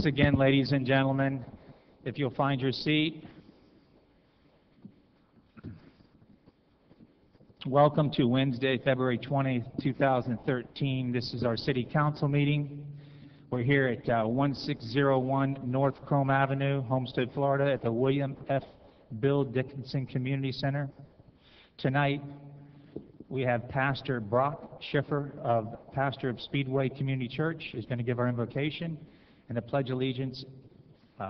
Once again, ladies and gentlemen, if you'll find your seat. Welcome to Wednesday, February 20th, 2013. This is our City Council meeting. We're here at 1601 North Chrome Avenue, Homestead, Florida, at the William F. Bill Dickinson Community Center. Tonight, we have Pastor Brock Schiffer, pastor of Speedway Community Church, is going to give our invocation, and the Pledge of Allegiance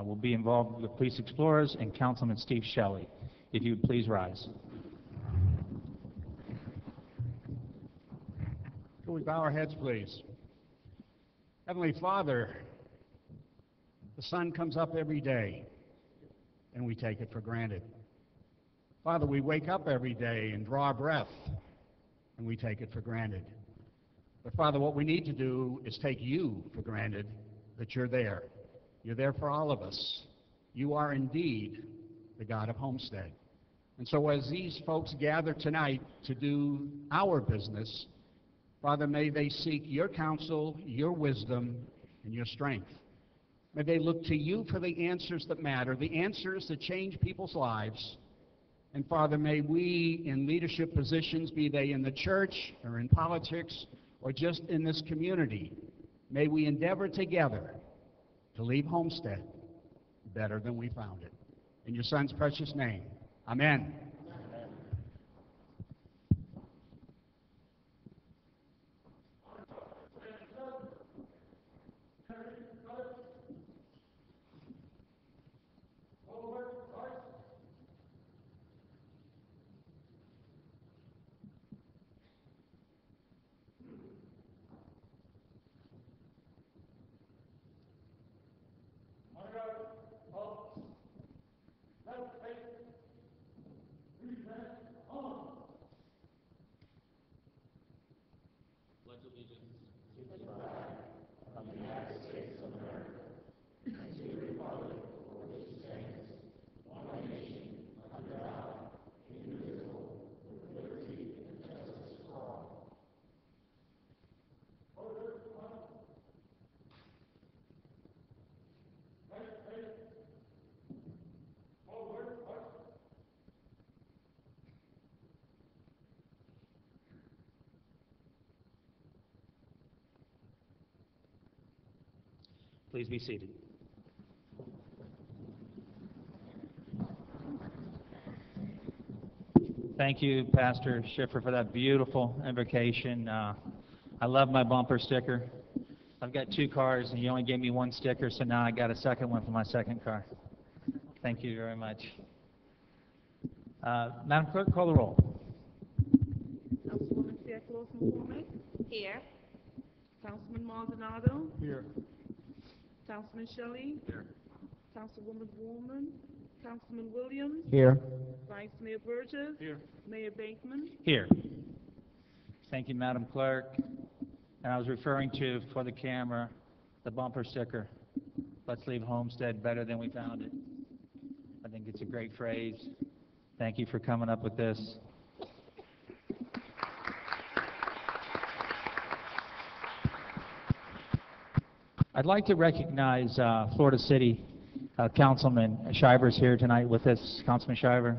will be involved with Police Explorers and Councilman Steve Shelley. If you would please rise. Can we bow our heads, please? Heavenly Father, the sun comes up every day, and we take it for granted. Father, we wake up every day and draw a breath, and we take it for granted. But Father, what we need to do is take you for granted, that you're there. You're there for all of us. You are indeed the God of Homestead. And so as these folks gather tonight to do our business, Father, may they seek your counsel, your wisdom, and your strength. May they look to you for the answers that matter, the answers that change people's lives. And Father, may we in leadership positions, be they in the church or in politics or just in this community, may we endeavor together to leave Homestead better than we found it. In your Son's precious name, amen. Please be seated. Thank you, Pastor Schiffer, for that beautiful invocation. I love my bumper sticker. I've got two cars, and you only gave me one sticker, so now I got a second one for my second car. Thank you very much. Madam Clerk, call the roll. Councilwoman Theophilus McCormick. Here. Councilman Maldonado. Here. Councilman Shelley. Here. Councilwoman Woolman. Councilman Williams. Here. Vice Mayor Burgess. Here. Mayor Bateman. Here. Thank you, Madam Clerk. And I was referring to, for the camera, the bumper sticker. Let's leave Homestead better than we found it. I think it's a great phrase. Thank you for coming up with this. I'd like to recognize Florida City Councilman Shiver's here tonight with us. Councilman Shiver.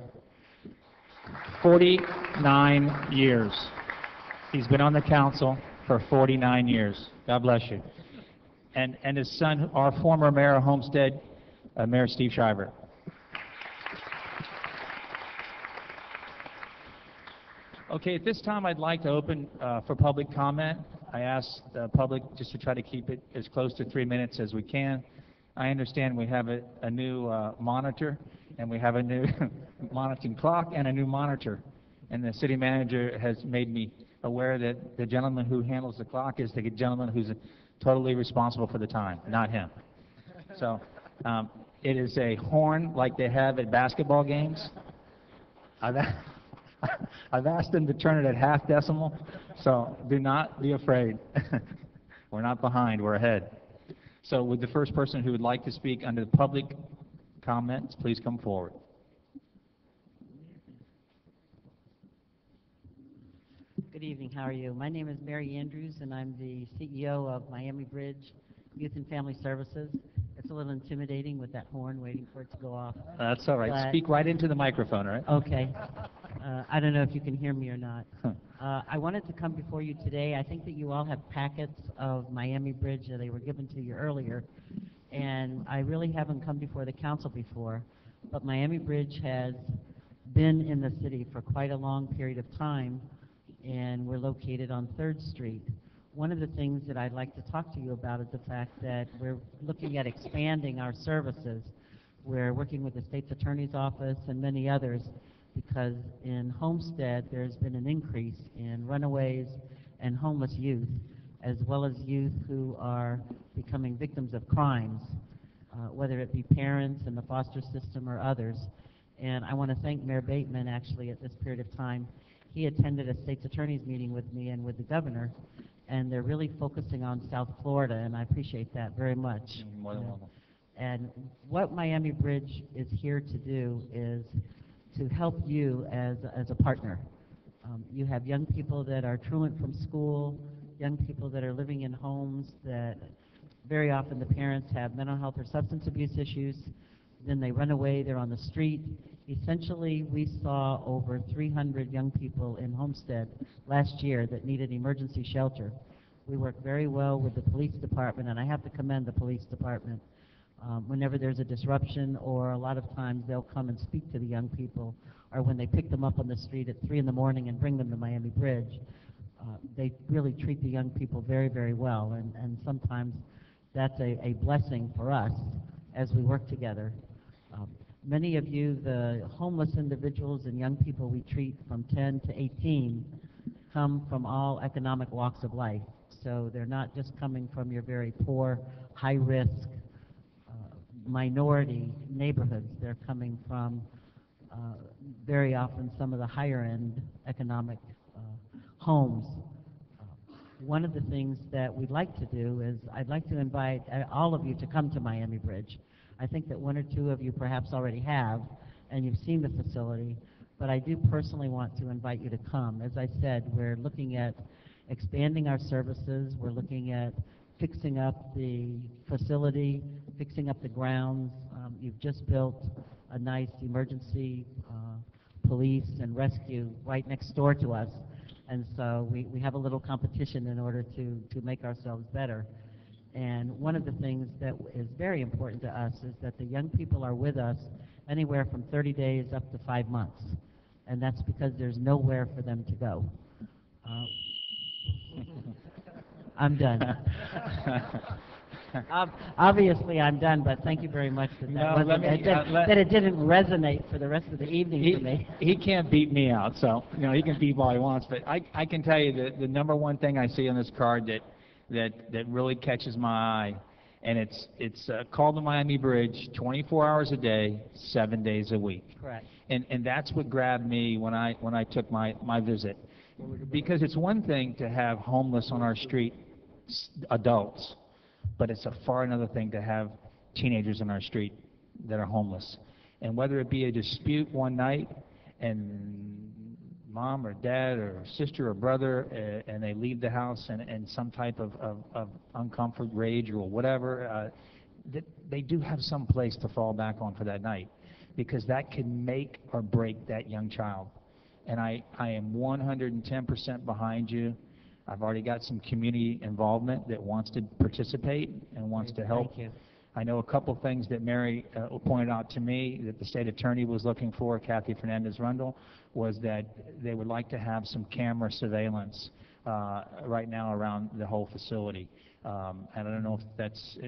49 years. He's been on the council for 49 years. God bless you. And his son, our former mayor of Homestead, Mayor Steve Shiver. Okay, at this time I'd like to open for public comment. I ask the public just to try to keep it as close to 3 minutes as we can. I understand we have a new monitor, and we have a new monitoring clock and a new monitor. And the city manager has made me aware that the gentleman who handles the clock is the gentleman who's totally responsible for the time, not him. So it is a horn like they have at basketball games. I've asked them to turn it at half decimal, so do not be afraid. We're not behind, we're ahead. So would the first person who would like to speak under the public comments please come forward? Good evening, how are you? My name is Mary Andrews, and I'm the CEO of Miami Bridge Youth and Family Services. It's a little intimidating with that horn waiting for it to go off. That's all right. But- Speak right into the microphone, all right? Okay. I don't know if you can hear me or not. I wanted to come before you today. I think that you all have packets of Miami Bridge that they were given to you earlier, and I really haven't come before the council before, but Miami Bridge has been in the city for quite a long period of time, and we're located on 3rd Street. One of the things that I'd like to talk to you about is the fact that we're looking at expanding our services. We're working with the state's attorney's office and many others because in Homestead there's been an increase in runaways and homeless youth, as well as youth who are becoming victims of crimes, whether it be parents in the foster system or others. And I want to thank Mayor Bateman actually at this period of time. He attended a state's attorney's meeting with me and with the governor, and they're really focusing on South Florida, and I appreciate that very much. More than welcome. And what Miami Bridge is here to do is to help you as a partner. You have young people that are truant from school, young people that are living in homes that very often the parents have mental health or substance abuse issues. Then they run away, they're on the street. Essentially, we saw over 300 young people in Homestead last year that needed emergency shelter. We work very well with the police department, and I have to commend the police department. Whenever there's a disruption, or a lot of times they'll come and speak to the young people, or when they pick them up on the street at 3 in the morning and bring them to Miami Bridge, they really treat the young people very, very well, and sometimes that's a blessing for us as we work together. Many of you, the homeless individuals and young people we treat from 10 to 18 come from all economic walks of life. So they're not just coming from your very poor, high-risk, minority neighborhoods. They're coming from very often some of the higher-end economic homes. One of the things that we'd like to do is I'd like to invite all of you to come to Miami Bridge. I think that 1 or 2 of you perhaps already have, and you've seen the facility, but I do personally want to invite you to come. As I said, we're looking at expanding our services. We're looking at fixing up the facility, fixing up the grounds. You've just built a nice emergency police and rescue right next door to us, and so we have a little competition in order to make ourselves better. And one of the things that is very important to us is that the young people are with us anywhere from 30 days up to 5 months. And that's because there's nowhere for them to go. I'm done. Obviously, I'm done, but thank you very much that that it didn't resonate for the rest of the evening for me. He can't beat me out, so he can beat all he wants. But I can tell you that the number one thing I see on this card that really catches my eye, and it's called the Miami Bridge, 24 hours a day, 7 days a week. Correct. And that's what grabbed me when I took my visit, because it's one thing to have homeless on our street, adults, but it's a far another thing to have teenagers on our street that are homeless. And whether it be a dispute one night and mom or dad or sister or brother, and they leave the house and some type of uncomfort, rage or whatever, they do have some place to fall back on for that night, because that can make or break that young child. And I am 110% behind you. I've already got some community involvement that wants to participate and wants to help. Thank you. I know a couple things that Mary pointed out to me that the state attorney was looking for, Kathy Fernandez-Rundle, was that they would like to have some camera surveillance right now around the whole facility. And I don't know if that's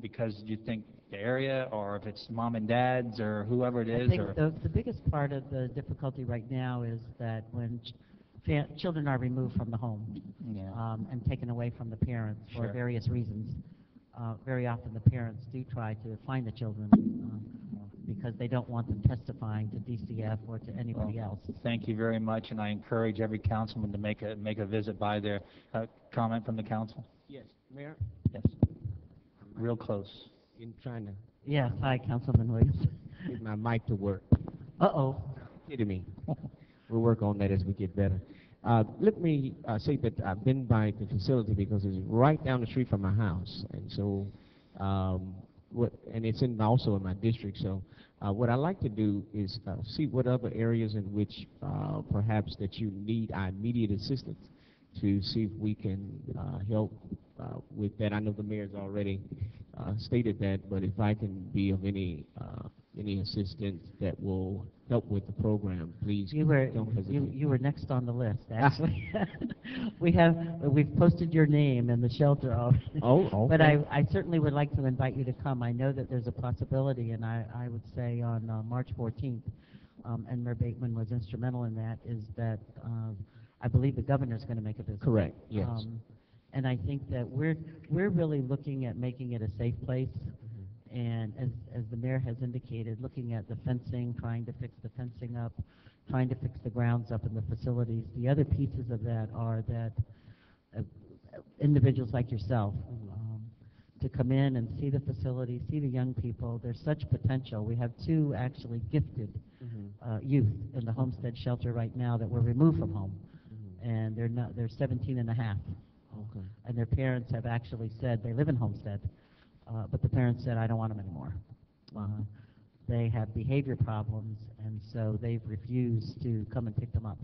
because you think the area, or if it's mom and dad's, or whoever it is. I think the biggest part of the difficulty right now is that when children are removed from the home and taken away from the parents for Sure. various reasons, very often the parents do try to find the children because they don't want them testifying to DCF or to anybody else. Thank you very much, and I encourage every councilman to make a visit by there. Comment from the council? Yes, Mayor, Yes. Real close. in trying to Yes, hi, Councilman Williams. get my mic to work. Uh-oh. Kidding me. We'll work on that as we get better. Let me say that I've been by the facility because it's right down the street from my house, and so And it's also in my district. So what I like to do is see what other areas in which perhaps that you need our immediate assistance to see if we can help with that. I know the mayor's already stated that, but if I can be of any assistance that will help with the program, please don't hesitate. You were next on the list, actually. We've posted your name in the shelter already. Oh, okay. But I certainly would like to invite you to come. I know that there's a possibility, and I would say on March 14th, and Mayor Bateman was instrumental in that, is that I believe the governor's going to make a visit. Correct, yes. And I think that we're really looking at making it a safe place. And as the mayor has indicated, looking at the fencing, trying to fix the fencing up, trying to fix the grounds up in the facilities. The other pieces of that are that individuals like yourself to come in and see the facility, see the young people. There's such potential. We have two actually gifted youth in the Homestead shelter right now that were removed from home, and they're 17 and a half. Okay. And their parents have actually said they live in Homestead. But the parents said, I don't want them anymore. They have behavior problems, and so they've refused to come and pick them up.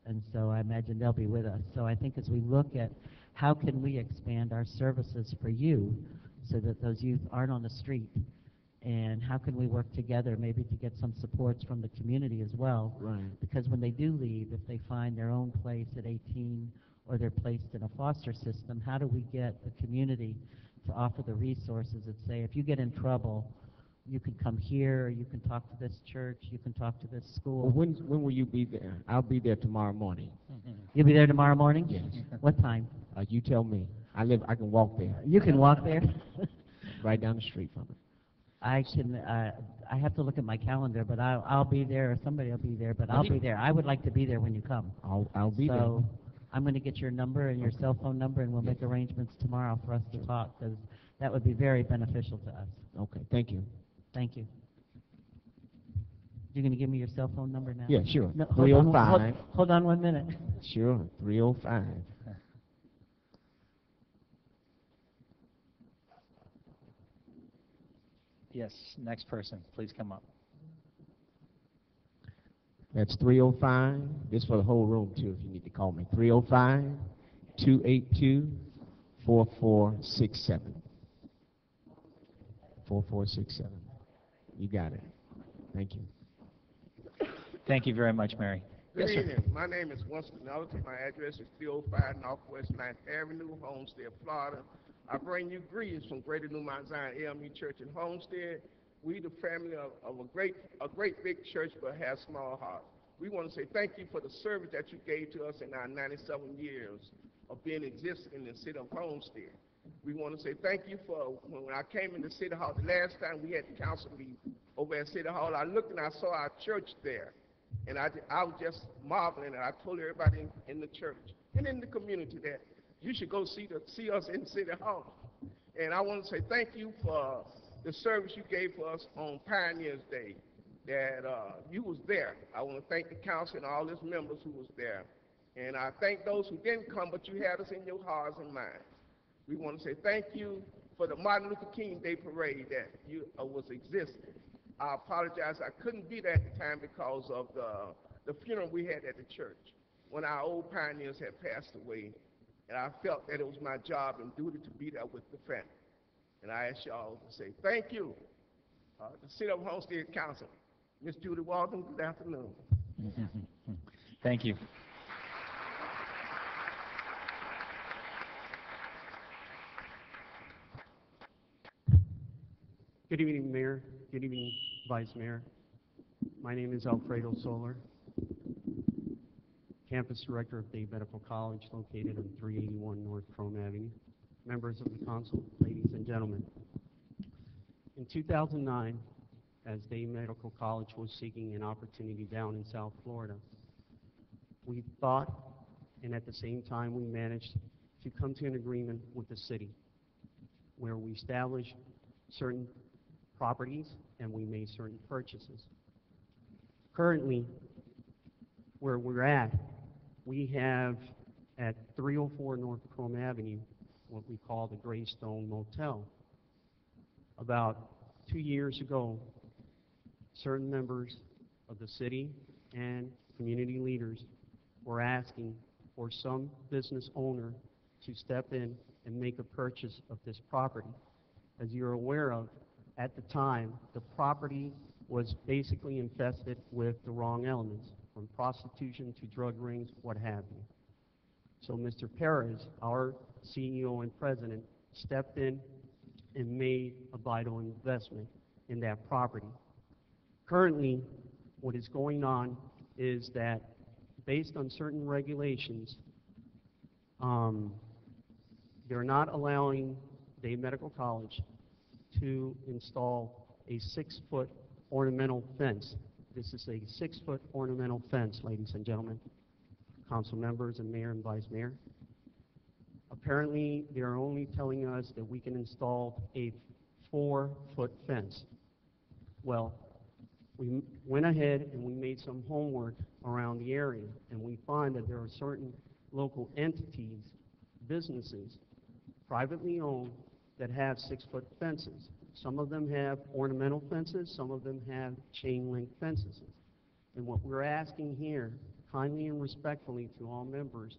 And so I imagine they'll be with us. So I think as we look at how can we expand our services for you so that those youth aren't on the street, and how can we work together maybe to get some supports from the community as well. Right. Because when they do leave, if they find their own place at 18 or they're placed in a foster system, how do we get the community to offer the resources that say, if you get in trouble, you can come here, or you can talk to this church, you can talk to this school. Well, when will you be there? I'll be there tomorrow morning. You'll be there tomorrow morning? Yes. What time? You tell me. I can walk there. You can walk there? Right down the street from it. I have to look at my calendar, but I'll be there, or somebody will be there, but I'll be there. I would like to be there when you come. I'll be there. So I'm going to get your number and your cell phone number, and we'll make arrangements tomorrow for us to talk, because that would be very beneficial to us. Okay, thank you. Thank you. You're going to give me your cell phone number now? Yeah, sure. No, 305. Hold on 1 minute. Sure, 305. Yes, next person, please come up. That's 305. This is for the whole room, too, if you need to call me. 305-282-4467. 4467. You got it. Thank you. Thank you very much, Mary. Good evening. My name is Winston Ellison. My address is 305 Northwest 9th Avenue, Homestead, Florida. I bring you greetings from Greater New Mount Zion AME Church in Homestead. We the family of a great big church, but has small hearts. We want to say thank you for the service that you gave to us in our 97 years of being existing in the city of Homestead. We want to say thank you for when I came into City Hall the last time we had the council meeting over at City Hall. I looked and I saw our church there, and I was just marveling, and I told everybody in the church and in the community that you should go see us in City Hall. And I want to say thank you for the service you gave for us on Pioneers Day, that you was there. I want to thank the council and all its members who was there. And I thank those who didn't come, but you had us in your hearts and minds. We want to say thank you for the Martin Luther King Day parade that you was existing. I apologize, I couldn't be there at the time because of the funeral we had at the church when our old pioneers had passed away. And I felt that it was my job and duty to be there with the family. And I ask y'all to say thank you. The City of Homestead Council. Miss Judy Walton, good afternoon. Thank you. Good evening, Mayor. Good evening, Vice Mayor. My name is Alfredo Soler, Campus Director of Dade Medical College, located on 381 North Chrome Avenue. Members of the Council, ladies and gentlemen. In 2009, as Dade Medical College was seeking an opportunity down in South Florida, we thought, and at the same time we managed to come to an agreement with the city, where we established certain properties and we made certain purchases. Currently, where we're at, we have at 304 North Chrome Avenue what we call the Greystone Motel. About 2 years ago, certain members of the city and community leaders were asking for some business owner to step in and make a purchase of this property. As you're aware of, at the time, the property was basically infested with the wrong elements, from prostitution to drug rings, what have you. So Mr. Perez, our CEO and president, stepped in and made a vital investment in that property. Currently, what is going on is that based on certain regulations, they're not allowing Dade Medical College to install a 6-foot ornamental fence. This is a 6-foot ornamental fence, ladies and gentlemen, council members and mayor and vice mayor. Apparently, they're only telling us that we can install a 4-foot fence. Well, we went ahead and we made some homework around the area, and we find that there are certain local entities, businesses, privately owned, that have 6-foot fences. Some of them have ornamental fences, some of them have chain link fences. And what we're asking here, kindly and respectfully to all members,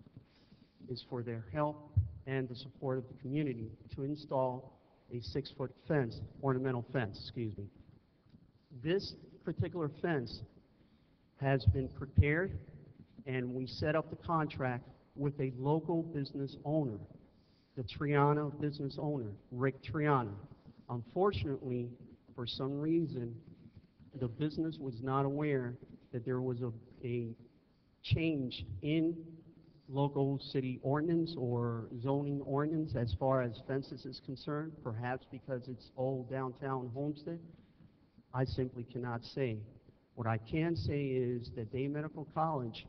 is for their help and the support of the community to install a 6-foot fence, ornamental fence, excuse me. This particular fence has been prepared, and we set up the contract with a local business owner, the Triana business owner, Rick Triana. Unfortunately, for some reason, the business was not aware that there was a change in local city ordinance or zoning ordinance as far as fences is concerned, perhaps because it's old downtown Homestead. I simply cannot say. What I can say is that Dade Medical College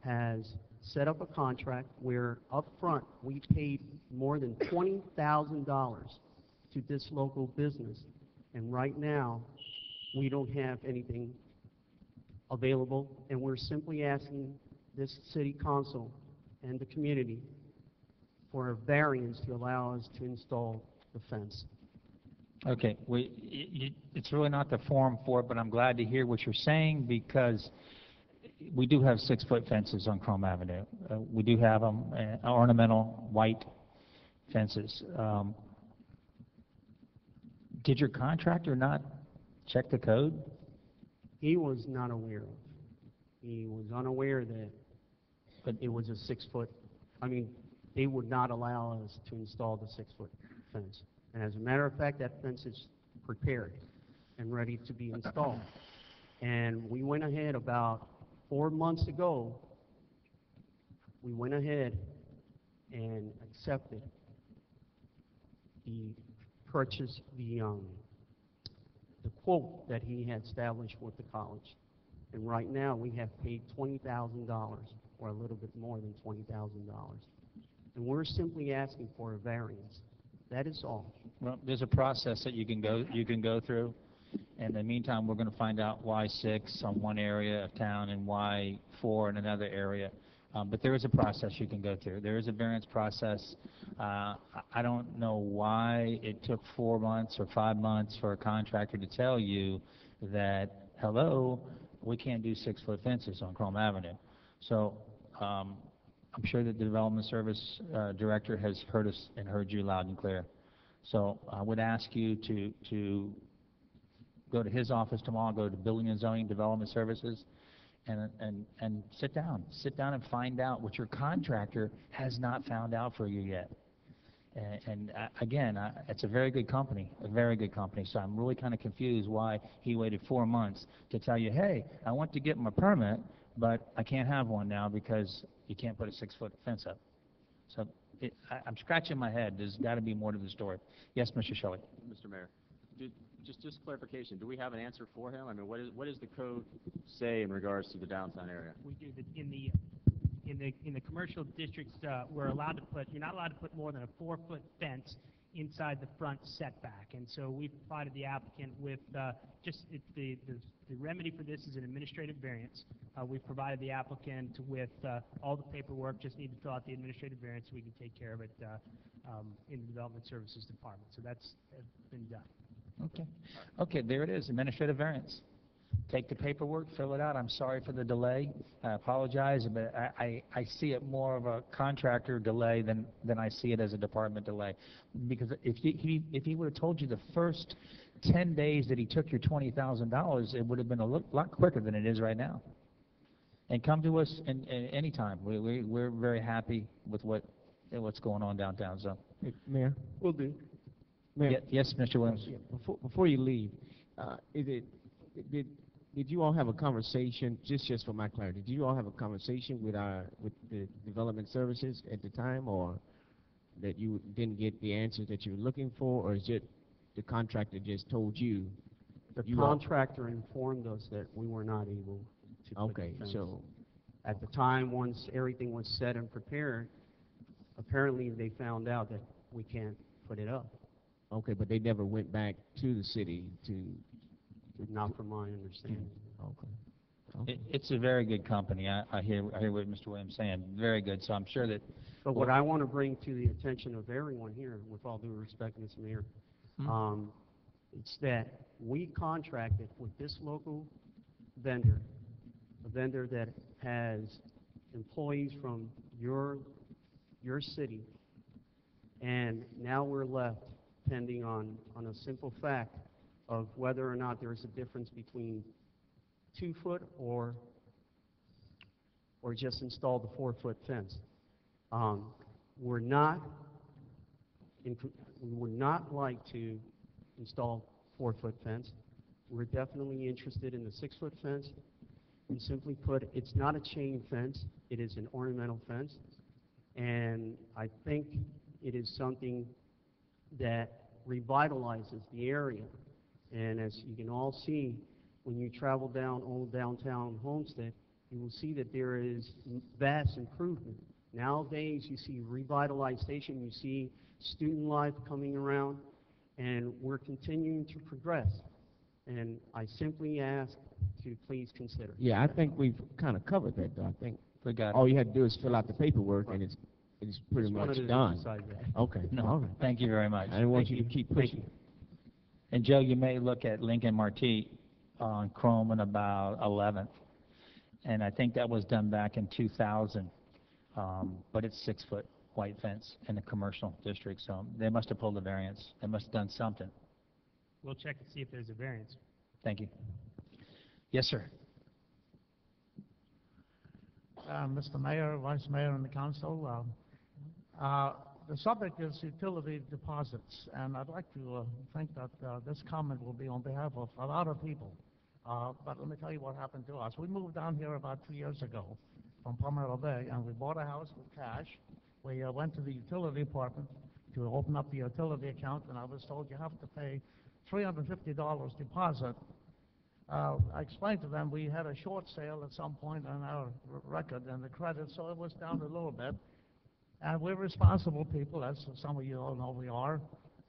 has set up a contract where up front we paid more than $20,000 to this local business, and right now we don't have anything available, and we're simply asking this city council and the community for a variance to allow us to install the fence. Okay, it's really not the forum for it, but I'm glad to hear what you're saying, because we do have 6-foot fences on Chrome Avenue. We do have them, ornamental white fences. Did your contractor not check the code? He was not aware of. He was unaware that it was a 6-foot. I mean, they would not allow us to install the 6-foot fence. And as a matter of fact, that fence is prepared and ready to be installed. And we went ahead about 4 months ago, we went ahead and accepted the purchase, the quote that he had established with the college. And right now we have paid $20,000, or a little bit more than $20,000. And we're simply asking for a variance. That is all. Well, there's a process that you can go through. In the meantime, we're going to find out why 6 on one area of town and why 4 in another area. But there is a process you can go through. There is a variance process. I don't know why it took 4 months or 5 months for a contractor to tell you that, hello, we can't do 6-foot fences on Chrome Avenue. So I'm sure that the Development Service Director has heard us and heard you loud and clear. So I would ask you to go to his office tomorrow, go to Building and Zoning Development Services, and sit down and find out what your contractor has not found out for you yet. And again, it's a very good company, so I'm really kind of confused why he waited 4 months to tell you, hey, I want to get my permit, but I can't have one now because you can't put a 6-foot fence up. So I'm scratching my head. There's got to be more to the story. Yes, Mr. Shelley. Mr. Mayor, just clarification. Do we have an answer for him? I mean, what does the code say in regards to the downtown area? We do. In the commercial districts, you're not allowed to put more than a 4-foot fence inside the front setback. And so we provided the applicant with the remedy for this is an administrative variance. We've provided the applicant with all the paperwork, just need to fill out the administrative variance so we can take care of it in the Development Services Department. So that's been done. Okay. Okay, there it is, administrative variance. Take the paperwork, fill it out. I'm sorry for the delay. I apologize, but I see it more of a contractor delay than I see it as a department delay. Because if he would have told you the first 10 days that he took your $20,000, it would have been a lot quicker than it is right now. And come to us any time. We're very happy with what's going on downtown. So, Mayor? Will do. Mayor? Yes, Mr. Williams. Yeah, before you leave, did you all have a conversation, just for my clarity, did you all have a conversation with the development services at the time, or that you didn't get the answers that you were looking for, or is it the contractor just told you? The contractor informed us that we were not able to put the Okay, fence. so, At the time, once everything was set and prepared, apparently they found out that we can't put it up. okay, but they never went back to the city to, Not from my understanding. okay. It's a very good company. I hear what Mr. Williams is saying. Very good. So I'm sure that. But what I want to bring to the attention of everyone here, with all due respect, Mr. Mayor, it's that we contracted with this local vendor, a vendor that has employees from your city, and now we're left pending on a simple fact of whether or not there's a difference between 2 foot or just install the 4-foot fence. We would not like to install 4-foot fence. We're definitely interested in the 6-foot fence. And simply put, it's not a chain fence, it is an ornamental fence. And I think it is something that revitalizes the area. And as you can all see, when you travel down old downtown Homestead, you will see that there is vast improvement. Nowadays, you see revitalization, you see student life coming around, and we're continuing to progress. And I simply ask to please consider. Yeah, I think we've kind of covered that, though. I think We got it. all you had to do is fill out the paperwork, and it's pretty Just much wanted to done. emphasize that. Okay, No, all right. thank you very much. I didn't want Thank you to keep Thank pushing. you. And Joe, you may look at Lincoln Marti on Chrome and about 11th. And I think that was done back in 2000. But it's 6-foot white fence in the commercial district. So they must have pulled the variance. They must have done something. We'll check and see if there's a variance. Thank you. Yes, sir. Mr. Mayor, Vice Mayor, and the Council, the subject is utility deposits, and I'd like to think that this comment will be on behalf of a lot of people. But let me tell you what happened to us. We moved down here about 2 years ago from Palmetto Bay, and we bought a house with cash. We went to the utility department to open up the utility account, and I was told you have to pay $350 deposit. I explained to them we had a short sale at some point on our record and the credit, so it was down a little bit. And we're responsible people, as some of you all know we are.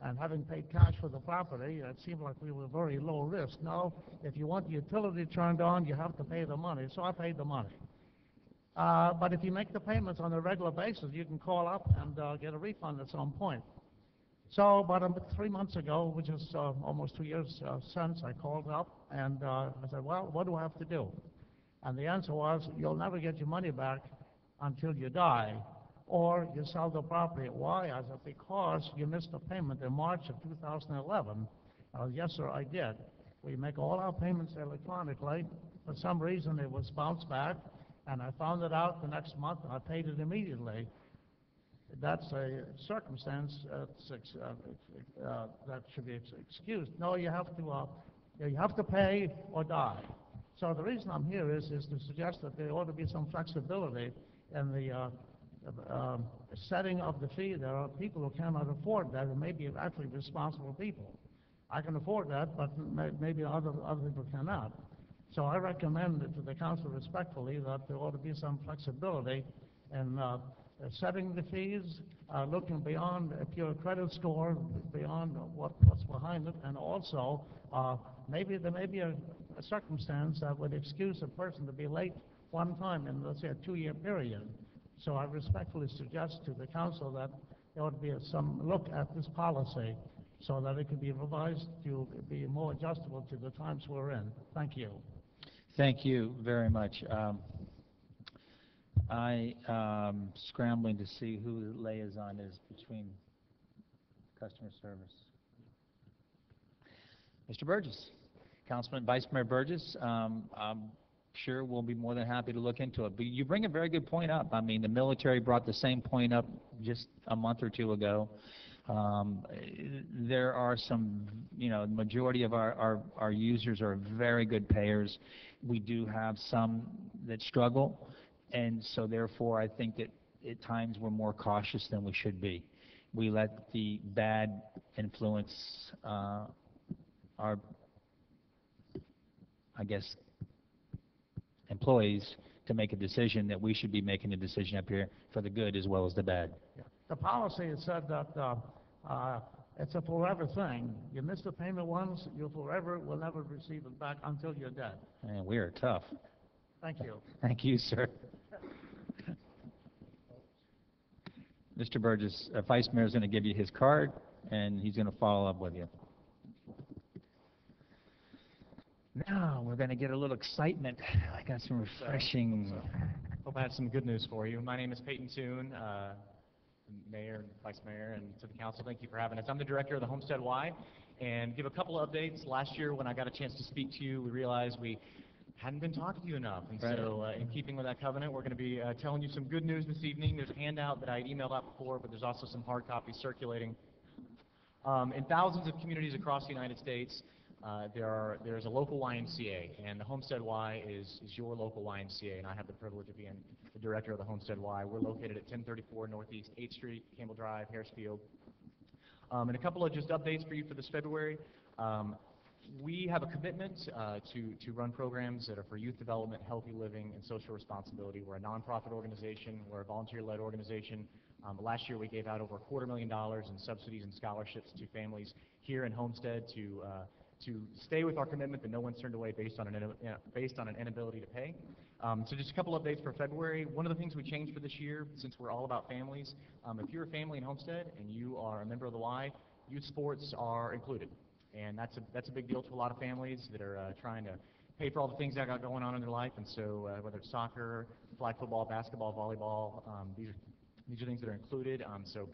And having paid cash for the property, it seemed like we were very low risk. No, if you want the utility turned on, you have to pay the money. So I paid the money. But if you make the payments on a regular basis, you can call up and get a refund at some point. So about 3 months ago, which is almost 2 years since, I called up and I said, well, what do I have to do? And the answer was, you'll never get your money back until you die, or you sell the property. Why? I said, because you missed a payment in March of 2011. Yes, sir, I did. We make all our payments electronically. For some reason, it was bounced back, and I found it out the next month, and I paid it immediately. That's a circumstance that should be excused. No, you have to pay or die. So the reason I'm here is to suggest that there ought to be some flexibility in the setting of the fee. There are people who cannot afford that, and maybe actually responsible people. I can afford that, but maybe other people cannot. So I recommend to the council respectfully that there ought to be some flexibility in setting the fees, looking beyond a pure credit score, beyond what's behind it, and also maybe there may be a circumstance that would excuse a person to be late one time in, let's say, a 2-year period. So I respectfully suggest to the council that there ought to be some look at this policy so that it can be revised to be more adjustable to the times we're in. Thank you. Thank you very much. Scrambling to see who the liaison is between customer service. Mr. Burgess, Councilman Vice Mayor Burgess, I'm sure we'll be more than happy to look into it. But you bring a very good point up. I mean, the military brought the same point up just a month or two ago. There are some, the majority of our users are very good payers. We do have some that struggle, and so therefore I think that at times we're more cautious than we should be. We let the bad influence our, I guess, employees to make a decision that we should be making a decision up here for the good as well as the bad. The policy has said that it's a forever thing. You miss the payment once, you forever will never receive it back until you're dead. And we are tough. Thank you. Thank you, sir. Mr. Burgess, Vice Mayor's going to give you his card, and he's going to follow up with you. Now we're going to get a little excitement. I got some refreshing. Hope I have some good news for you. My name is Peyton Toon, Mayor and Vice Mayor, and to the Council, thank you for having us. I'm the Director of the Homestead Y, and give a couple of updates. Last year when I got a chance to speak to you, we realized we hadn't been talking to you enough, and so in keeping with that covenant, we're going to be telling you some good news this evening. There's a handout that I had emailed out before, but there's also some hard copies circulating. In thousands of communities across the United States, there's a local YMCA, and the Homestead Y is your local YMCA, and I have the privilege of being the director of the Homestead Y. We're located at 1034 Northeast 8th Street, Campbell Drive, Harrisfield. And a couple of just updates for you for this February. We have a commitment to run programs that are for youth development, healthy living, and social responsibility. We're a nonprofit organization. We're a volunteer-led organization. Last year we gave out over $250,000 in subsidies and scholarships to families here in Homestead to stay with our commitment that no one's turned away based on an inability to pay. So just a couple updates for February. One of the things we changed for this year, since we're all about families, if you're a family in Homestead and you are a member of the Y, youth sports are included. And that's a big deal to a lot of families that are trying to pay for all the things that got going on in their life. And so whether it's soccer, flag football, basketball, volleyball, these are things that are included, so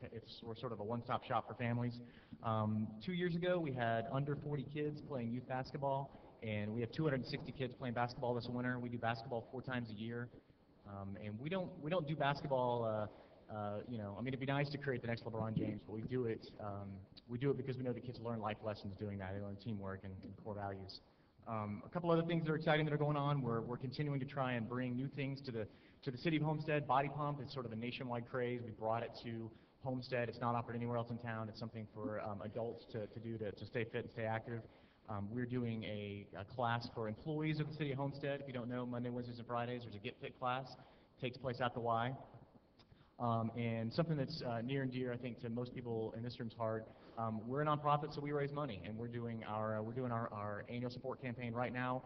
we're sort of a one-stop shop for families. 2 years ago, we had under 40 kids playing youth basketball, and we have 260 kids playing basketball this winter. We do basketball 4 times a year, and we don't do basketball. I mean, it'd be nice to create the next LeBron James, but we do it because we know the kids learn life lessons doing that. They learn teamwork and core values. A couple other things that are exciting that are going on. We're continuing to try and bring new things to the city of Homestead. Body pump is sort of a nationwide craze. We brought it to Homestead. It's not offered anywhere else in town. It's something for adults to do to stay fit and stay active. We're doing a class for employees of the city of Homestead. If you don't know, Monday, Wednesdays, and Fridays, there's a Get Fit class. It takes place at the Y. And something that's near and dear, I think, to most people in this room's heart. We're a nonprofit, so we raise money, and we're doing our annual support campaign right now.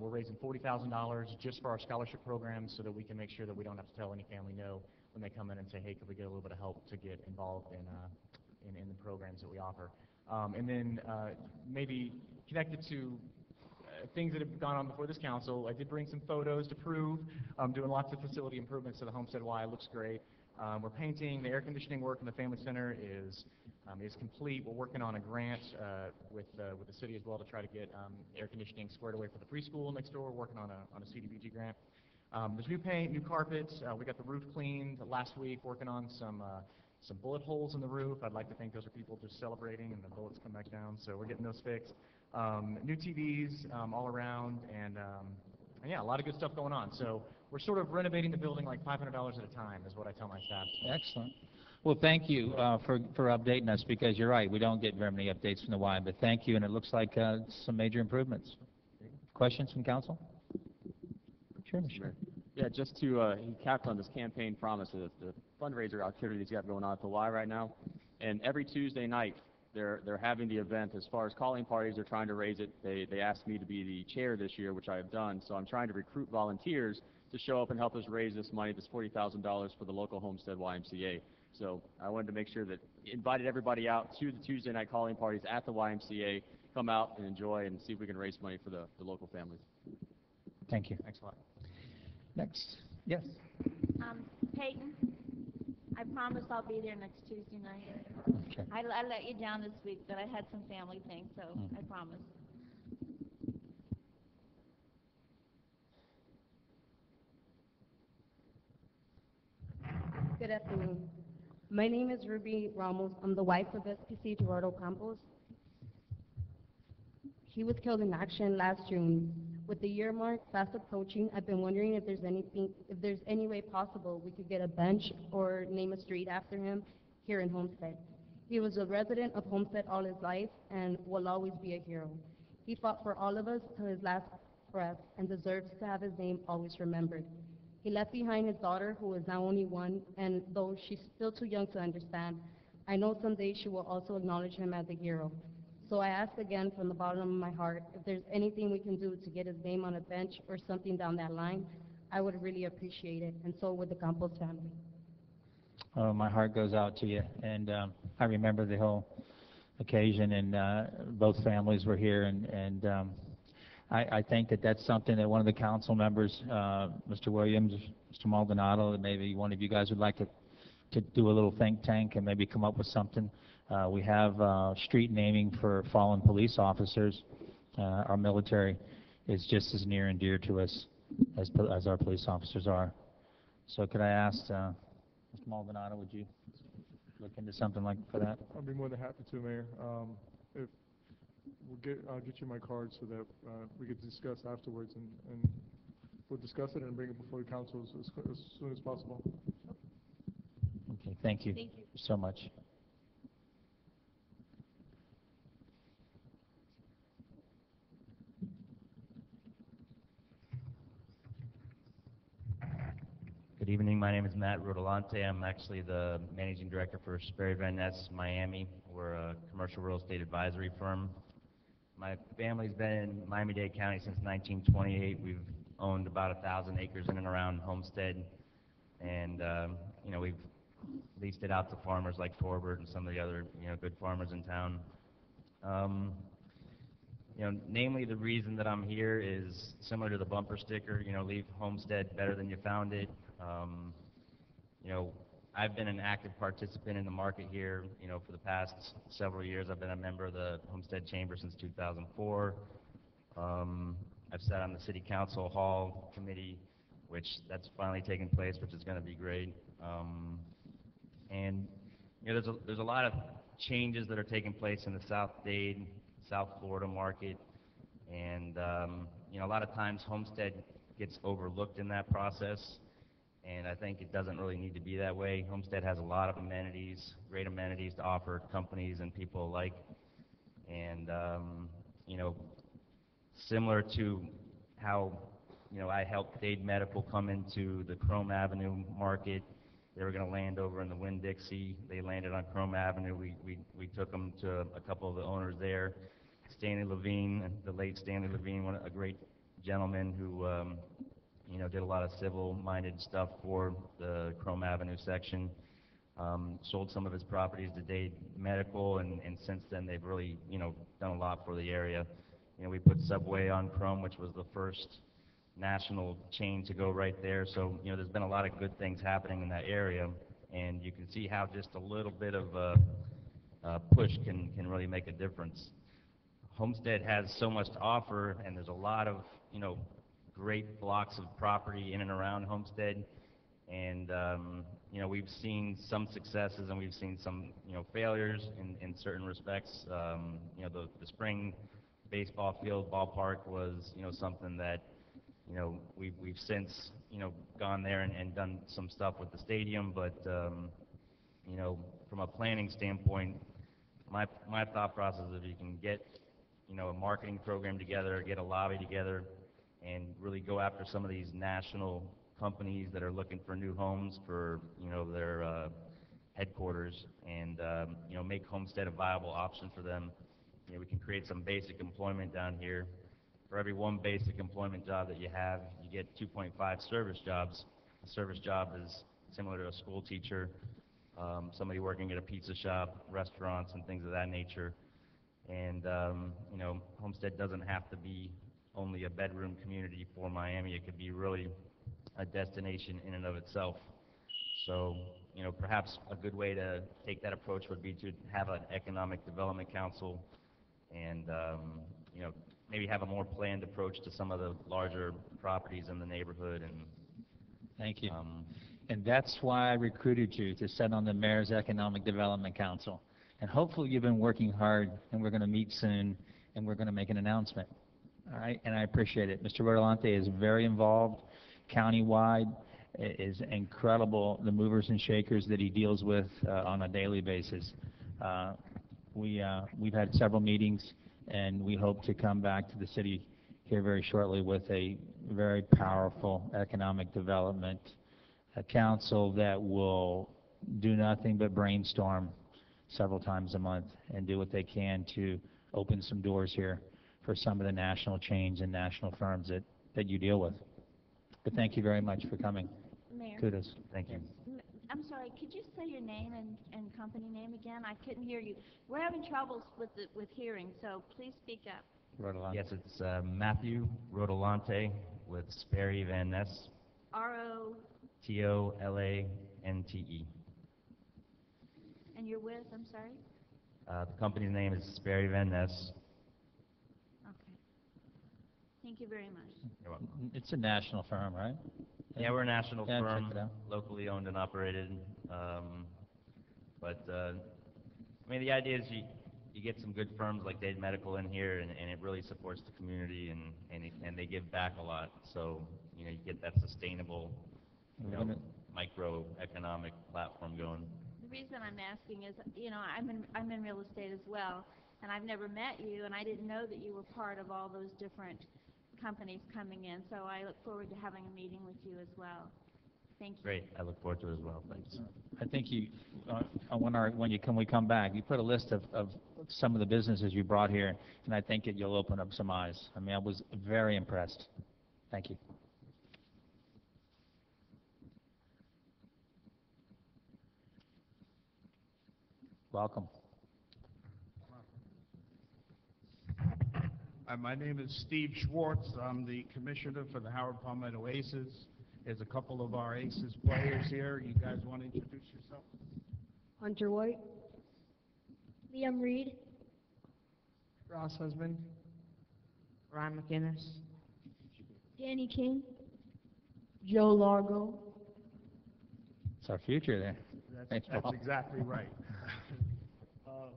We're raising $40,000 just for our scholarship program, so that we can make sure that we don't have to tell any family no when they come in and say, hey, could we get a little bit of help to get involved in the programs that we offer. And then maybe connected to things that have gone on before this council, I did bring some photos to prove. I'm doing lots of facility improvements to the Homestead Y. It looks great. We're painting. The air conditioning work in the Family Center is complete. We're working on a grant with the city as well to try to get air conditioning squared away for the preschool next door. We're working on a CDBG grant. There's new paint, new carpets. We got the roof cleaned last week, working on some bullet holes in the roof. I'd like to think those are people just celebrating and the bullets come back down, so we're getting those fixed. New TVs all around, and yeah, a lot of good stuff going on. So we're sort of renovating the building like $500 at a time is what I tell my staff. Excellent. Well, thank you for updating us, because you're right, we don't get very many updates from the Y, but thank you, and it looks like some major improvements. Questions from council? Sure, Mr. Mayor. Yeah, just to he capped on this campaign promise, the fundraiser activity he's got going on at the Y right now, and every Tuesday night they're having the event. As far as calling parties, they're trying to raise it. They asked me to be the chair this year, which I have done, so I'm trying to recruit volunteers to show up and help us raise this money, this $40,000 for the local Homestead YMCA. So I wanted to make sure that invited everybody out to the Tuesday night calling parties at the YMCA. Come out and enjoy and see if we can raise money for the local families. Thank you. Thanks a lot. Next. Yes. Peyton, I promise I'll be there next Tuesday night. Okay. I let you down this week, but I had some family things, so I promise. Good afternoon. My name is Ruby Ramos. I'm the wife of SPC Gerardo Campos. He was killed in action last June. With the year mark fast approaching, I've been wondering if there's any way possible we could get a bench or name a street after him here in Homestead. He was a resident of Homestead all his life and will always be a hero. He fought for all of us to his last breath and deserves to have his name always remembered. He left behind his daughter, who is now only 1, and though she's still too young to understand, I know someday she will also acknowledge him as a hero. So I ask again from the bottom of my heart, if there's anything we can do to get his name on a bench or something down that line, I would really appreciate it, and so would the Campos family. Oh, my heart goes out to you, and I remember the whole occasion, and both families were here, and I think that that's something that one of the council members, Mr. Williams, Mr. Maldonado, and maybe one of you guys would like to do a little think tank and maybe come up with something. We have street naming for fallen police officers. Our military is just as near and dear to us as our police officers are. So could I ask Mr. Maldonado, would you look into something like for that? I'll be more than happy to, Mayor. If I'll get you my card so that we could discuss afterwards, and we'll discuss it and bring it before the council as soon as possible. Okay, thank you. Thank you so much. Good evening. My name is Matt Rodolante. I'm actually the managing director for Sperry Van Ness Miami. We're a commercial real estate advisory firm. My family's been in Miami-Dade County since 1928. We've owned about 1,000 acres in and around Homestead, and we've leased it out to farmers like Torbert and some of the other good farmers in town. Namely, the reason that I'm here is similar to the bumper sticker. Leave Homestead better than you found it. I've been an active participant in the market here, for the past several years. I've been a member of the Homestead Chamber since 2004. I've sat on the City Council Hall Committee, which that's finally taken place, which is going to be great. There's a lot of changes that are taking place in the South Dade, South Florida market, and a lot of times Homestead gets overlooked in that process. And I think it doesn't really need to be that way. Homestead has a lot of amenities, great amenities to offer companies and people alike. And, similar to how, I helped Dade Medical come into the Chrome Avenue market. They were going to land over in the Winn-Dixie. They landed on Chrome Avenue. We took them to a couple of the owners there. Stanley Levine, the late Stanley Levine, a great gentleman who did a lot of civil-minded stuff for the Chrome Avenue section. Sold some of his properties to Dade Medical, and since then they've really, done a lot for the area. We put Subway on Chrome, which was the first national chain to go right there. So, there's been a lot of good things happening in that area, and you can see how just a little bit of a push can really make a difference. Homestead has so much to offer, and there's a lot of, great blocks of property in and around Homestead, and we've seen some successes and we've seen some failures in certain respects. The spring baseball field ballpark was something that we've since gone there and done some stuff with the stadium, but from a planning standpoint, my thought process is if you can get a marketing program together, get a lobby together, and really go after some of these national companies that are looking for new homes for their headquarters, and make Homestead a viable option for them. We can create some basic employment down here. For every one basic employment job that you have, you get 2.5 service jobs. A service job is similar to a school teacher. somebody working at a pizza shop, restaurants, and things of that nature. And, you know, Homestead doesn't have to be only a bedroom community for Miami. It could be really a destination in and of itself. So, you know, perhaps a good way to take that approach would be to have an economic development council and, you know, maybe have a more planned approach to some of the larger properties in the neighborhood. And Thank you. And that's why I recruited you to sit on the Mayor's Economic Development Council. And hopefully you've been working hard, and we're going to meet soon, and we're going to make an announcement. All right? And I appreciate it. Mr. Rodolante is very involved countywide. It is incredible, the movers and shakers that he deals with on a daily basis. We've had several meetings, and we hope to come back to the city here very shortly with a very powerful economic development council that will do nothing but brainstorm several times a month and do what they can to open some doors here for some of the national chains and national firms that you deal with. But thank you very much for coming. Mayor. Kudos. Thank you. I'm sorry, could you say your name and company name again? I couldn't hear you. We're having troubles with hearing, so please speak up. Rodolante. Yes, it's Matthew Rodolante with Sperry Van Ness. R-O. T-O-L-A-N-T-E. And you're with, I'm sorry? The company's name is Sperry Van Ness. Okay. Thank you very much. You're welcome. It's a national firm, right? Yeah, we're a national Yeah, firm, check it out. locally owned and operated. I mean, the idea is you get some good firms like Dade Medical in here, and it really supports the community, and they give back a lot. So, you know, you get that sustainable, you know, microeconomic platform going. The reason I'm asking is, you know, I'm in real estate as well, and I've never met you, and I didn't know that you were part of all those different companies coming in, so I look forward to having a meeting with you as well. Thank you. Great. I look forward to it as well. Thanks. I think you, when we come back, you put a list of some of the businesses you brought here, and I think you'll open up some eyes. I mean, I was very impressed. Thank you. Welcome. My name is Steve Schwartz. I'm the commissioner for the Howard Palmetto Aces. There's a couple of our Aces players here. You guys want to introduce yourself? Hunter White. Liam Reed. Ross Husband. Ryan McInnes. Danny King. Joe Largo. It's our future there. That's exactly right.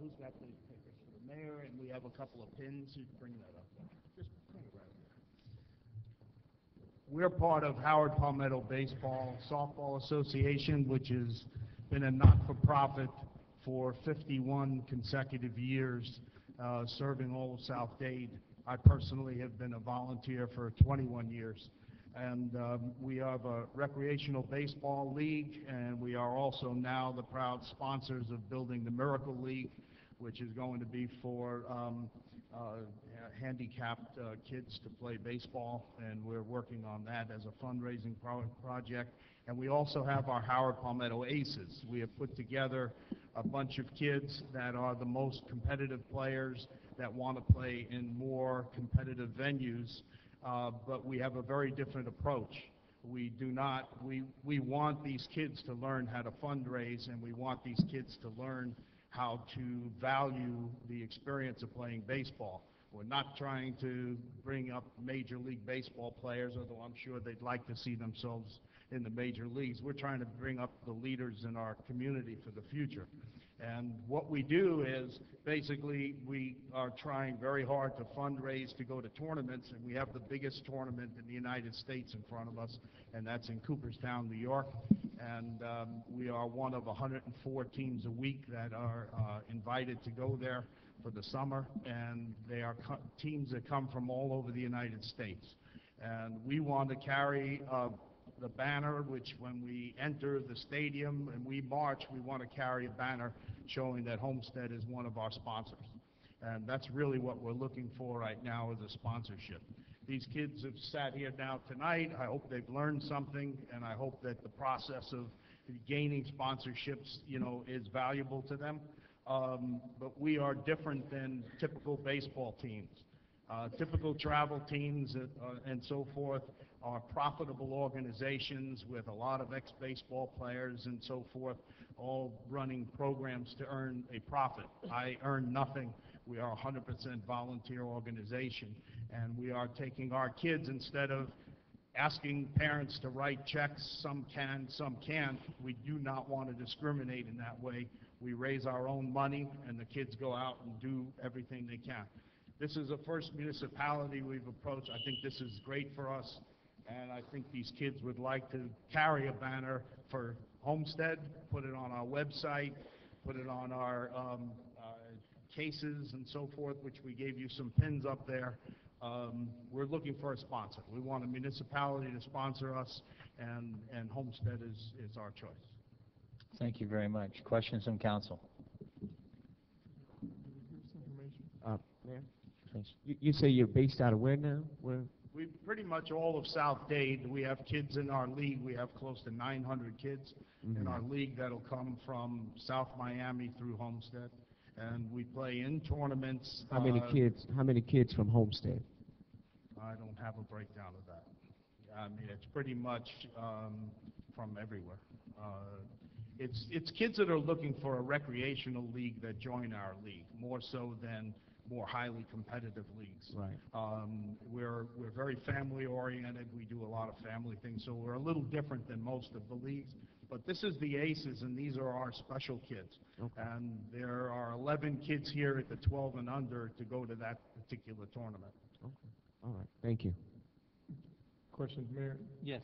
Who's got the papers for the mayor? And we have a couple of pins. You can bring that up. Just bring it right up there. We're part of Howard Palmetto Baseball Softball Association, which has been a not-for-profit for 51 consecutive years, serving all of South Dade. I personally have been a volunteer for 21 years. And we have a recreational baseball league, and we are also now the proud sponsors of building the Miracle League, which is going to be for handicapped kids to play baseball, and we're working on that as a fundraising project. And we also have our Howard Palmetto Aces. We have put together a bunch of kids that are the most competitive players that want to play in more competitive venues. But we have a very different approach. We want these kids to learn how to fundraise, and we want these kids to learn how to value the experience of playing baseball. We're not trying to bring up Major League Baseball players, although I'm sure they'd like to see themselves in the major leagues. We're trying to bring up the leaders in our community for the future. And what we do is, basically, we are trying very hard to fundraise to go to tournaments, and we have the biggest tournament in the United States in front of us, and that's in Cooperstown, New York. And we are one of 104 teams a week that are invited to go there for the summer, and they are teams that come from all over the United States. And we want to carry the banner, which when we enter the stadium and we march, we want to carry a banner showing that Homestead is one of our sponsors. And that's really what we're looking for right now, is a sponsorship. These kids have sat here now tonight. I hope they've learned something, and I hope that the process of gaining sponsorships, you know, is valuable to them. But we are different than typical baseball teams. Typical travel teams and so forth are profitable organizations with a lot of ex-baseball players and so forth, all running programs to earn a profit. I earn nothing. We are a 100% volunteer organization, and we are taking our kids, instead of asking parents to write checks, some can, some can't. We do not want to discriminate in that way. We raise our own money, and the kids go out and do everything they can. This is the first municipality we've approached. I think this is great for us, and I think these kids would like to carry a banner for Homestead, put it on our website, put it on our cases and so forth, which we gave you some pins up there. We're looking for a sponsor. We want a municipality to sponsor us, and Homestead is our choice. Thank you very much. Questions from council? Mayor? You say you're based out of where now? Where? We pretty much all of South Dade. We have kids in our league. We have close to 900 kids in our league that'll come from South Miami through Homestead, and we play in tournaments. How many kids? How many kids from Homestead? I don't have a breakdown of that. I mean, it's pretty much from everywhere. It's kids that are looking for a recreational league that join our league, more so than more highly competitive leagues. Right. We're very family oriented. We do a lot of family things, so we're a little different than most of the leagues. But this is the Aces, and these are our special kids. Okay. And there are 11 kids here at the 12 and under to go to that particular tournament. Okay. All right. Thank you. Questions, Mayor? Yes.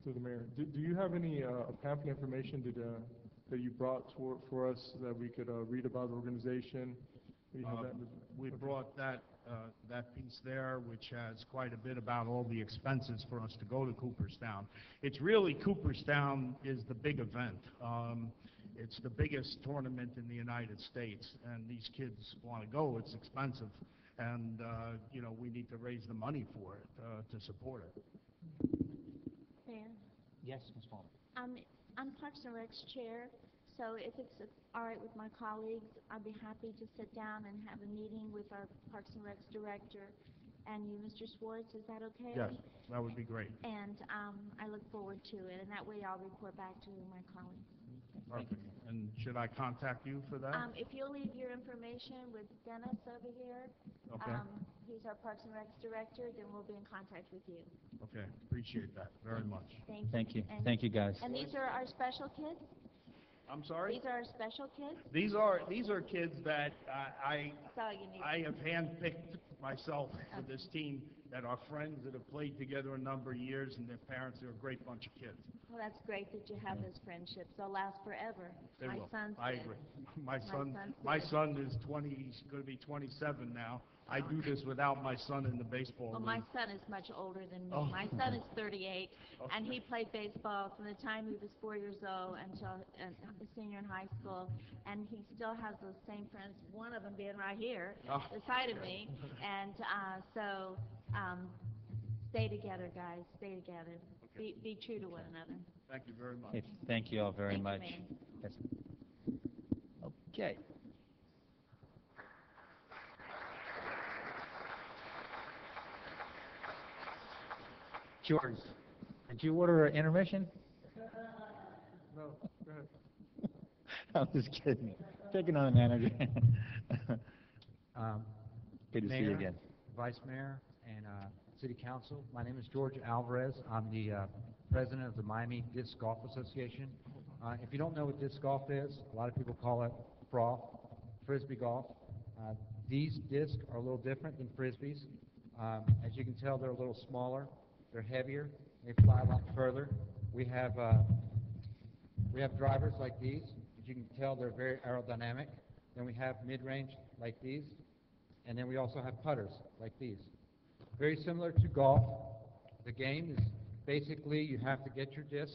To the mayor. Do you have any pamphlet information that you brought for us that we could read about the organization? Do you have that? We brought that piece there, which has quite a bit about all the expenses for us to go to Cooperstown. It's really, Cooperstown is the big event. It's the biggest tournament in the United States, and these kids want to go. It's expensive, and you know, we need to raise the money for it to support it. Mayor, Yes, Ms. Palmer. I'm Parks and Rec's chair, so if it's all right with my colleagues, I'd be happy to sit down and have a meeting with our Parks and Rec's director and you, Mr. Schwartz. Is that okay? Yes, that would be great. And I look forward to it, and that way I'll report back to my colleagues. Perfect. And should I contact you for that? If you'll leave your information with Dennis over here, Okay. he's our Parks and Rec's director, then we'll be in contact with you. Okay, appreciate that very much. Thank you. Thank you. And, Thank you, guys. And these are our special kids? I'm sorry? These are our special kids? These are kids that That's all you need. I have handpicked myself for this team, that are friends that have played together a number of years, and their parents are a great bunch of kids. Well, that's great that you have those friendships. They'll last forever. They My will. son's I did. agree. son's My did. son is 20, he's going to be 27 now. I do this without my son in the baseball Well, league. my son is much older than me. Oh. My son is 38, and Okay. he played baseball from the time he was 4 years old until a senior in high school, and he still has those same friends, one of them being right here, Oh. beside of me. And so stay together, guys. Stay together. Be true to one another. Thank you very much. Okay, thank you all very Thank you, much. Mayor. Yes. Okay. George, did you order an intermission? No, go ahead. I'm just kidding. Taking on the manager. Good to see you Mayor, again. Vice Mayor, and City Council. My name is George Alvarez. I'm the president of the Miami Disc Golf Association. If you don't know what disc golf is, a lot of people call it frisbee golf. These discs are a little different than frisbees. As you can tell, they're a little smaller. They're heavier. They fly a lot further. We have drivers like these. As you can tell, they're very aerodynamic. Then we have mid-range like these. And then we also have putters like these. Very similar to golf. The game is basically you have to get your disc,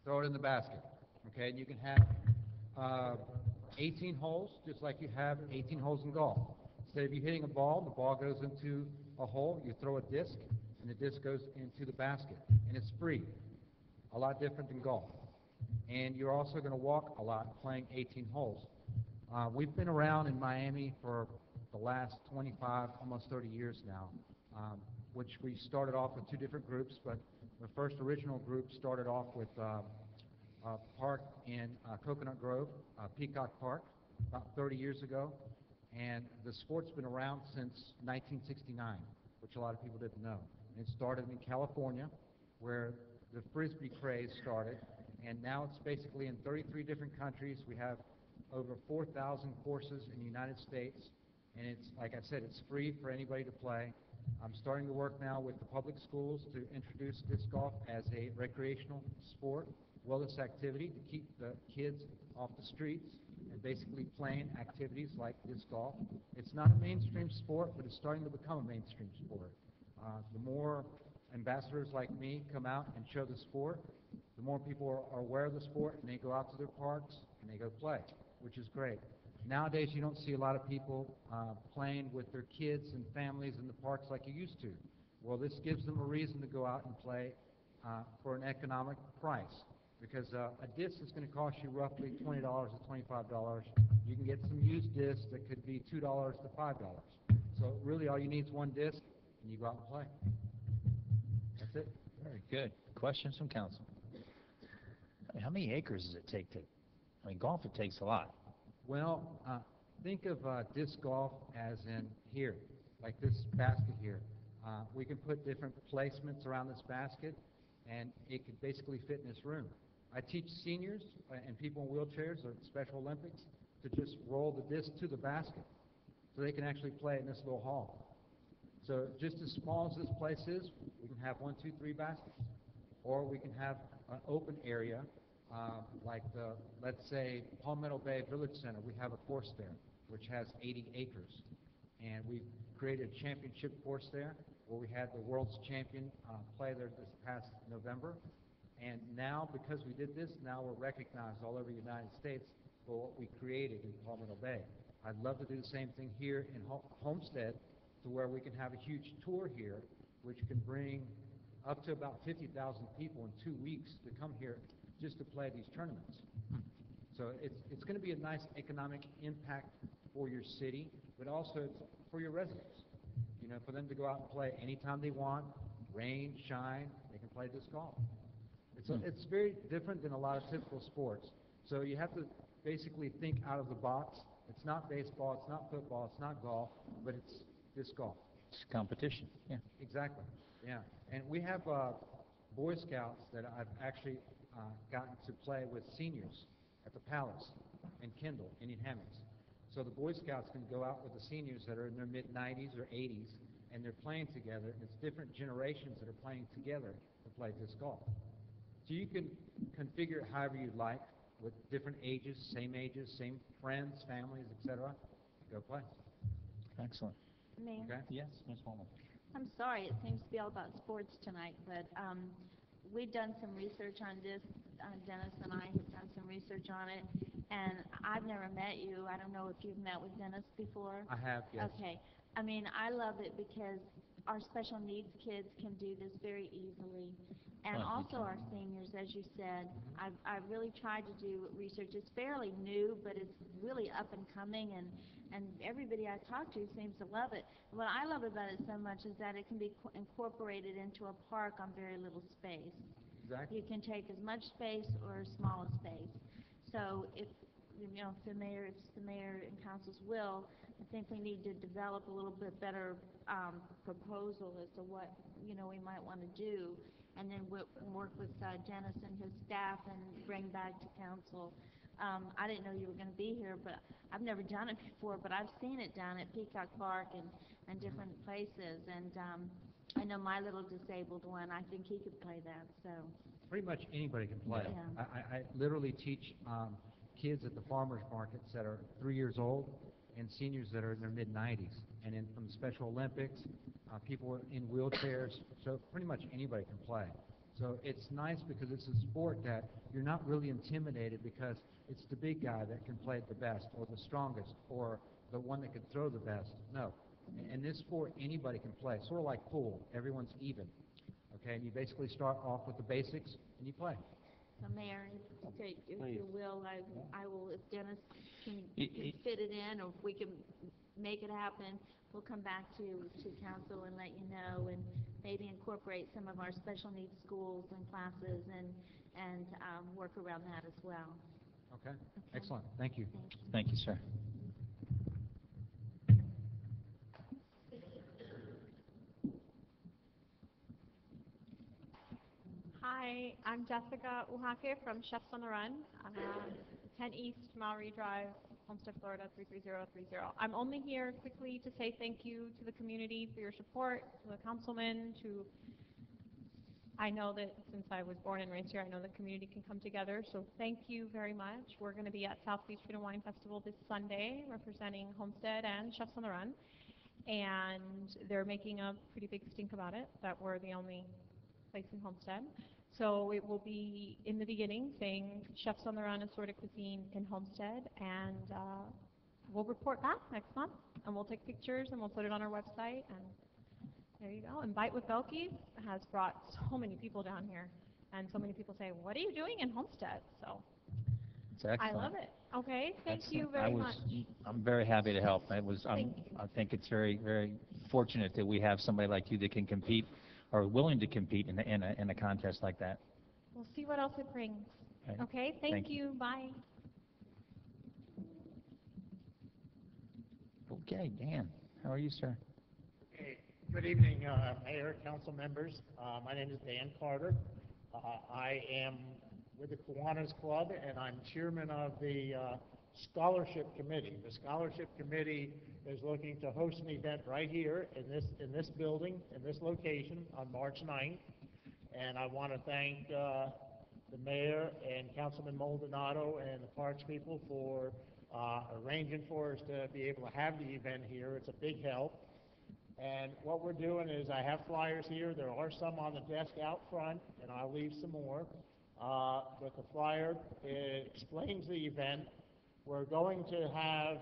throw it in the basket. Okay, and you can have 18 holes, just like you have 18 holes in golf. Instead of you hitting a ball, the ball goes into a hole, you throw a disc, and the disc goes into the basket, and it's free. a lot different than golf. And you're also going to walk a lot playing 18 holes. We've been around in Miami for the last 25, almost 30 years now, which we started off with two different groups, but the first original group started off with a park in Coconut Grove, Peacock Park, about 30 years ago. And the sport's been around since 1969, which a lot of people didn't know. And it started in California, where the Frisbee craze started, and now it's basically in 33 different countries. We have over 4,000 courses in the United States, and it's, like I said, it's free for anybody to play. I'm starting to work now with the public schools to introduce disc golf as a recreational sport, wellness activity to keep the kids off the streets and basically playing activities like disc golf. It's not a mainstream sport, but it's starting to become a mainstream sport. The more ambassadors like me come out and show the sport, the more people are aware of the sport, and they go out to their parks and they go play, which is great. Nowadays, you don't see a lot of people playing with their kids and families in the parks like you used to. Well, this gives them a reason to go out and play for an economic price, because a disc is going to cost you roughly $20 to $25. You can get some used discs that could be $2 to $5. So really all you need is one disc, and you go out and play. That's it. Very good. Questions from council? I mean, how many acres does it take to, I mean, golf, it takes a lot. Well, think of disc golf as in here, like this basket here. We can put different placements around this basket, and it could basically fit in this room. I teach seniors and people in wheelchairs or Special Olympics to just roll the disc to the basket so they can actually play in this little hall. So just as small as this place is, we can have 1, 2, 3 baskets. Or we can have an open area like the, let's say, Palmetto Bay Village Center. We have a course there which has 80 acres. And we've created a championship course there where we had the world's champion play there this past November. And now, because we did this, now we're recognized all over the United States for what we created in Palmetto Bay. I'd love to do the same thing here in Homestead, to where we can have a huge tour here, which can bring up to about 50,000 people in 2 weeks to come here just to play these tournaments. So it's going to be a nice economic impact for your city, but also for your residents. You know, for them to go out and play anytime they want, rain, shine, they can play disc golf. It's very different than a lot of typical sports. So you have to basically think out of the box. It's not baseball, it's not football, it's not golf, but it's disc golf. It's competition, yeah. Exactly, yeah. And we have Boy Scouts that I've actually gotten to play with seniors at the Palace in Kendall, Indian Hammocks. So the Boy Scouts can go out with the seniors that are in their mid-90s or 80s, and they're playing together, and it's different generations that are playing together to play disc golf. So you can configure it however you like, with different ages, same friends, families, etc. Go play. Excellent. Mayor? Okay. Yes, Ms. Holman. I'm sorry, it seems to be all about sports tonight, but we've done some research on this. Dennis and I have done some research on it, and I've never met you. I don't know if you've met with Dennis before. I have, yes. Okay. I mean, I love it because our special needs kids can do this very easily. And also our seniors, as you said. I've really tried to do research. It's fairly new, but it's really up and coming, and everybody I talk to seems to love it. What I love about it so much is that it can be incorporated into a park on very little space. Exactly. You can take as much space or as small a space. So if the mayor and council's will, I think we need to develop a little bit better proposal as to what we might want to do, and then work with Dennis and his staff and bring back to council. I didn't know you were going to be here, but I've never done it before, but I've seen it down at Peacock Park and different places, and I know my little disabled one, I think he could play that, so. Pretty much anybody can play. Yeah. I literally teach kids at the farmers markets that are 3 years old and seniors that are in their mid-90s, and then from the Special Olympics, people in wheelchairs, so pretty much anybody can play. So it's nice because it's a sport that you're not really intimidated because it's the big guy that can play it the best, or the strongest, or the one that can throw the best. No. In this sport, anybody can play. Sort of like pool. Everyone's even. okay? And you basically start off with the basics and you play. So Mayor, if Please. you will, I will, if Dennis can Y- fit it in, or if we can make it happen, we'll come back to council and let you know, and maybe incorporate some of our special needs schools and classes and work around that as well. Okay? Excellent. Thank you. Thank you, sir. Hi, I'm Jessica Uhake from Chefs on the Run, 10 East Maori Drive, Homestead, Florida 33030. I'm only here quickly to say thank you to the community for your support, to the councilman, I know that since I was born and raised here, I know the community can come together, so thank you very much. We're going to be at South Beach Food and Wine Festival this Sunday, representing Homestead and Chefs on the Run, and they're making a pretty big stink about it, that we're the only place in Homestead. So it will be in the beginning saying Chefs on the Run Assorted Cuisine in Homestead, and we'll report back next month, and we'll take pictures and we'll put it on our website, and there you go. And Bite with Belky has brought so many people down here, and so many people say, what are you doing in Homestead? So It's excellent. I love it. Okay, thank you Excellent. very much. I'm very happy to help. Thank you. I think it's very, very fortunate that we have somebody like you that can compete or willing to compete in a contest like that. We'll see what else it brings. Okay. Okay, thank you. Bye. Okay, Dan, how are you, sir? Okay. Good evening, Mayor, council members. My name is Dan Carter. I am with the Kiwanis Club, and I'm chairman of the Scholarship Committee. The Scholarship Committee is looking to host an event right here in this building, in this location, on March 9th. And I want to thank the mayor and Councilman Maldonado and the parks people for arranging for us to be able to have the event here. It's a big help. And what we're doing is, I have flyers here. There are some on the desk out front, and I'll leave some more. But the flyer explains the event. We're going to have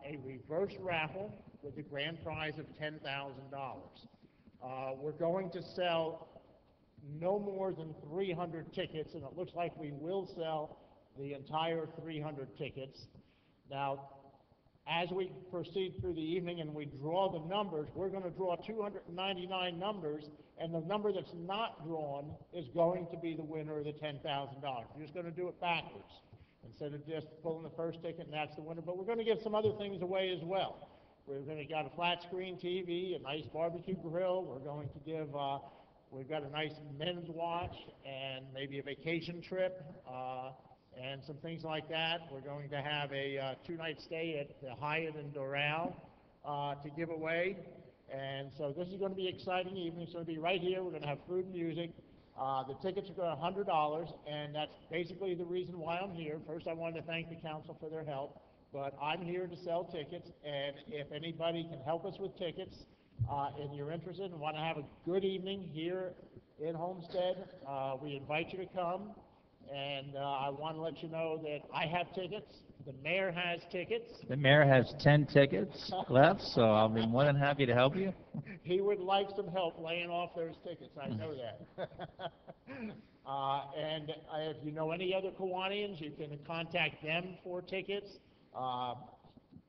a reverse raffle with the grand prize of $10,000. We're going to sell no more than 300 tickets, and it looks like we will sell the entire 300 tickets. Now, as we proceed through the evening and we draw the numbers, we're going to draw 299 numbers, and the number that's not drawn is going to be the winner of the $10,000. We're just going to do it backwards, instead of just pulling the first ticket and that's the winner. But we're going to give some other things away as well. We're going to get a flat screen TV, a nice barbecue grill. We're going to give, we've got a nice men's watch and maybe a vacation trip. And some things like that. We're going to have a two-night stay at the Hyatt in Doral to give away. And so this is going to be an exciting evening. It's going to be right here. We're going to have food and music. The tickets are going to $100, and that's basically the reason why I'm here. First, I wanted to thank the council for their help, but I'm here to sell tickets, and if anybody can help us with tickets, and you're interested and want to have a good evening here in Homestead, we invite you to come. And I want to let you know that I have tickets. The mayor has tickets. The mayor has 10 tickets left, so I'll be more than happy to help you. He would like some help laying off those tickets, I know that. And if you know any other Kiwanians, you can contact them for tickets.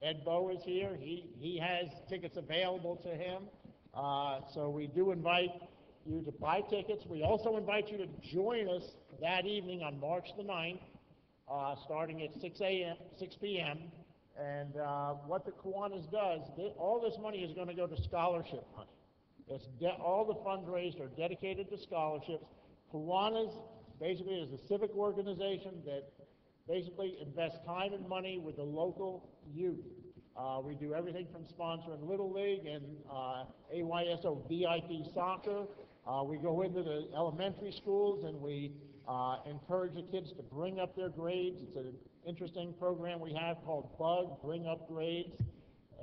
Ed Bowe is here. He has tickets available to him. So we do invite you to buy tickets. We also invite you to join us that evening on March the 9th, starting at 6 p.m. And what the Kiwanis does, all this money is going to go to scholarship money. All the funds are dedicated to scholarships. Kiwanis basically is a civic organization that basically invests time and money with the local youth. We do everything from sponsoring Little League and AYSO VIP soccer. We go into the elementary schools and we encourage the kids to bring up their grades. It's an interesting program we have called BUG, Bring Up Grades.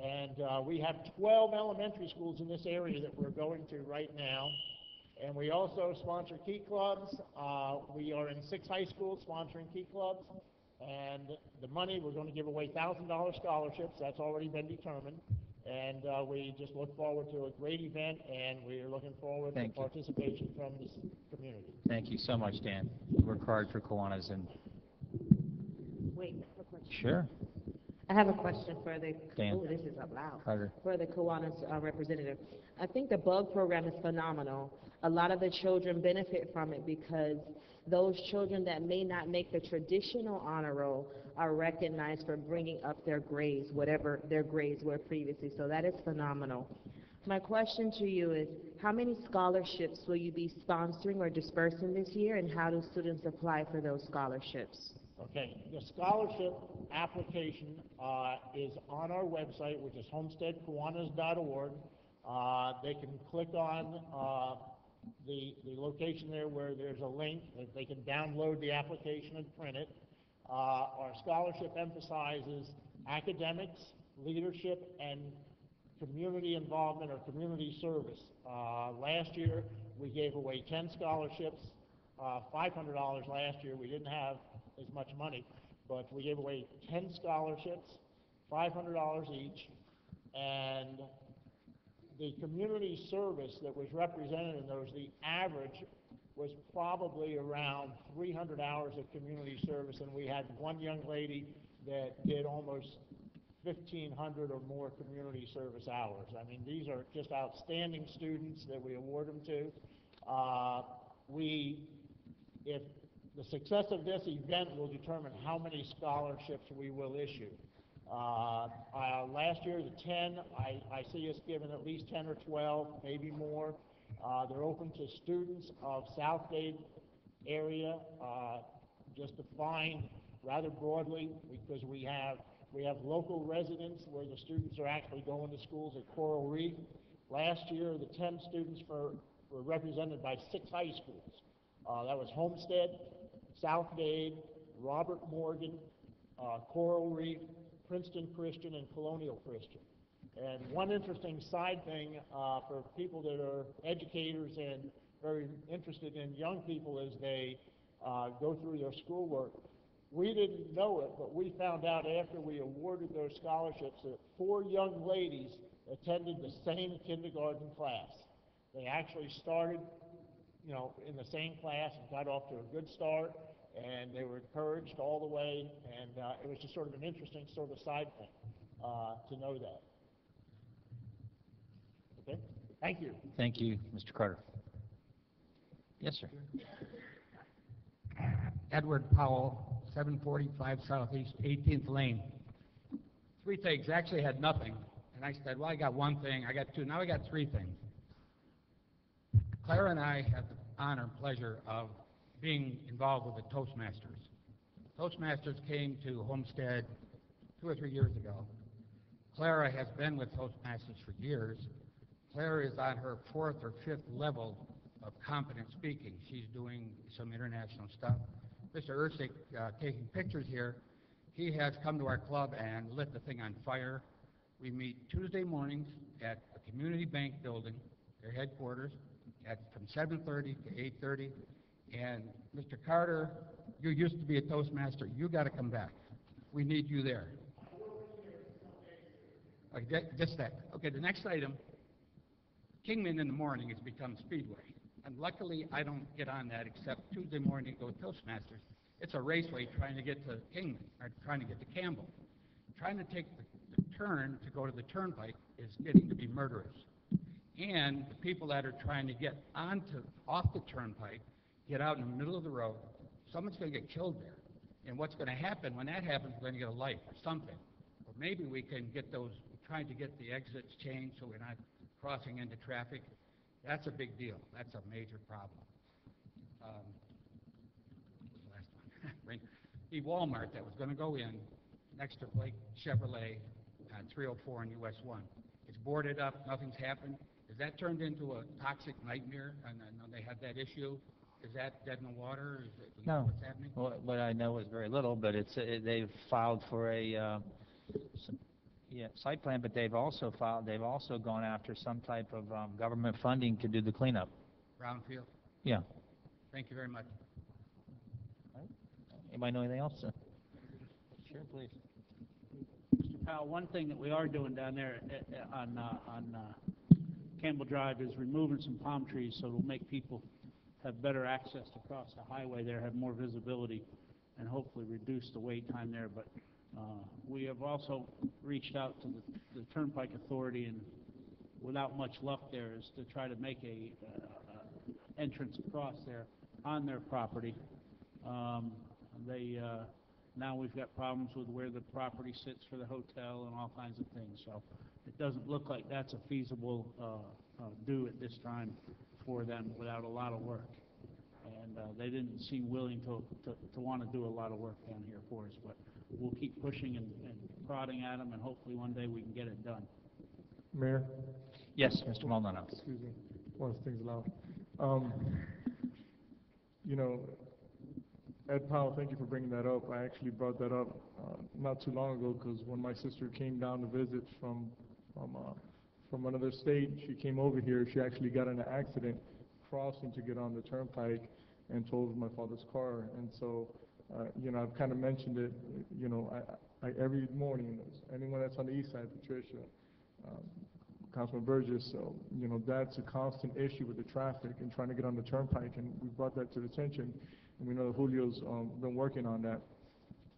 And we have 12 elementary schools in this area that we're going to right now. And we also sponsor Key Clubs. We are in 6 high schools sponsoring Key Clubs. And the money, we're going to give away $1,000 scholarships. That's already been determined. And we just look forward to a great event, and we are looking forward Thank to you. participation from this community. Thank you so much, Dan. You work hard for Kiwanis, and Wait, a question. sure, I have a question for the, Dan. oh, this is up loud. Carter. For the Kiwanis representative. I think the bug program is phenomenal. A lot of the children benefit from it because those children that may not make the traditional honor roll are recognized for bringing up their grades, whatever their grades were previously. So that is phenomenal. My question to you is, how many scholarships will you be sponsoring or dispersing this year, and how do students apply for those scholarships? Okay, the scholarship application is on our website, which is homesteadkiwanis.org. They can click on the location there where there's a link that they can download the application and print it. Our scholarship emphasizes academics, leadership, and community involvement or community service. Last year, we gave away 10 scholarships, $500 last year. We didn't have as much money, but we gave away 10 scholarships, $500 each, and the community service that was represented in those, the average was probably around 300 hours of community service, and we had one young lady that did almost 1,500 or more community service hours. I mean, these are just outstanding students that we award them to. If the success of this event will determine how many scholarships we will issue. Last year, the 10, I see us giving at least 10 or 12, maybe more. They're open to students of Southgate area, just defined rather broadly, because we have local residents where the students are actually going to schools at Coral Reef. Last year, the 10 students were represented by 6 high schools. That was Homestead, Southgate, Robert Morgan, Coral Reef, Princeton Christian, and Colonial Christian. And one interesting side thing for people that are educators and very interested in young people as they go through their schoolwork, we didn't know it, but we found out after we awarded those scholarships that 4 young ladies attended the same kindergarten class. They actually started, in the same class and got off to a good start, and they were encouraged all the way, and it was just sort of an interesting sort of side thing to know that. Okay, thank you. Thank you, Mr. Carter. Yes, sir. Edward Powell, 745 Southeast 18th Lane. 3 things. Actually had nothing. And I said, well, I got 1 thing, I got 2, now I got 3 things. Clara and I have the honor and pleasure of being involved with the Toastmasters. Toastmasters came to Homestead 2 or 3 years ago. Clara has been with Toastmasters for years. Clara is on her 4th or 5th level of confident speaking. She's doing some international stuff. Mr. Ursik, taking pictures here, he has come to our club and lit the thing on fire. We meet Tuesday mornings at the Community Bank building, their headquarters, from 7:30 to 8:30. And Mr. Carter, you used to be a Toastmaster. You got to come back. We need you there. Okay, just that. Okay, the next item, Kingman in the morning has become Speedway. And luckily, I don't get on that except Tuesday morning to go Toastmasters. It's a raceway trying to get to Kingman, or trying to get to Campbell. Trying to take the turn to go to the turnpike is getting to be murderous. And the people that are trying to get off the turnpike, get out in the middle of the road, someone's going to get killed there. And what's going to happen when that happens, we're going to get a light or something. Or maybe we can get trying to get the exits changed so we're not crossing into traffic. That's a big deal. That's a major problem. Last one. The Walmart that was going to go in next to Blake Chevrolet on 304 and US 1. It's boarded up. Nothing's happened. Is that turned into a toxic nightmare? And they had that issue. Is that dead in the water? No. What's happening? What I know is very little, but they've filed for a site plan, but they've also gone after some type of government funding to do the cleanup. Brownfield? Yeah. Thank you very much. Anybody know anything else? Sure, please. Mr. Powell, one thing that we are doing down there on Campbell Drive is removing some palm trees, so it'll make people have better access to cross the highway there, have more visibility, and hopefully reduce the wait time there. But we have also reached out to the Turnpike Authority, and without much luck there, is to try to make a entrance across there on their property. Now we've got problems with where the property sits for the hotel and all kinds of things. So it doesn't look like that's a feasible do at this time for them without a lot of work. And they didn't seem willing to want to do a lot of work down here for us. But we'll keep pushing and prodding at them, and hopefully one day we can get it done. Mayor? Yes, Mr. Maldonado. Excuse me, one of the things loud. You know, Ed Powell, thank you for bringing that up. I actually brought that up not too long ago, because when my sister came down to visit from another state, she came over here. She actually got in an accident crossing to get on the turnpike and totaled my father's car. And so, you know, I've kind of mentioned it. You know, I every morning, anyone that's on the east side, Patricia, Councilman Burgess, so, you know, that's a constant issue with the traffic and trying to get on the turnpike, and we brought that to the attention, and we know that Julio's been working on that.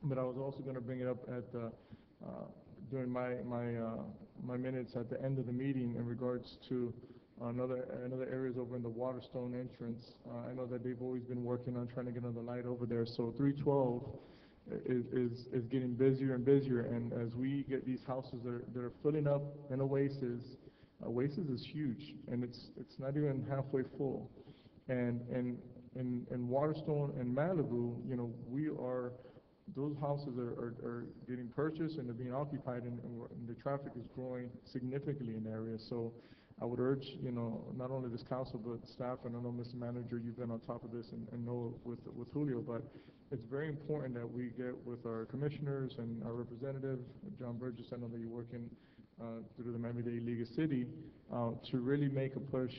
But I was also going to bring it up at during my minutes at the end of the meeting in regards to another areas over in the Waterstone entrance. I know that they've always been working on trying to get another light over there, so 312 is getting busier and busier, and as we get these houses that are filling up in Oasis, Oasis is huge, and it's not even halfway full. And in Waterstone and Malibu, you know, those houses are getting purchased and they're being occupied, and the traffic is growing significantly in the area. So I would urge, you know, not only this council but staff, and I know, Mr. Manager, you've been on top of this and know with Julio, but it's very important that we get with our commissioners and our representative, John Burgess. I know that you're working through the Miami-Dade League of City to really make a push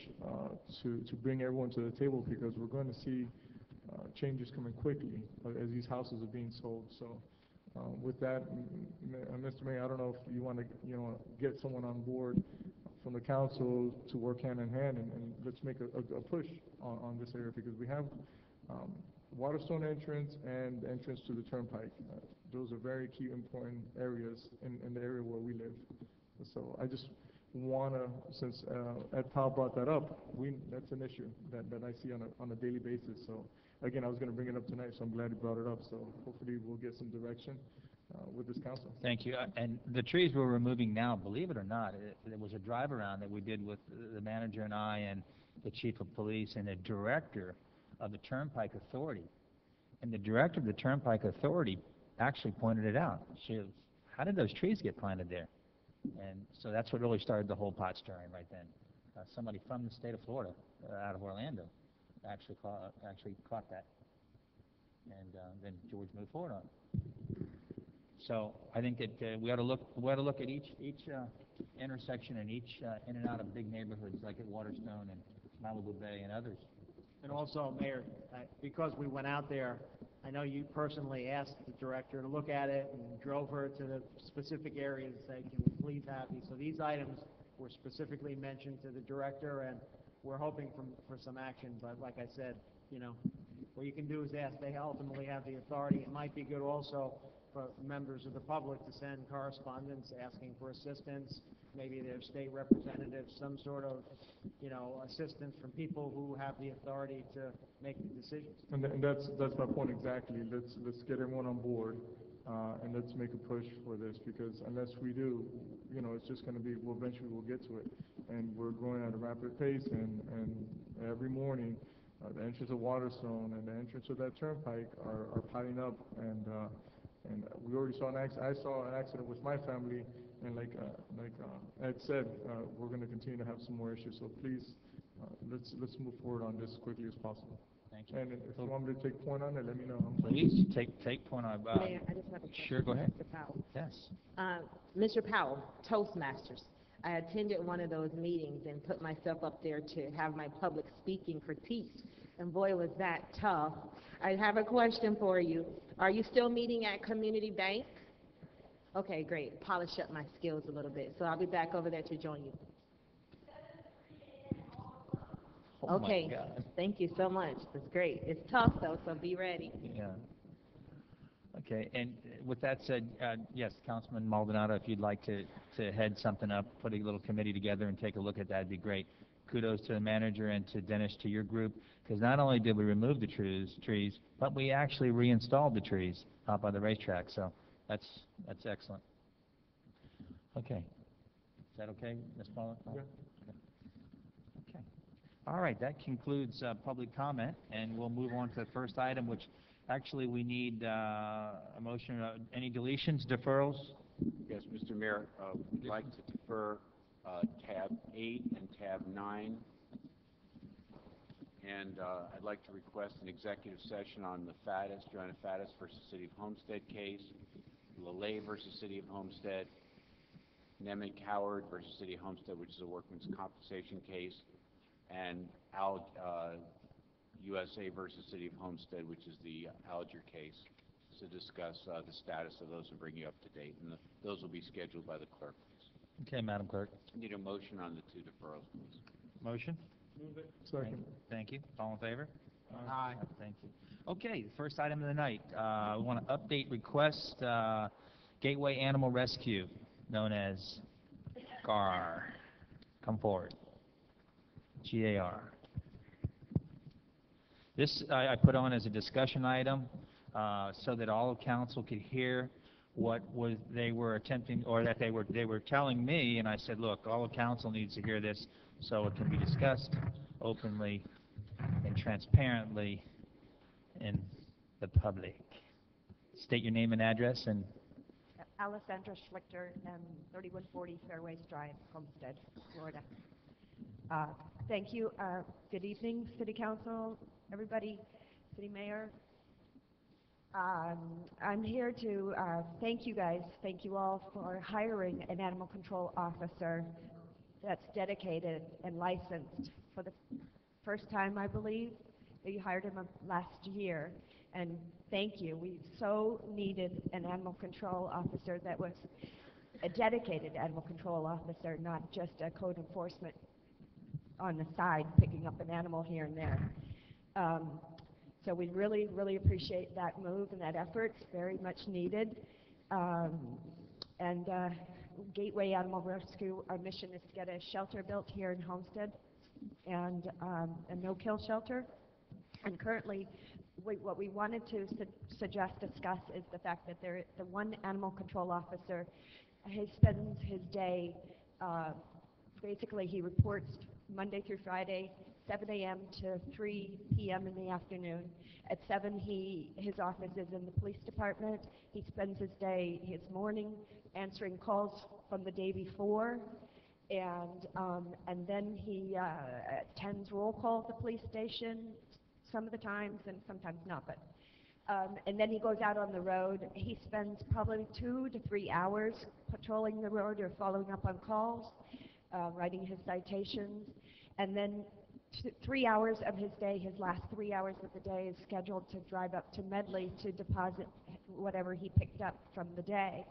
to bring everyone to the table, because we're going to see changes coming quickly as these houses are being sold. So with that, Mr. Mayor, I don't know if you want to, you know, get someone on board from the council to work hand in hand, and let's make a push on this area, because we have Waterstone entrance and entrance to the turnpike. Those are very key important areas in the area where we live. So I just want to, since Ed Powell brought that up, that's an issue that I see on a daily basis. So again, I was going to bring it up tonight, so I'm glad you brought it up. So hopefully we'll get some direction with this council. Thank you. And the trees we're removing now, believe it or not, there was a drive around that we did with the manager and I and the chief of police and the director of the Turnpike Authority. And the director of the Turnpike Authority actually pointed it out. How did those trees get planted there? And so that's what really started the whole pot stirring right then. Somebody from the state of Florida, out of Orlando, actually caught that. And then George moved forward on it. So I think that we ought to look at each intersection and each in and out of big neighborhoods like at Waterstone and Malibu Bay and others. And also, Mayor, because we went out there, I know you personally asked the director to look at it and drove her to the specific areas and said, can we please have these? So these items were specifically mentioned to the director, and we're hoping for some action. But like I said, you know, what you can do is ask. They ultimately have the authority. It might be good also for members of the public to send correspondence asking for assistance, maybe their state representatives, some sort of, you know, assistance from people who have the authority to make the decisions. And that's my point exactly. Let's get everyone on board, and let's make a push for this, because unless we do, you know, it's just going to be, well, eventually we'll get to it. And we're growing at a rapid pace, and every morning the entrance of Waterstone and the entrance of that turnpike are piling up, and we already saw an accident. I saw an accident with my family, and like Ed said, we're going to continue to have some more issues. So please, let's move forward on this as quickly as possible. Thank you. And if you want me to take point on it, let me know. Please take point on it. Mayor, I just have a question. Sure, go ahead. Mr. Powell. Yes. Mr. Powell, Toastmasters. I attended one of those meetings and put myself up there to have my public speaking critiqued, and boy, was that tough. I have a question for you. Are you still meeting at Community Bank? Okay, great. Polish up my skills a little bit. So I'll be back over there to join you. Oh my Okay. God. Thank you so much. That's great. It's tough though, so be ready. Yeah. Okay, and with that said, yes, Councilman Maldonado, if you'd like to head something up, put a little committee together and take a look at that, it'd be great. Kudos to the manager and to Dennis, to your group, because not only did we remove the trees, but we actually reinstalled the trees out by the racetrack, so that's excellent. Okay. Is that okay, Ms. Paula? Yeah. Okay. All right, that concludes public comment, and we'll move on to the first item, which actually we need a motion. Any deletions, deferrals? Yes, Mr. Mayor, we'd like to defer tab 8 and tab 9. And I'd like to request an executive session on the Joanna Faddis versus City of Homestead case, LeLay versus City of Homestead, Nemec Howard versus City of Homestead, which is a workman's compensation case, and USA versus City of Homestead, which is the Alger case, to discuss the status of those and bring you up to date. And those will be scheduled by the clerk, please. Okay, Madam Clerk. I need a motion on the 2 deferrals, please. Motion? Move it. Second. Thank you. All in favor? Aye. Thank you. Okay, the first item of the night, we want to update request Gateway Animal Rescue, known as GAR. Come forward. GAR. This I put on as a discussion item so that all of council could hear what they were attempting, or that they were telling me, and I said, look, all of council needs to hear this so it can be discussed openly and transparently in the public. State your name and address. And Alessandra Schlichter, 3140 Fairways Drive, Homestead, Florida. Thank you. Good evening, City Council, everybody, City Mayor. I'm here to thank you guys, thank you all for hiring an animal control officer that's dedicated and licensed for the first time, I believe. You hired him last year, and thank you. We so needed an animal control officer that was a dedicated animal control officer, not just a code enforcement on the side, picking up an animal here and there. So we really, really appreciate that move and that effort. It's very much needed. Gateway Animal Rescue, our mission is to get a shelter built here in Homestead, and a no-kill shelter. And currently, what we wanted to discuss is the fact that the one animal control officer, he spends his day, basically he reports Monday through Friday, 7 a.m. to 3 p.m. in the afternoon. At 7, his office is in the police department. He spends his morning answering calls from the day before, and then he attends roll call at the police station some of the times, and sometimes not, but and then he goes out on the road. He spends probably 2 to 3 hours patrolling the road or following up on calls, writing his citations, and then 3 hours of his day, his last 3 hours of the day, is scheduled to drive up to Medley to deposit whatever he picked up from the day.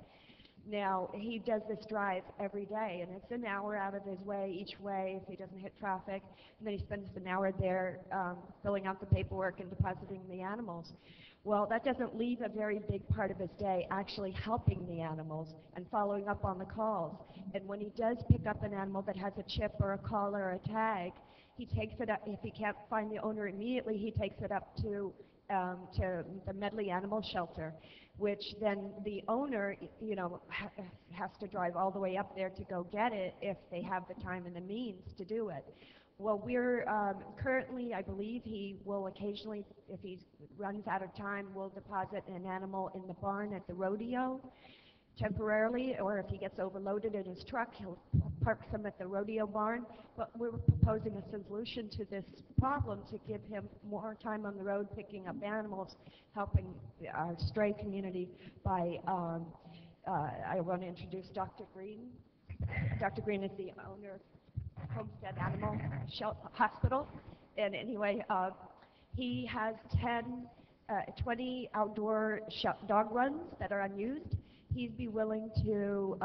Now, he does this drive every day, and it's an hour out of his way each way if he doesn't hit traffic, and then he spends an hour there filling out the paperwork and depositing the animals. Well, that doesn't leave a very big part of his day actually helping the animals and following up on the calls. And when he does pick up an animal that has a chip or a collar or a tag, he takes it up. If he can't find the owner immediately, he takes it up to the Medley Animal Shelter, which then the owner, has to drive all the way up there to go get it if they have the time and the means to do it. Well, we're currently, I believe he will occasionally, if he runs out of time, will deposit an animal in the barn at the rodeo temporarily, or if he gets overloaded in his truck, he'll park some at the rodeo barn. But we're proposing a solution to this problem to give him more time on the road picking up animals, helping our stray community by, I want to introduce Dr. Green. Dr. Green is the owner of Homestead Animal Hospital. And anyway, he has 20 outdoor dog runs that are unused. he'd be willing to,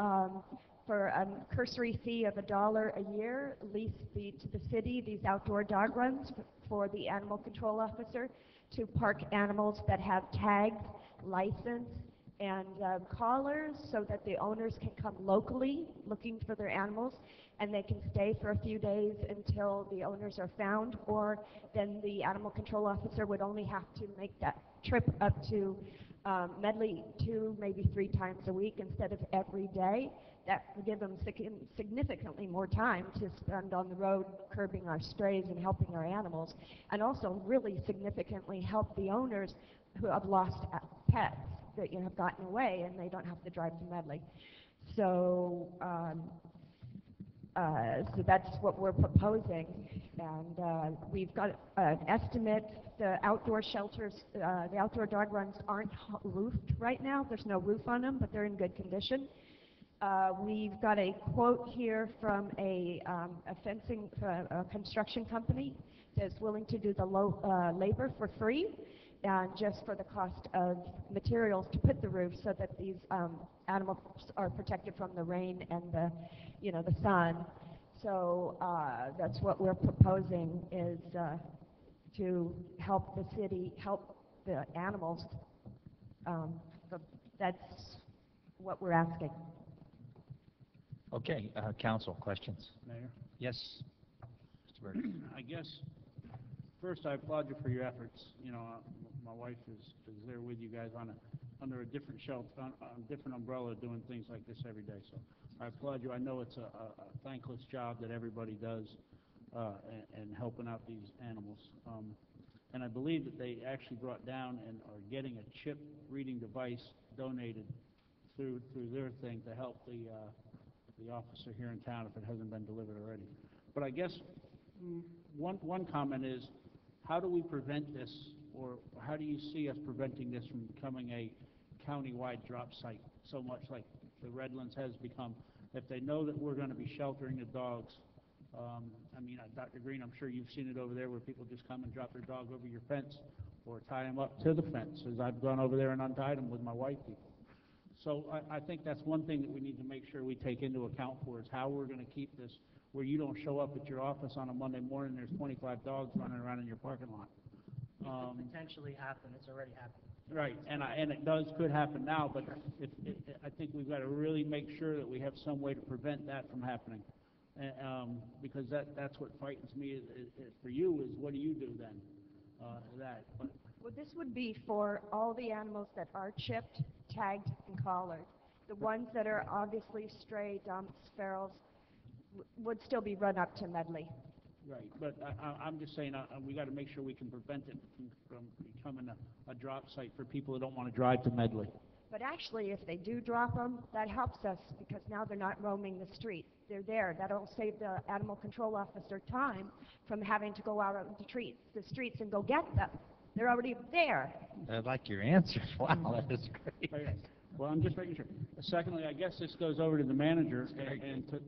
for a cursory fee of $1 a year, lease to the city these outdoor dog runs for the animal control officer to park animals that have tags, license, and collars, so that the owners can come locally looking for their animals, and they can stay for a few days until the owners are found, or then the animal control officer would only have to make that trip up to Medley 2, maybe 3 times a week instead of every day. That would give them significantly more time to spend on the road curbing our strays and helping our animals, and also really significantly help the owners who have lost pets that have gotten away, and they don't have to drive to Medley. So, so that's what we're proposing, and we've got an estimate. The outdoor shelters, the outdoor dog runs aren't roofed right now. There's no roof on them, but they're in good condition. We've got a quote here from a fencing construction company that's willing to do the labor for free, and just for the cost of materials to put the roof, so that these animals are protected from the rain and the, the sun. So that's what we're proposing, is to help the city, help the animals. That's what we're asking. Okay, council, questions? Mayor? Yes, Mr. Burke. I guess, first, I applaud you for your efforts. My wife is there with you guys under a different shelter, on a different umbrella, doing things like this every day. So I applaud you. I know it's a thankless job that everybody does, and helping out these animals. And I believe that they actually brought down and are getting a chip reading device donated through their thing to help the officer here in town if it hasn't been delivered already. But I guess one comment is, how do we prevent this, or how do you see us preventing this from becoming a county-wide drop site, so much like the Redlands has become? If they know that we're going to be sheltering the dogs, Dr. Green, I'm sure you've seen it over there where people just come and drop their dog over your fence or tie them up to the fence, as I've gone over there and untied them with my wife people. So I think that's one thing that we need to make sure we take into account for, is how we're going to keep this where you don't show up at your office on a Monday morning, there's 25 dogs running around in your parking lot. It could potentially happen. It's already happened. Right, and it could happen now, but I think we've got to really make sure that we have some way to prevent that from happening. Because that's what frightens me for you, is what do you do then? Well, this would be for all the animals that are chipped, tagged, and collared. The ones that are obviously stray, dumps, ferals, would still be run up to Medley. Right, but I'm just saying we got to make sure we can prevent it from becoming a drop site for people who don't want to drive to Medley. But actually, if they do drop them, that helps us, because now they're not roaming the streets. They're there. That'll save the animal control officer time from having to go out on the streets and go get them. They're already there. I like your answers. Wow, that is great. Okay. Well, I'm just making sure. Secondly, I guess this goes over to the manager and to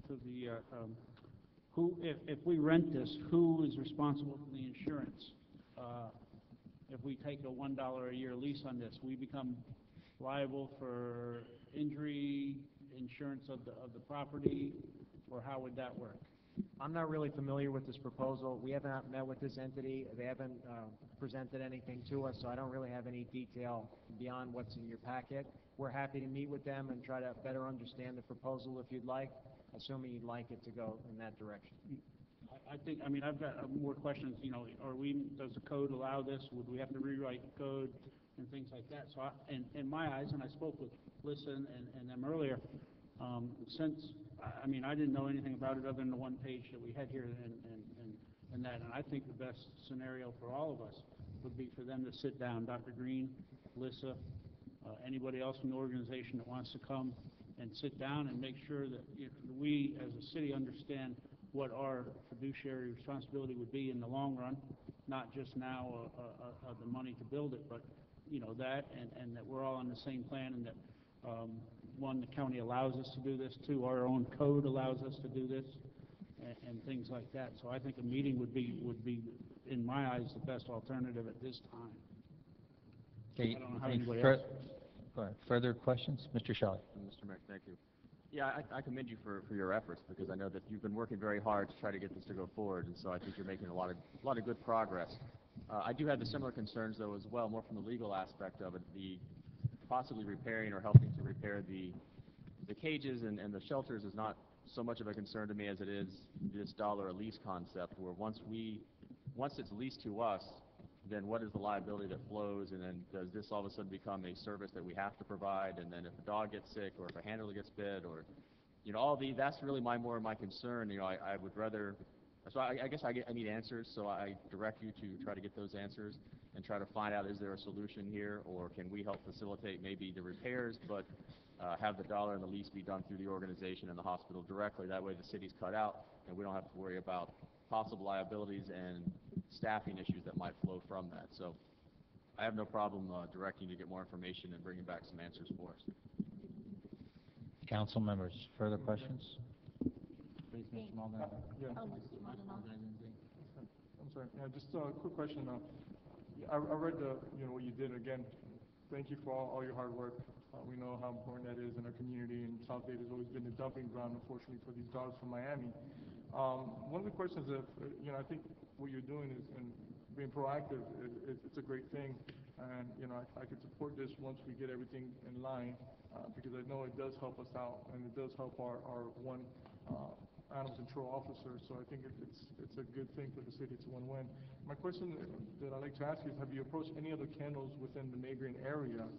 the who, if we rent this, who is responsible for the insurance? If we take a $1 a year lease on this, we become liable for injury insurance of the property, or how would that work? I'm not really familiar with this proposal. We have not met with this entity. They haven't presented anything to us, so I don't really have any detail beyond what's in your packet. We're happy to meet with them and try to better understand the proposal if you'd like, assuming you'd like it to go in that direction. I've got more questions. Does the code allow this? Would we have to rewrite the code and things like that? So in my eyes, and I spoke with Lissa and them earlier, I didn't know anything about it other than the one page that we had here and that, and I think the best scenario for all of us would be for them to sit down, Dr. Green, Lissa, anybody else from the organization that wants to come and sit down and make sure that we as a city understand what our fiduciary responsibility would be in the long run, not just now the money to build it, but that, and that we're all on the same plan, and that one, the county allows us to do this, two, our own code allows us to do this, and things like that. So I think a meeting would be, in my eyes, the best alternative at this time. Okay, I don't know how anybody else. Go ahead. Further questions? Mr. Shelley. Mr. Mayor, thank you. Yeah, I commend you for your efforts because I know that you've been working very hard to try to get this to go forward, and so I think you're making a lot of good progress. I do have the similar concerns, though, as well, more from the legal aspect of it, the possibly repairing or helping to repair the cages and the shelters is not so much of a concern to me as it is this dollar a lease concept, where once it's leased to us, then what is the liability that flows, and then does this all of a sudden become a service that we have to provide, and then if a dog gets sick or if a handler gets bit or, all that's really more of my concern. I would rather, so I guess I need answers, so I direct you to try to get those answers and try to find out, is there a solution here, or can we help facilitate maybe the repairs, but have the dollar and the lease be done through the organization and the hospital directly. That way the city's cut out, and we don't have to worry about possible liabilities and staffing issues that might flow from that. So I have no problem directing you to get more information and bringing back some answers for us. Council members, further questions? Please, Mr. Maldonado. Yeah. Oh, Mr. Maldonado. I'm sorry. Just a quick question. I read what you did. Again, thank you for all your hard work. We know how important that is in our community, and South Dade has always been the dumping ground, unfortunately, for these dogs from Miami. One of the questions that, I think what you're doing is, and being proactive, it's a great thing. And, I could support this once we get everything in line, because I know it does help us out, and it does help our one animal control officer. So I think it's a good thing for the city. It's a win-win. My question that I'd like to ask you is, have you approached any other kennels within the neighboring area?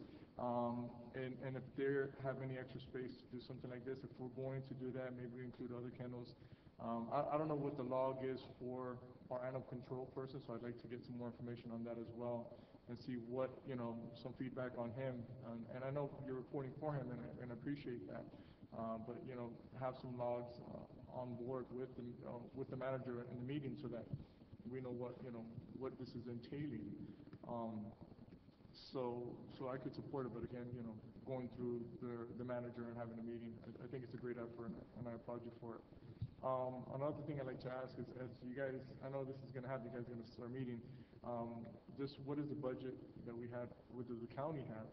And if they have any extra space to do something like this, if we're going to do that, maybe we include other kennels. I don't know what the log is for our animal control person, so I'd like to get some more information on that as well and see what, some feedback on him. And I know you're reporting for him, and I appreciate that. But, have some logs on board with the manager in the meeting so that we know what this is entailing. So I could support it, but again, going through the manager and having a meeting, I think it's a great effort, and I applaud you for it. Another thing I'd like to ask is, as you guys, I know this is going to happen, you guys are going to start meeting, just what is the budget that we have, what does the county have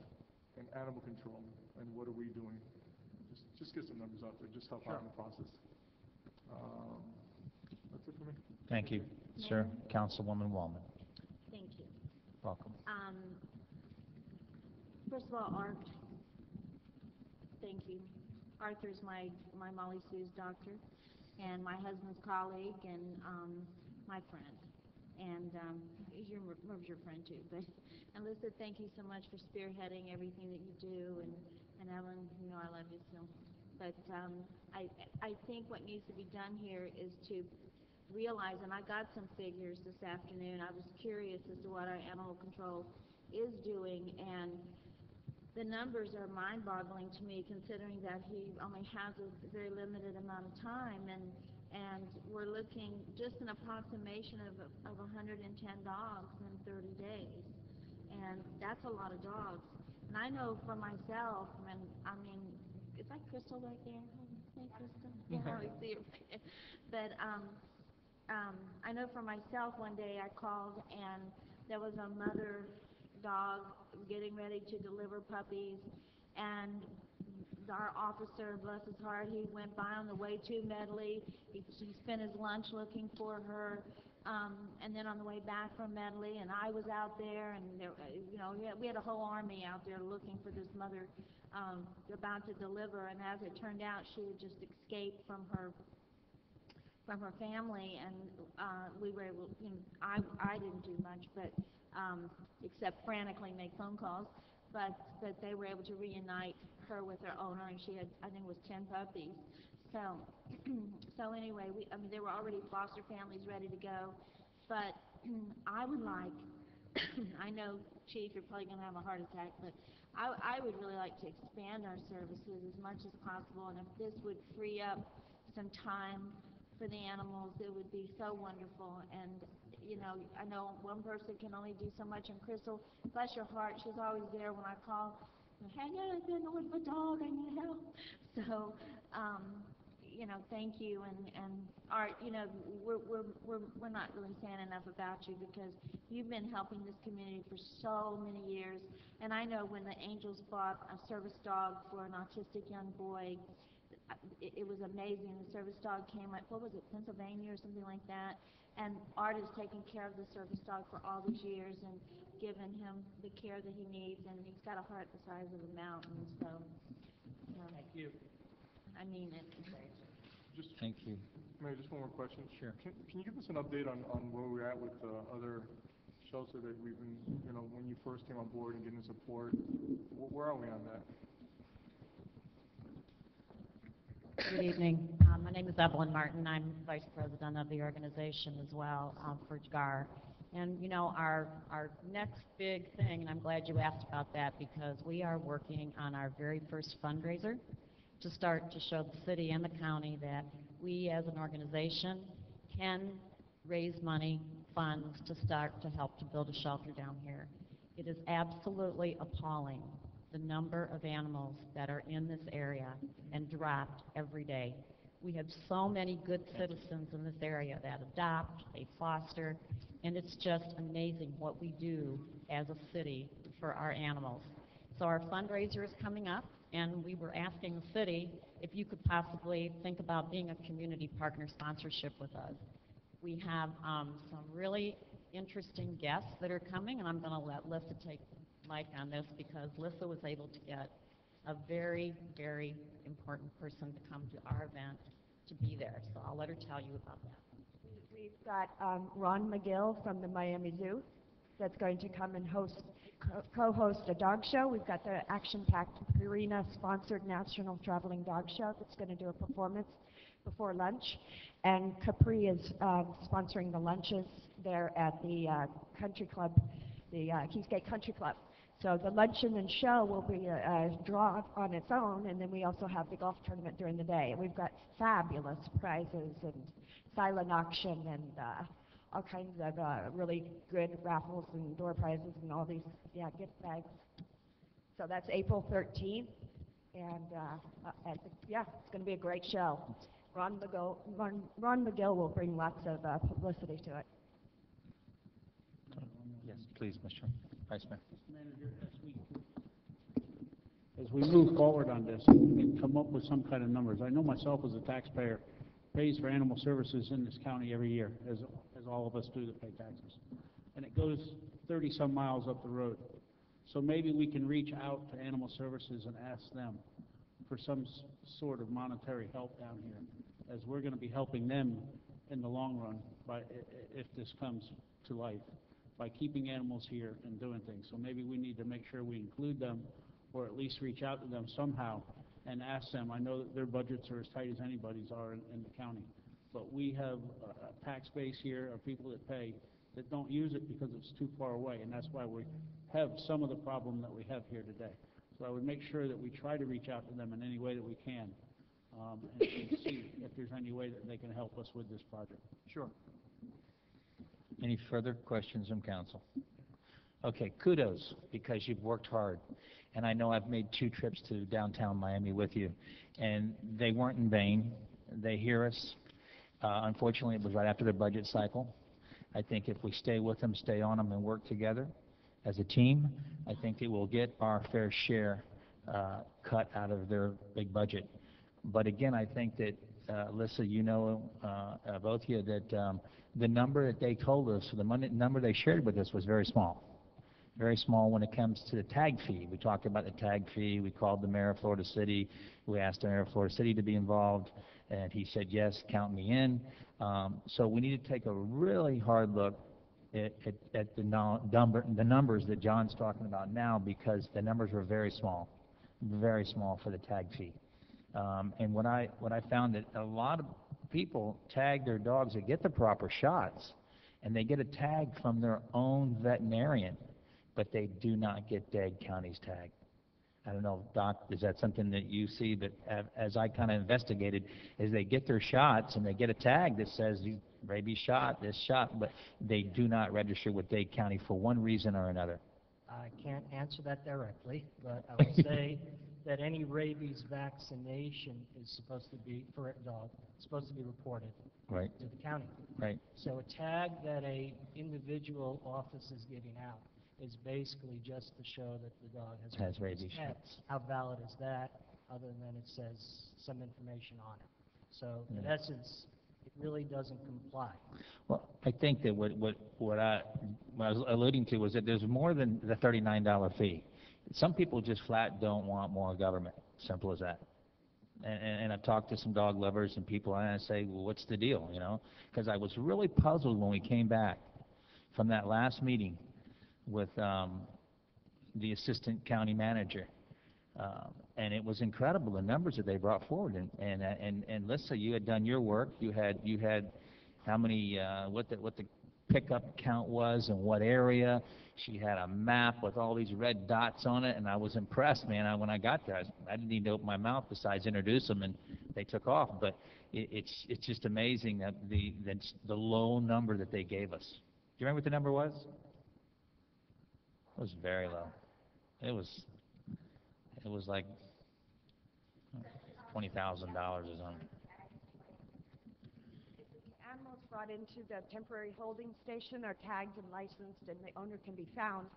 in animal control, and what are we doing? Just get some numbers out there, just help out in the process. That's it for me. Thank you, sir. Councilwoman Wallman. Thank you. Welcome. First of all, Art, thank you. Arthur's my Molly Sue's doctor, and my husband's colleague, and my friend. And Merv's your friend too. But and Lisa, thank you so much for spearheading everything that you do, and Ellen, I love you so. But I think what needs to be done here is to realize, and I got some figures this afternoon. I was curious as to what our animal control is doing, and the numbers are mind-boggling to me, considering that he only has a very limited amount of time, and we're looking just an approximation of 110 dogs in 30 days, and that's a lot of dogs. And I know for myself, is that Crystal right there? Hey, Crystal. Yeah, I see her. But I know for myself, one day I called, and there was a mother dog getting ready to deliver puppies, and our officer, bless his heart, he went by on the way to Medley. He spent his lunch looking for her, and then on the way back from Medley, and I was out there, and there, we had a whole army out there looking for this mother about to deliver. And as it turned out, she had just escaped from her family, and we were able, I didn't do much, but except frantically make phone calls, but they were able to reunite her with her owner, and she had, I think it was 10 puppies. So anyway, there were already foster families ready to go, but I would like, I know, Chief, you're probably going to have a heart attack, but I would really like to expand our services as much as possible, and if this would free up some time for the animals, it would be so wonderful. And I know one person can only do so much, and Crystal, bless your heart, she's always there when I call. Hey, I've been with my dog, I need help. So, you know, thank you, and Art, you know, we're not really saying enough about you because you've been helping this community for so many years. And I know when the Angels bought a service dog for an autistic young boy, it was amazing. The service dog came, like, what was it, Pennsylvania or something like that? And Art has taken care of the service dog for all these years and given him the care that he needs, and he's got a heart the size of a mountain, so. Thank you. I mean it. Just, Thank you. Mayor, just one more question. Sure. Can you give us an update on where we're at with the other shelter that we've been, you know, when you first came on board and getting support? Where are we on that? Good evening. My name is Evelyn Martin. I'm Vice President of the organization as well for JGAR. And, you know, our next big thing, and I'm glad you asked about that because we are working on our very first fundraiser to start to show the city and the county that we as an organization can raise money, funds to start to help to build a shelter down here. It is absolutely appalling the number of animals that are in this area and dropped every day. We have so many good citizens in this area that adopt, they foster, and it's just amazing what we do as a city for our animals. So our fundraiser is coming up, and we were asking the city if you could possibly think about being a community partner sponsorship with us. We have some really interesting guests that are coming, and I'm going to let Lissa take the mic on this because Lissa was able to get a very, very important person to come to our event to be there. So I'll let her tell you about that. We've got Ron McGill from the Miami Zoo that's going to come and co-host a dog show. We've got the action-packed Purina-sponsored National Traveling Dog Show that's going to do a performance before lunch. And Capri is sponsoring the lunches there at the country club, the Keysgate Country Club. So the luncheon and show will be a draw on its own, and then we also have the golf tournament during the day. And we've got fabulous prizes and silent auction and all kinds of really good raffles and door prizes and all these, gift bags. So that's April 13th, and it's going to be a great show. Ron McGill will bring lots of publicity to it. Yes, please, Mr. Vice Mayor. Manager, as we move forward on this and come up with some kind of numbers, I know myself as a taxpayer pays for animal services in this county every year, as all of us do that pay taxes. And it goes 30-some miles up the road. So maybe we can reach out to animal services and ask them for some sort of monetary help down here, as we're going to be helping them in the long run if this comes to life, by keeping animals here and doing things. So maybe we need to make sure we include them, or at least reach out to them somehow and ask them. I know that their budgets are as tight as anybody's are in the county, but we have a tax base here of people that pay that don't use it because it's too far away, and that's why we have some of the problem that we have here today. So I would make sure that we try to reach out to them in any way that we can, and see if there's any way that they can help us with this project. Sure. Any further questions from council? Okay, kudos, because you've worked hard. And I know I've made 2 trips to downtown Miami with you, and they weren't in vain. They hear us. Unfortunately, it was right after their budget cycle. I think if we stay with them, stay on them, and work together as a team, I think it will get our fair share cut out of their big budget. But again, I think that, Lissa, you know, both of you, that the number that they told us, the number they shared with us was very small. Very small when it comes to the tag fee. We talked about the tag fee. We called the mayor of Florida City. We asked the mayor of Florida City to be involved, and he said, yes, count me in. So we need to take a really hard look at the numbers that John's talking about now, because the numbers were very small for the tag fee. And what I found that a lot of people tag their dogs that get the proper shots, and they get a tag from their own veterinarian, but they do not get Dade County's tag. I don't know, Doc, is that something that you see that, as I kind of investigated, is they get their shots and they get a tag that says rabies shot, this shot, but they do not register with Dade County for one reason or another. I can't answer that directly, but I would say that any rabies vaccination is supposed to be, for a dog, supposed to be reported Right. to the county. Right. So a tag that a individual office is giving out is basically just to show that the dog Has rabies. How valid is that, other than it says some information on it? So in Yeah. essence, it really doesn't comply. Well, I think that what I was alluding to was that there's more than the $39 fee. Some people just flat don't want more government. Simple as that. And I've talked to some dog lovers and people, and I say, well, what's the deal, you know? Because I was really puzzled when we came back from that last meeting with the assistant county manager. And it was incredible, the numbers that they brought forward. And let's say you had done your work, you had how many, what the pickup count was and what area. She had a map with all these red dots on it, and I was impressed, man. When I got there, I didn't need to open my mouth besides introduce them, and they took off. But it's just amazing that the low number that they gave us. Do you remember what the number was? It was very low. It was like $20,000 or something. Animals brought into the temporary holding station are tagged and licensed, and the owner can be found.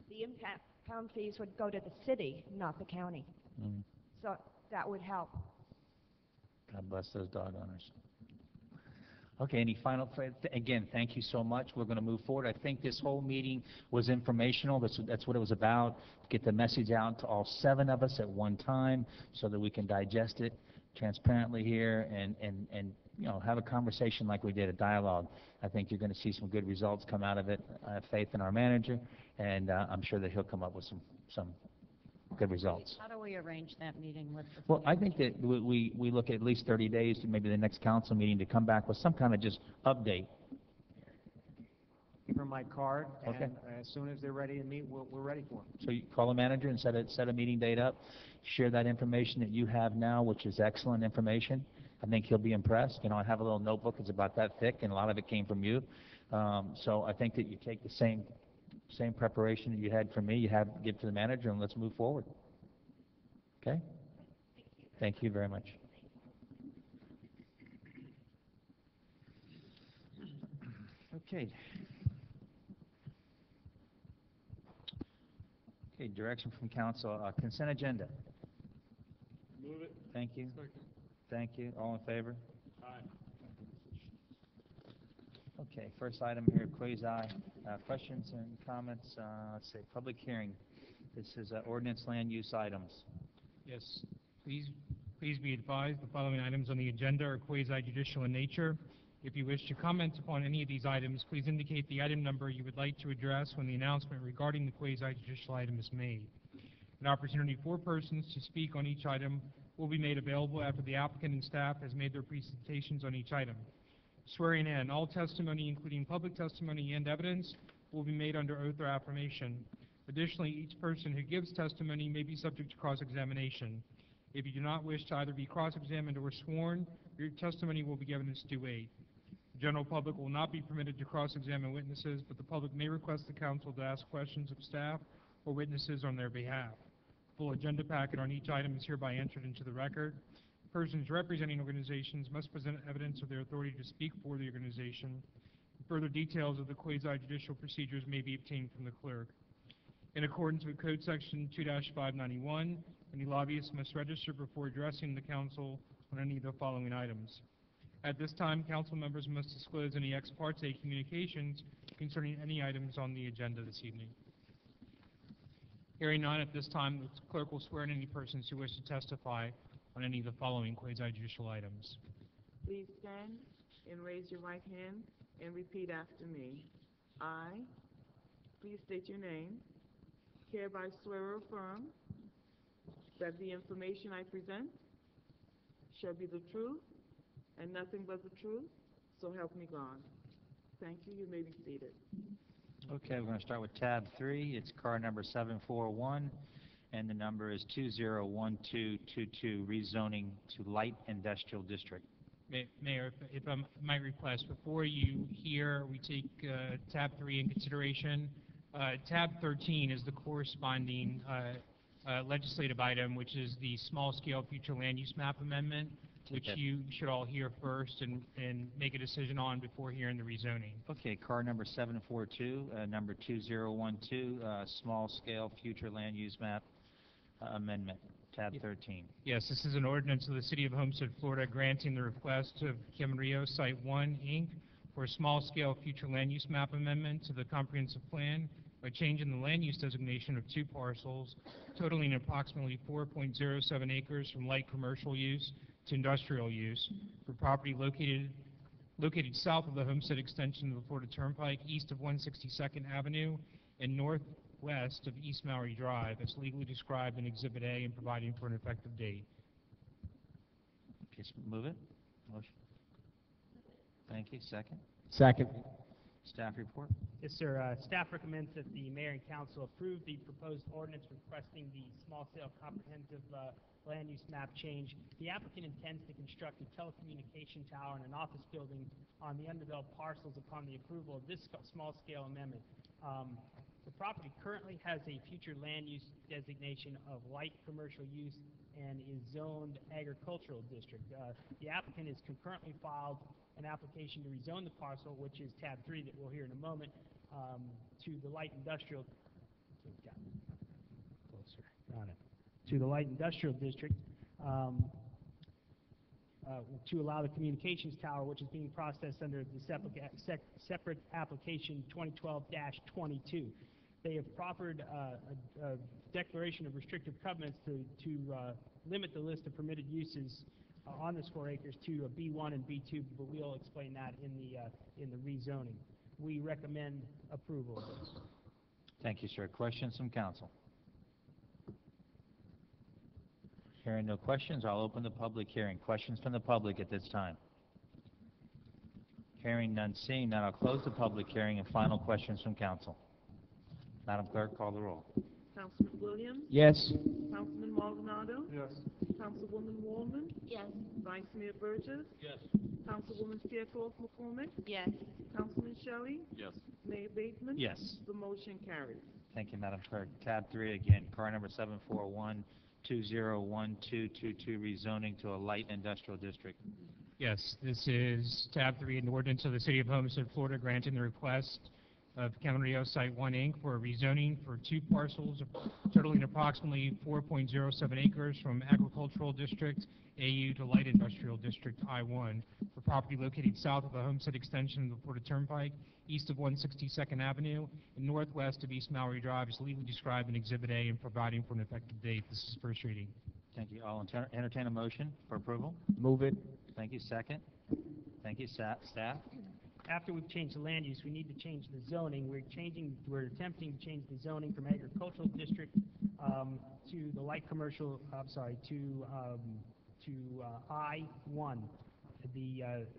The impound fees would go to the city, not the county. Mm. So that would help. God bless those dog owners. Okay, any final, again, thank you so much. We're going to move forward. I think this whole meeting was informational. That's what it was about, to get the message out to all 7 of us at one time so that we can digest it transparently here and you know, have a conversation like we did, a dialogue. I think you're going to see some good results come out of it. I have faith in our manager, and I'm sure that he'll come up with some good results. How do we arrange that meeting with the... Well, I think that we look at least 30 days to maybe the next council meeting to come back with some kind of just update. Give her my card, Okay. and as soon as they're ready to meet, we're ready for them. So you call the manager and set a meeting date up, share that information that you have now, which is excellent information. I think he'll be impressed. You know, I have a little notebook, it's about that thick, and a lot of it came from you. So I think that you take the same preparation that you had for me, give to the manager, and let's move forward. Okay? Thank you very much. Okay. Okay, direction from council. Consent agenda. Move it. Thank you. Second. Thank you. All in favor? Aye. Okay, first item here, quasi. Questions and comments? Let's say public hearing. This is ordinance land use items. Yes, please be advised the following items on the agenda are quasi-judicial in nature. If you wish to comment upon any of these items, please indicate the item number you would like to address when the announcement regarding the quasi-judicial item is made. An opportunity for persons to speak on each item will be made available after the applicant and staff has made their presentations on each item. Swearing in, all testimony, including public testimony and evidence, will be made under oath or affirmation. Additionally, each person who gives testimony may be subject to cross-examination. If you do not wish to either be cross-examined or sworn, your testimony will be given as due weight. The general public will not be permitted to cross-examine witnesses, but the public may request the council to ask questions of staff or witnesses on their behalf. Full agenda packet on each item is hereby entered into the record. Persons representing organizations must present evidence of their authority to speak for the organization. Further details of the quasi-judicial procedures may be obtained from the clerk. In accordance with Code Section 2-591, any lobbyist must register before addressing the council on any of the following items. At this time, council members must disclose any ex parte communications concerning any items on the agenda this evening. Hearing none, at this time, the clerk will swear in any persons who wish to testify on any of the following quasi-judicial items. Please stand and raise your right hand and repeat after me. I, please state your name, hereby swear or affirm that the information I present shall be the truth and nothing but the truth, so help me God. Thank you. You may be seated. Okay, we're going to start with tab 3. It's car number 741, and the number is 201222, rezoning to light industrial district. Mayor, if I might request, before you hear, we take tab 3 in consideration. Tab 13 is the corresponding legislative item, which is the small-scale future land use map amendment, which Okay. you should all hear first and make a decision on before hearing the rezoning. Okay, car number 742, number 2012, small-scale future land use map amendment, tab 13. Yes, this is an ordinance of the City of Homestead, Florida, granting the request of Camarillo Site 1, Inc. for a small-scale future land use map amendment to the comprehensive plan by changing the land use designation of 2 parcels totaling approximately 4.07 acres from light commercial use to industrial use for property located south of the Homestead extension of the Florida Turnpike, east of 162nd Avenue, and northwest of East Maury Drive, as legally described in Exhibit A and providing for an effective date. Okay, so move it. Motion. Thank you. Second. Second. Staff report. Yes, sir. Staff recommends that the mayor and council approve the proposed ordinance requesting the small-scale comprehensive land use map change. The applicant intends to construct a telecommunication tower and an office building on the undeveloped parcels upon the approval of this small-scale amendment. The property currently has a future land use designation of light commercial use and is zoned agricultural district. The applicant has concurrently filed an application to rezone the parcel, which is tab 3 that we'll hear in a moment, to the light industrial. Got it. To the light industrial district. To allow the communications tower, which is being processed under the separate application 2012-22. They have proffered a declaration of restrictive covenants to limit the list of permitted uses on this 4 acres to a B1 and B2, but we'll explain that in the rezoning. We recommend approval of this. Thank you, sir. Questions from council? Hearing no questions, I'll open the public hearing. Questions from the public at this time? Hearing none, seeing none, I'll close the public hearing and final questions from council. Madam Clerk, call the roll. Councilman Williams? Yes. Councilman Maldonado? Yes. Councilwoman Wallman? Yes. Vice Mayor Burgess? Yes. Councilwoman Fairclough McCormick? Yes. Councilman Shelley? Yes. Mayor Bateman? Yes. The motion carries. Thank you, Madam Clerk. Tab 3 again, car number 741-201222, rezoning to a light industrial district. Yes, this is tab 3, an ordinance of the City of Homestead, Florida, granting the request of Camarillo Site 1, Inc. for a rezoning for 2 parcels totaling approximately 4.07 acres from agricultural district AU to light industrial district I1 for property located south of the Homestead extension of the Florida Turnpike, east of 162nd Avenue, and northwest of East Maury Drive, as legally described in Exhibit A and providing for an effective date. This is first reading. Thank you. I'll entertain a motion for approval. Move it. Thank you. Second. Thank you, staff. After we've changed the land use, we need to change the zoning. We're attempting to change the zoning from agricultural district to the light commercial. To I1.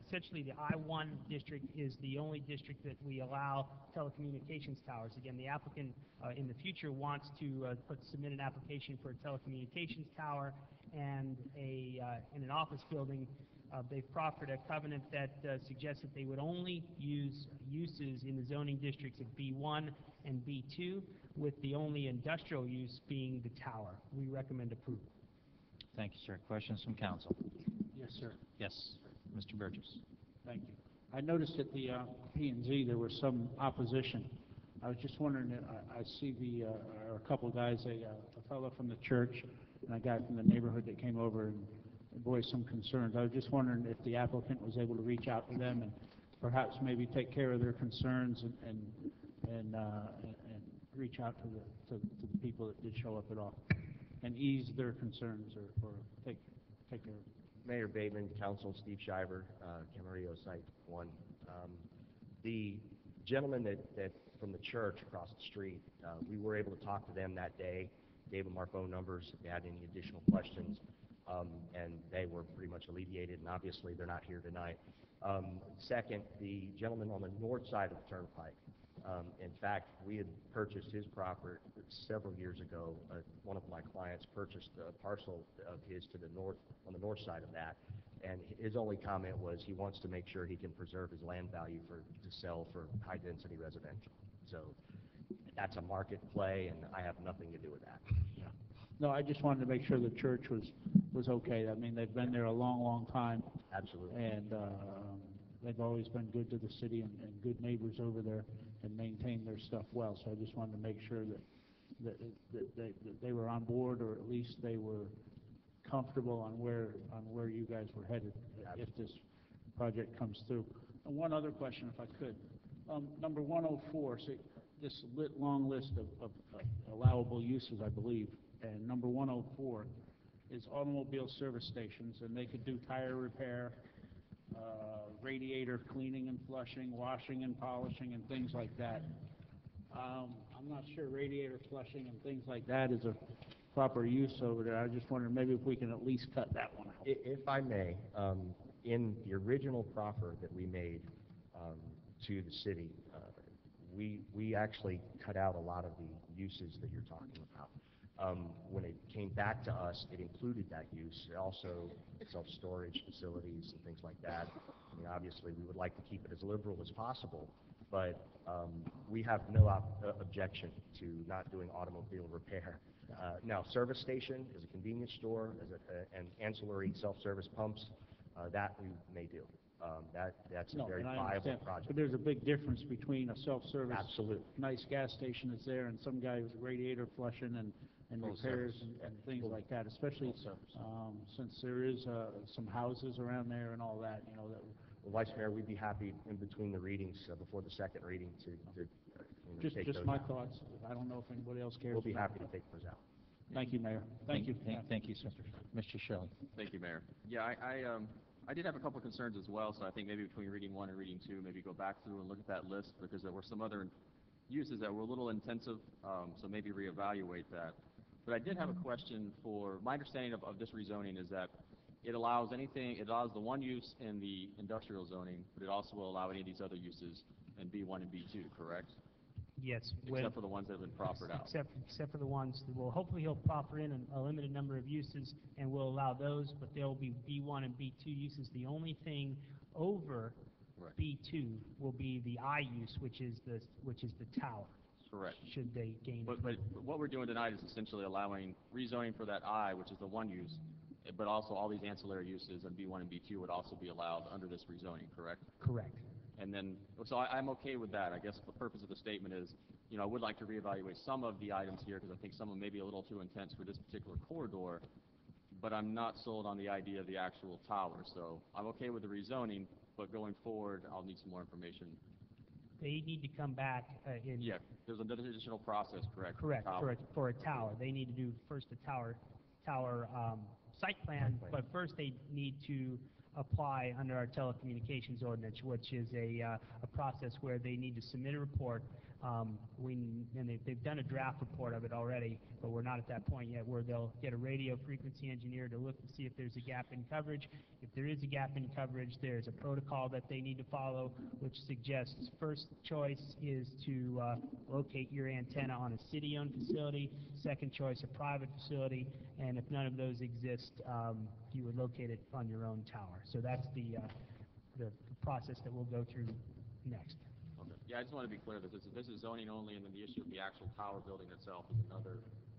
Essentially, the I1 district is the only district that we allow telecommunications towers. Again, the applicant in the future wants to submit an application for a telecommunications tower and an office building. They've proffered a covenant that suggests that they would only use uses in the zoning districts of B1 and B2, with the only industrial use being the tower. We recommend approval. Thank you, sir. Questions from council? Yes, sir. Yes, Mr. Burgess. Thank you. I noticed at the P&Z there was some opposition. I was just wondering, I see a couple of guys, a fellow from the church and a guy from the neighborhood that came over and voiced some concerns. I was just wondering if the applicant was able to reach out to them and perhaps maybe take care of their concerns and reach out to the people that did show up at all and ease their concerns or take care of it. Mayor Bateman, Council Steve Shiver, Camarillo Site 1. The gentleman that from the church across the street, we were able to talk to them that day, gave them our phone numbers if they had any additional questions, and they were pretty much alleviated, and obviously they're not here tonight. Second, the gentleman on the north side of the Turnpike, in fact, we had purchased his property several years ago. One of my clients purchased a parcel of his to the north, on the north side of that, and his only comment was he wants to make sure he can preserve his land value to sell for high-density residential. So that's a market play, and I have nothing to do with that. Yeah. No, I just wanted to make sure the church was okay. I mean, they've been there a long, long time. Absolutely. And they've always been good to the city and good neighbors over there and maintain their stuff well. So I just wanted to make sure that they were on board, or at least they were comfortable on where you guys were headed if this project comes through. And one other question, if I could. Number 104, so this long list of allowable uses, I believe, and number 104 is automobile service stations, and they could do tire repair, radiator cleaning and flushing, washing and polishing, and things like that. I'm not sure radiator flushing and things like that is a proper use over there. I just wondered maybe if we can at least cut that one out. If I may, in the original proffer that we made to the city, we actually cut out a lot of the uses that you're talking about. When it came back to us, it included that use. Also, self-storage facilities and things like that. I mean, obviously, we would like to keep it as liberal as possible, but we have no objection to not doing automobile repair. Now, service station is a convenience store, and ancillary self-service pumps, that we may do. That's a very viable project. But there's a big difference between a self-service, absolutely, nice gas station that's there, and some guy who's radiator flushing and repairs and things like that, especially since there is some houses around there and all that, you know. Well, Vice Mayor, we'd be happy in between the readings, before the second reading, to take just those my out. thoughts. I don't know if anybody else cares. We'll be happy to take those out. Thank you, Mayor. Thank you. Thank you, sir. Mr. Shelley. Thank you, Mayor. Yeah, I did have a couple concerns as well, so I think maybe between reading one and reading two, maybe go back through and look at that list, because there were some other uses that were a little intensive, so maybe reevaluate that. But I did have a question for, my understanding of this rezoning is that it allows the one use in the industrial zoning, but it also will allow any of these other uses in B1 and B2, correct? Yes. Except for the ones that have been proffered out. Except for the ones, well, hopefully he'll proffer in a limited number of uses, and we'll allow those, but they'll be B1 and B2 uses. The only thing over B2 will be the I use, which is the tower. Correct. Should they gain. But what we're doing tonight is essentially allowing rezoning for that I, which is the one use, but also all these ancillary uses in B1 and B2 would also be allowed under this rezoning, correct? Correct. And then, so I'm okay with that. I guess the purpose of the statement is, I would like to reevaluate some of the items here, because I think some of them may be a little too intense for this particular corridor, but I'm not sold on the idea of the actual tower. So I'm okay with the rezoning, but going forward, I'll need some more information. They need to come back in. Yeah, there's another additional process, correct? Correct, for a tower. They need to do first a tower site plan, but first they need to apply under our telecommunications ordinance, which is a process where they need to submit a report. And they've done a draft report of it already, but we're not at that point yet, where they'll get a radio frequency engineer to look to see if there's a gap in coverage. If there is a gap in coverage, there's a protocol that they need to follow, which suggests first choice is to locate your antenna on a city-owned facility, second choice a private facility, and if none of those exist, you would locate it on your own tower. So that's the process that we'll go through next. Okay. Yeah, I just want to be clear that this is zoning only, and then the issue of the actual tower building itself is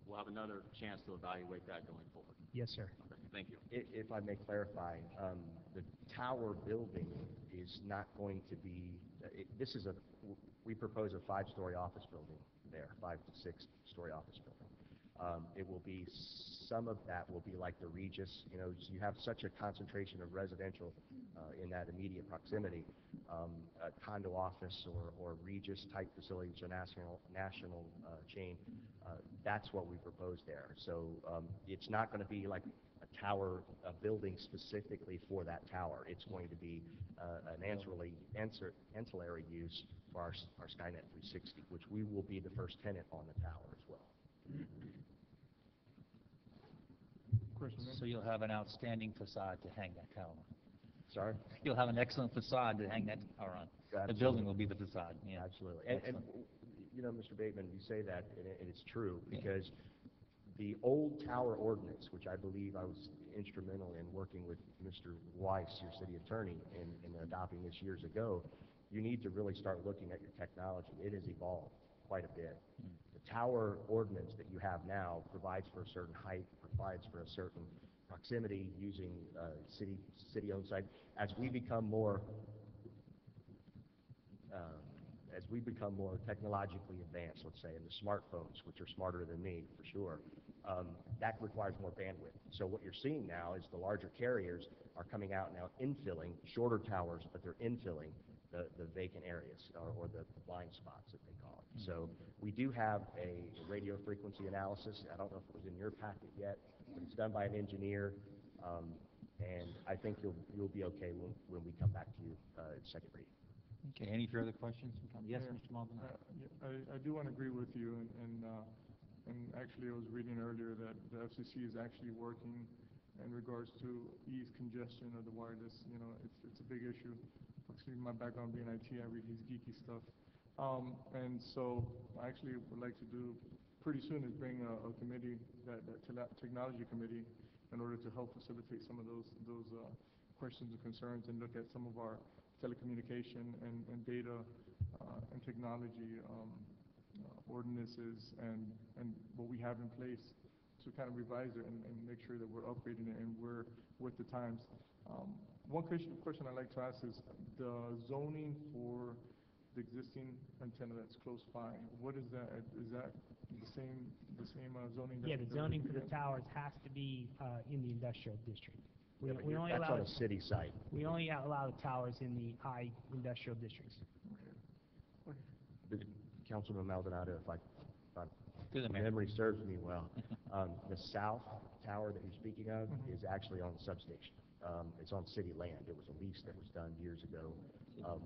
we'll have another chance to evaluate that going forward. Yes, sir. Okay, thank you. If I may clarify, the tower building is not going to be, we propose a 5-story office building there, 5 to 6-story office building. It will be, some of that will be like the Regis, you have such a concentration of residential in that immediate proximity. A condo office or Regis type facility, which is a national chain, that's what we propose there. So it's not going to be like a tower, a building specifically for that tower. It's going to be an ancillary use for our Skynet 360, which we will be the first tenant on the tower as well. So you'll have an outstanding facade to hang that tower on. Sorry? You'll have an excellent facade to hang that tower on. Absolutely. The building will be the facade. Yeah. Absolutely. And Mr. Bateman, you say that, and it's true, because the old tower ordinance, which I believe I was instrumental in working with Mr. Weiss, your city attorney, in adopting this years ago, you need to really start looking at your technology. It has evolved. quite a bit. The tower ordinance that you have now provides for a certain height, provides for a certain proximity using city-owned site. As we become more technologically advanced, let's say, in the smartphones, which are smarter than me for sure, that requires more bandwidth. So what you're seeing now is the larger carriers are coming out now infilling shorter towers, but they're infilling the vacant areas or the blind spots that they call it. So we do have a radio frequency analysis. I don't know if it was in your packet yet, but it's done by an engineer, and I think you'll be okay when we come back to you at second reading. Okay, any further questions? Yes, Yeah. Mr. Malden? I do want to agree with you, and actually I was reading earlier that the FCC is actually working in regards to ease congestion of the wireless. You know, it's a big issue. Actually, my background being IT, I read these geeky stuff. And so I actually would like to do pretty soon is bring a committee, that technology committee, in order to help facilitate some of those questions and concerns and look at some of our telecommunication and data and technology ordinances and what we have in place to kind of revise it and make sure that we're upgrading it and we're with the times. One question I'd like to ask is the zoning for the existing antenna that's close by. What is that? Is that the same zoning? Yeah, the zoning for the towers has to be in the industrial district. Yeah, but that's on a city site. We only allow the towers in the high industrial districts. Councilman Maldonado, if memory serves me well, the south tower that you're speaking of is actually on the substation. It's on city land. It was a lease that was done years ago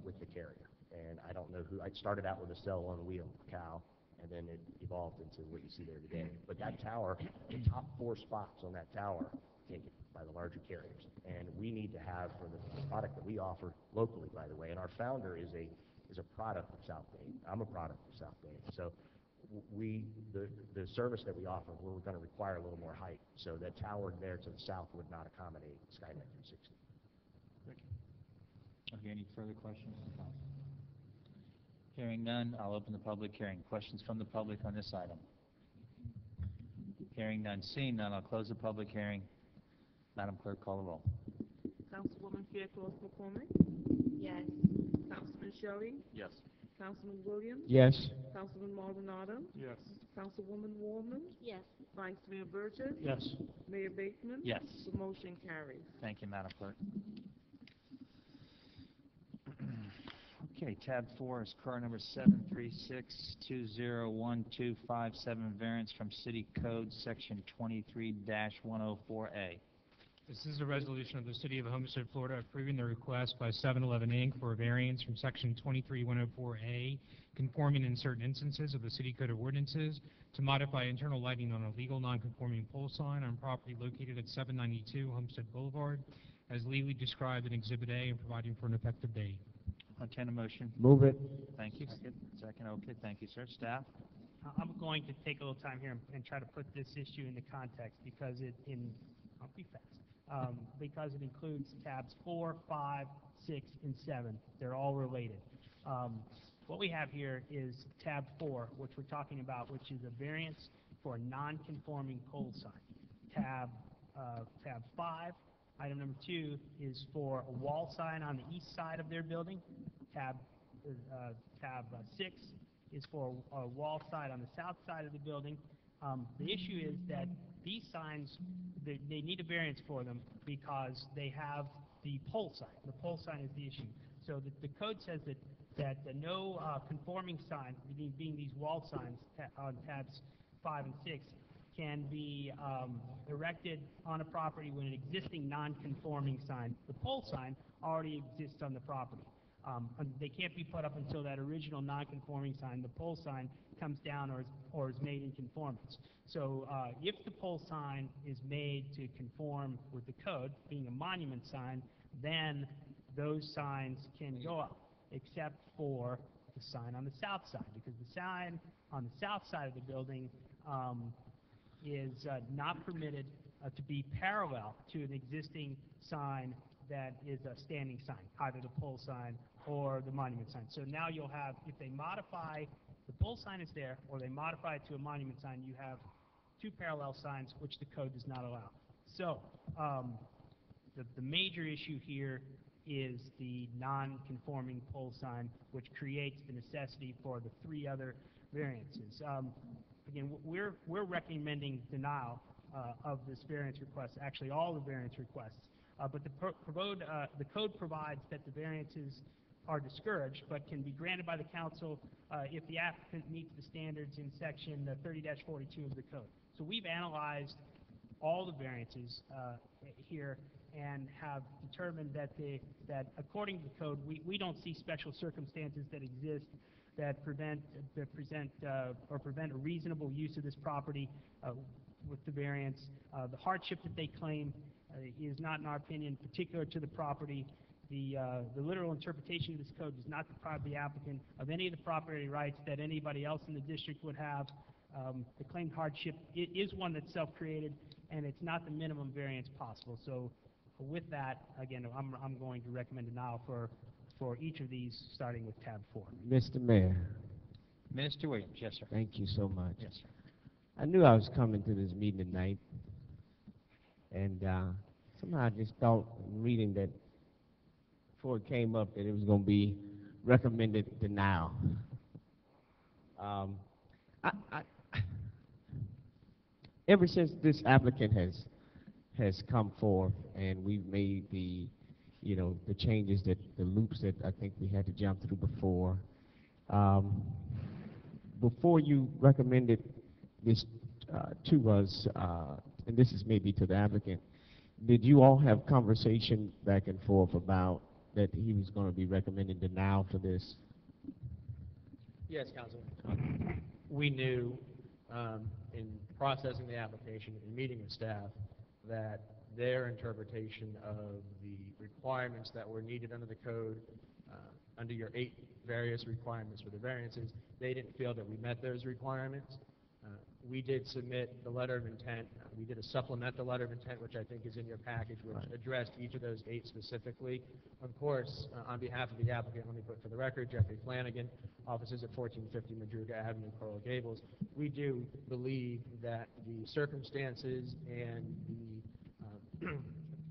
with the carrier. And I don't know who, I started out with a cell on wheel, cow, and then it evolved into what you see there today. But that tower, the top 4 spots on that tower, taken by the larger carriers. And we need to have, for the product that we offer locally, by the way, and our founder is a product of South Dade. I'm a product of South Dade. So the service that we offer, we're going to require a little more height. So that tower there to the south would not accommodate Skynet 360. Thank you. Okay, any further questions? Hearing none, I'll open the public hearing. Questions from the public on this item? Hearing none, seeing none, I'll close the public hearing. Madam Clerk, call the roll. Councilwoman Fairclough McCormick? Yes. Councilman Shelley? Yes. Councilman Williams? Yes. Councilman Maldonado? Yes. Councilwoman Warman? Yes. Vice Mayor Burgess? Yes. Mayor Bateman? Yes. The motion carries. Thank you, Madam Clerk. Okay, tab 4 is car number 736201257, variance from City Code Section 23-104A. This is a resolution of the City of Homestead, Florida, approving the request by 7-Eleven, Inc. for a variance from Section 23104A, conforming in certain instances of the City Code of Ordinances to modify internal lighting on a legal non-conforming pole sign on property located at 792 Homestead Boulevard, as legally described in Exhibit A and providing for an effective date. Entertain a motion. Move it. Thank you. Second, okay, thank you, sir. Staff? I'm going to take a little time here and try to put this issue into context because I'll be fast. Because it includes tabs 4, 5, 6, and 7. They're all related. What we have here is tab 4, which we're talking about, which is a variance for a non-conforming pole sign. Tab 5, item number 2, is for a wall sign on the east side of their building. Tab 6 is for a wall sign on the south side of the building. The issue is that these signs, they need a variance for them because they have the pole sign. The pole sign is the issue. So the code says that no conforming sign, being these wall signs on tabs 5 and 6, can be erected on a property when an existing non-conforming sign, the pole sign, already exists on the property. They can't be put up until that original non-conforming sign, the pole sign, comes down or is made in conformance. So if the pole sign is made to conform with the code, being a monument sign, then those signs can go up, except for the sign on the south side, because the sign on the south side of the building is not permitted to be parallel to an existing sign that is a standing sign, either the pole sign or the monument sign. So now you'll have, if they modify the pole sign is there, or they modify it to a monument sign, you have two parallel signs, which the code does not allow. So, the major issue here is the non-conforming pole sign, which creates the necessity for the three other variances. Again, we're recommending denial of this variance request, actually all the variance requests. But the code provides that the variances are discouraged, but can be granted by the council if the applicant meets the standards in section 30-42 of the code. So we've analyzed all the variances here and have determined that according to the code, we don't see special circumstances that exist that prevent a reasonable use of this property with the variance. The hardship that they claim is not, in our opinion, particular to the property. The literal interpretation of this code does not deprive the applicant of any of the property rights that anybody else in the district would have. The claimed hardship is one that's self-created, and it's not the minimum variance possible. So with that, again, I'm going to recommend denial for each of these, starting with tab 4. Mr. Mayor. Mr. Williams, yes, sir. Thank you so much. Yes, sir. I knew I was coming to this meeting tonight, and somehow I just thought, reading that before it came up, that it was going to be recommended denial. Ever since this applicant has come forth, and we've made the changes, the loops that I think we had to jump through before. Before you recommended this to us, and this is maybe to the applicant, did you all have conversation back and forth about that he was going to be recommending denial for this? Yes, Council. We knew in processing the application and meeting with staff that their interpretation of the requirements that were needed under the code, under your 8 various requirements for the variances, they didn't feel that we met those requirements. We did submit the letter of intent. We did a supplemental letter of intent, which I think is in your package, which addressed each of those 8 specifically. Of course, on behalf of the applicant, let me put for the record, Jeffrey Flanagan, offices at 1450 Madruga Avenue, Coral Gables. We do believe that the circumstances and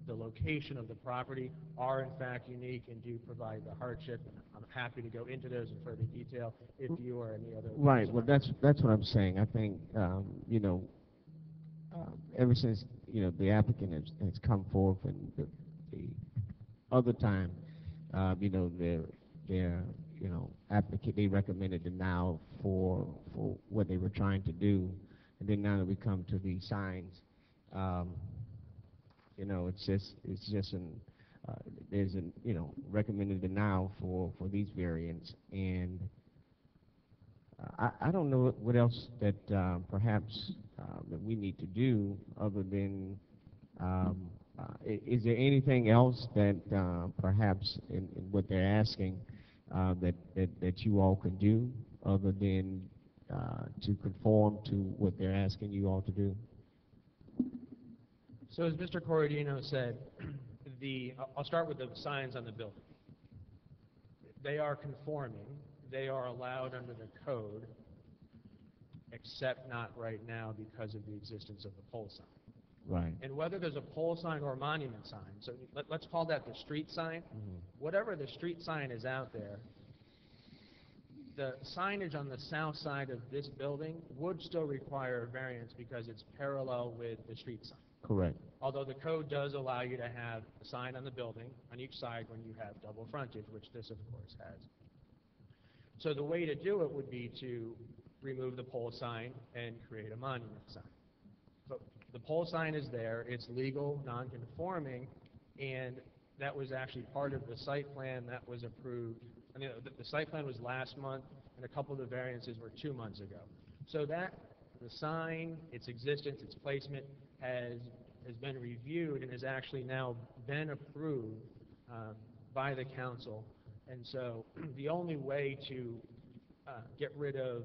the location of the property are in fact unique and do provide the hardship. I'm happy to go into those in further detail if you or any other. Right. Well, that's what I'm saying. I think ever since the applicant has come forth, and the other time, their applicant, they recommended denial for what they were trying to do, and then now that we come to these signs. It's just there's an recommended denial for these variants, and I don't know what else that perhaps that we need to do other than is there anything else that perhaps in what they're asking that you all can do other than to conform to what they're asking you all to do? So as Mr. Corradino said, I'll start with the signs on the building. They are conforming. They are allowed under the code, except not right now because of the existence of the pole sign. Right. And whether there's a pole sign or a monument sign, so let's call that the street sign. Mm-hmm. Whatever the street sign is out there, the signage on the south side of this building would still require a variance because it's parallel with the street sign. Correct. Although the code does allow you to have a sign on the building on each side when you have double frontage, which this of course has. So the way to do it would be to remove the pole sign and create a monument sign. But the pole sign is there, it's legal, non-conforming, and that was actually part of the site plan that was approved. I mean, the site plan was last month, and a couple of the variances were 2 months ago. So that, the sign, its existence, its placement, has been reviewed and has actually now been approved by the council. And so the only way to get rid of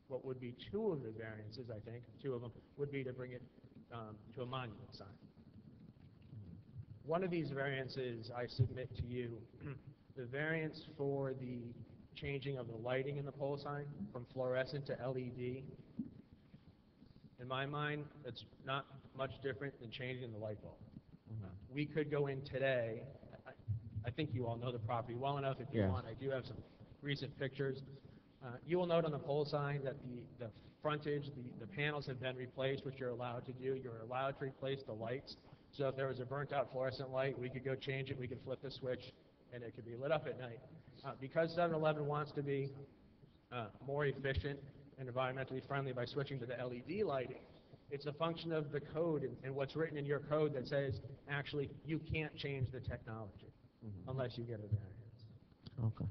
what would be 2 of the variances, I think, 2 of them, would be to bring it to a monument sign. One of these variances I submit to you, the variance for the changing of the lighting in the pole sign from fluorescent to LED. In my mind, it's not much different than changing the light bulb. We could go in today. I think you all know the property well enough. If you Yes. want, I do have some recent pictures. You will note on the pole sign that the frontage, the panels have been replaced, which you're allowed to do. You're allowed to replace the lights. So if there was a burnt-out fluorescent light, we could go change it. We could flip the switch, and it could be lit up at night. Because 7-Eleven wants to be more efficient and environmentally friendly by switching to the LED lighting, it's a function of the code and what's written in your code that says, actually, you can't change the technology unless you get a variance. Okay.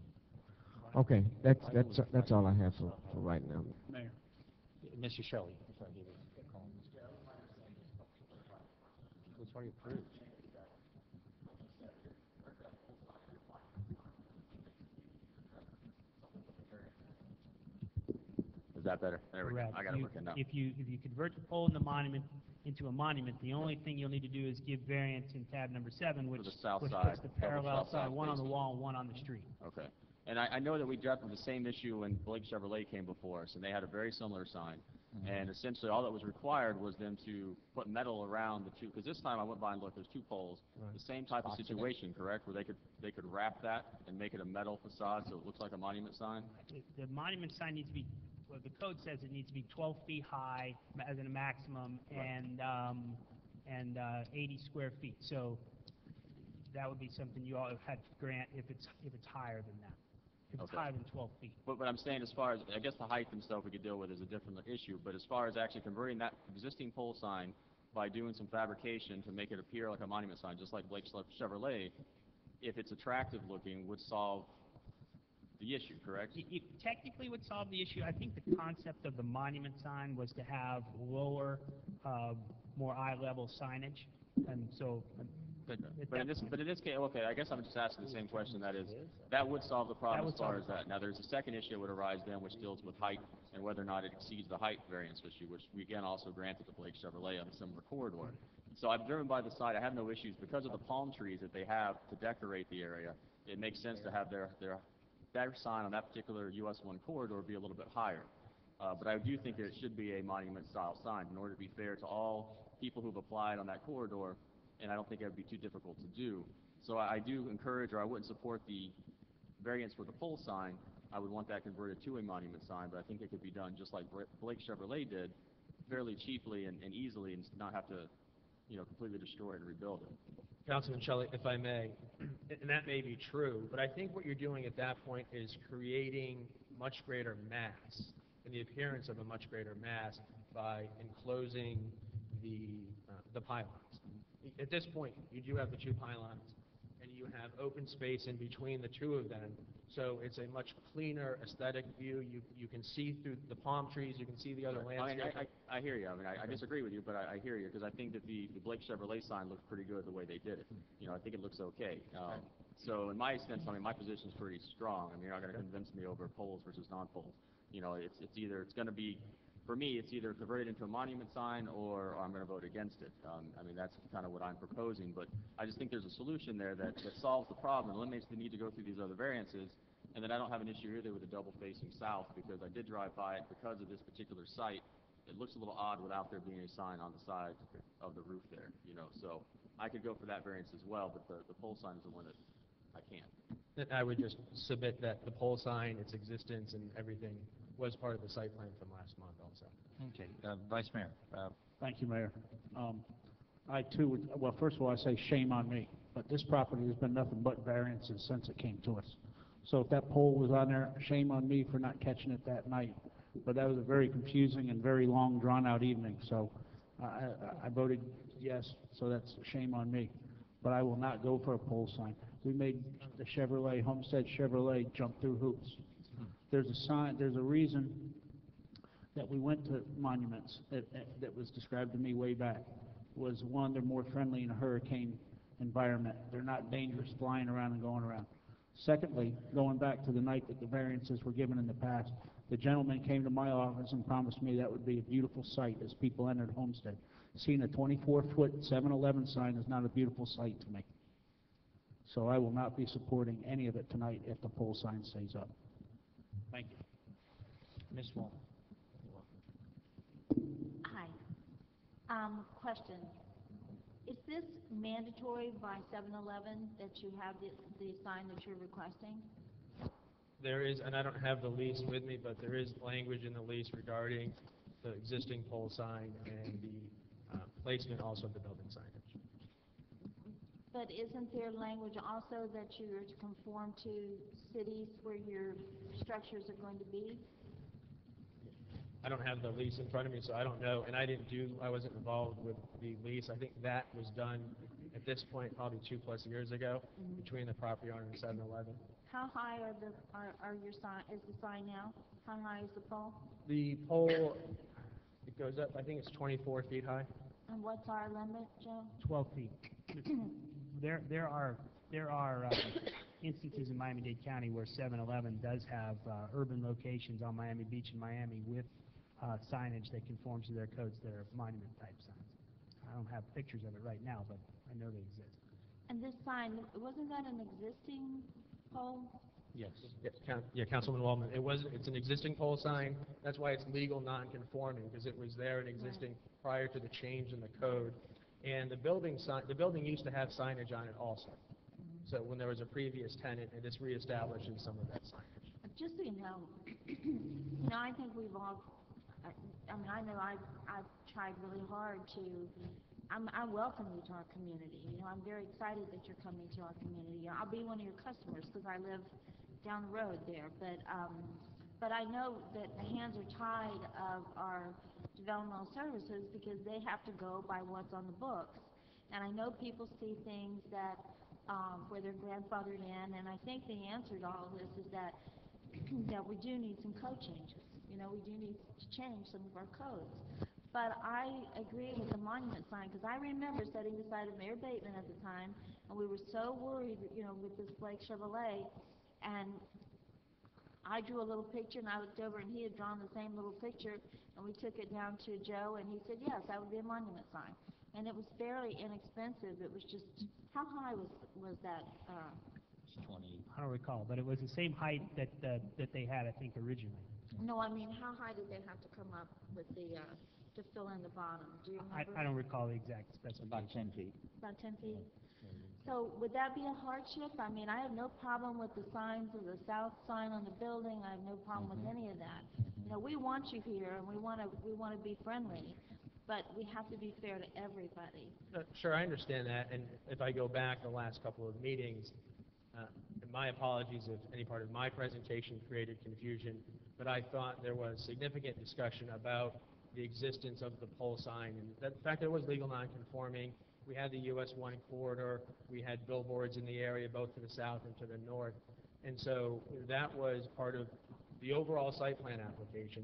Okay, that's all I have for right now. Mayor. Mr. Shelley. Sorry, Which one you approved? Is that better? There we go. Correct. I got it working now. If you convert the pole in the monument into a monument, the only thing you'll need to do is give variance in tab number 7, which the south which side, puts the double parallel south side sign, one on the facing. wall and one on the street. Okay. And I know that we dealt with the same issue when Blake Chevrolet came before us, and they had a very similar sign. And essentially, all that was required was them to put metal around the two, because this time I went by and looked, there's two poles. Right. The same type of situation, correct, where they could wrap that and make it a metal facade so it looks like a monument sign? The monument sign needs to be, well, the code says it needs to be 12 feet high as in a maximum and 80 square feet. So that would be something you all had to grant if it's higher than that. If it's Okay. higher than 12 feet. But I'm saying, as far as, I guess the height and stuff we could deal with is a different issue, but as far as actually converting that existing pole sign by doing some fabrication to make it appear like a monument sign, just like Blake Chevrolet, if it's attractive looking, would solve the issue, correct? It technically would solve the issue. I think the concept of the monument sign was to have lower, more eye-level signage, and so. But in this case, okay, I guess I'm just asking the same question. That is, that would solve the problem as far as that. Now, there's a second issue that would arise then, which deals with height and whether or not it exceeds the height variance issue, which we again also granted to Blake Chevrolet on a similar corridor. So I've driven by the site. I have no issues because of the palm trees that they have to decorate the area. It makes sense to have their sign on that particular US 1 corridor be a little bit higher. But I do think that it should be a monument-style sign in order to be fair to all people who've applied on that corridor, and I don't think it would be too difficult to do. So I do encourage, or I wouldn't support the variance for the pole sign. I would want that converted to a monument sign, but I think it could be done just like Blake Chevrolet did, fairly cheaply and easily, and not have to, completely destroy it and rebuild it. Councilman Shelley, if I may, and that may be true, but I think what you're doing at that point is creating much greater mass and the appearance of a much greater mass by enclosing the pylons. At this point, you do have the two pylons, and you have open space in between the two of them, so it's a much cleaner aesthetic view. You can see through the palm trees, you can see the other landscape. I hear you. I mean, I disagree with you, but I hear you, because I think that the Blake Chevrolet sign looks pretty good the way they did it. I think it looks okay. So in my sense, I mean, my position is pretty strong. I mean, you're not going to convince me over poles versus non-poles. It's going to be, for me, it's either converted into a monument sign or I'm going to vote against it. I mean, that's kind of what I'm proposing, but I just think there's a solution there that solves the problem, eliminates the need to go through these other variances, and then I don't have an issue either with the double facing south, because I did drive by it because of this particular site. It looks a little odd without there being a sign on the side of the roof there, so I could go for that variance as well, but the pole sign is the one that I can't. I would just submit that the pole sign, its existence and everything was part of the site plan from last month also. Okay, Vice Mayor. Thank you, Mayor. I too would, well, first of all, I say shame on me, but this property has been nothing but variances since it came to us. So if that pole was on there, shame on me for not catching it that night. But that was a very confusing and very long, drawn-out evening, so I voted yes, so that's shame on me. But I will not go for a pole sign. We made the Chevrolet, Homestead Chevrolet, jump through hoops. There's a sign, there's a reason that we went to monuments that was described to me way back. Was one, they're more friendly in a hurricane environment. They're not dangerous flying around and going around. Secondly, going back to the night that the variances were given in the past, the gentleman came to my office and promised me that would be a beautiful sight as people entered Homestead. Seeing a 24-foot 7-Eleven sign is not a beautiful sight to me. So I will not be supporting any of it tonight if the pole sign stays up. Thank you. Ms. Wall. Hi. Question. Is this mandatory by 7-Eleven that you have the sign that you're requesting? There is, and I don't have the lease with me, but there is language in the lease regarding the existing pole sign and the placement also of the building signage. But isn't there language also that you're to conform to cities where your structures are going to be? I don't have the lease in front of me, so I don't know, and I wasn't involved with the lease. I think that was done at this point probably 2+ years ago between the property owner and 7-Eleven. How high are your sign? Is the sign now? How high is the pole? The pole, it goes up, I think it's 24 feet high. And what's our limit, Joe? 12 feet. There are instances in Miami-Dade County where 7-Eleven does have urban locations on Miami Beach and Miami with signage that conforms to their codes that are monument-type signs. I don't have pictures of it right now, but I know they exist. And this sign, wasn't that an existing pole? Yes. Yeah, Councilman Waldman. It's an existing pole sign. That's why it's legal non-conforming, because it was there and existing prior to the change in the code. And the building used to have signage on it also. So when there was a previous tenant, and this reestablishes some of that signage. Just so you know, I think we've all, I know I've tried really hard to, I welcome you to our community. I'm very excited that you're coming to our community. I'll be one of your customers because I live down the road there. But I know that the hands are tied of our developmental services because they have to go by what's on the books. And I know people see things that where they're grandfathered in, and I think the answer to all of this is that that we do need some code changes. We do need to change some of our codes. But I agree with the monument sign, because I remember sitting beside of Mayor Bateman at the time, and we were so worried, with this Blake Chevrolet, and I drew a little picture, and I looked over, and he had drawn the same little picture, and we took it down to Joe, and he said, yes, that would be a monument sign. And it was fairly inexpensive. It was just, how high was that? 20. I don't recall, but it was the same height that they had, I think, originally. No, I mean, how high did they have to come up with to fill in the bottom? Do you remember? I don't recall the exact specification. About 10 feet. About 10 feet? So would that be a hardship? I mean, I have no problem with the signs of the south sign on the building. I have no problem with any of that. We want you here, and we want to be friendly, but we have to be fair to everybody. Sure, I understand that, and if I go back the last couple of meetings, my apologies if any part of my presentation created confusion, but I thought there was significant discussion about the existence of the pole sign, and the fact that it was legal non-conforming. We had the US 1 corridor, we had billboards in the area both to the south and to the north, and so that was part of the overall site plan application.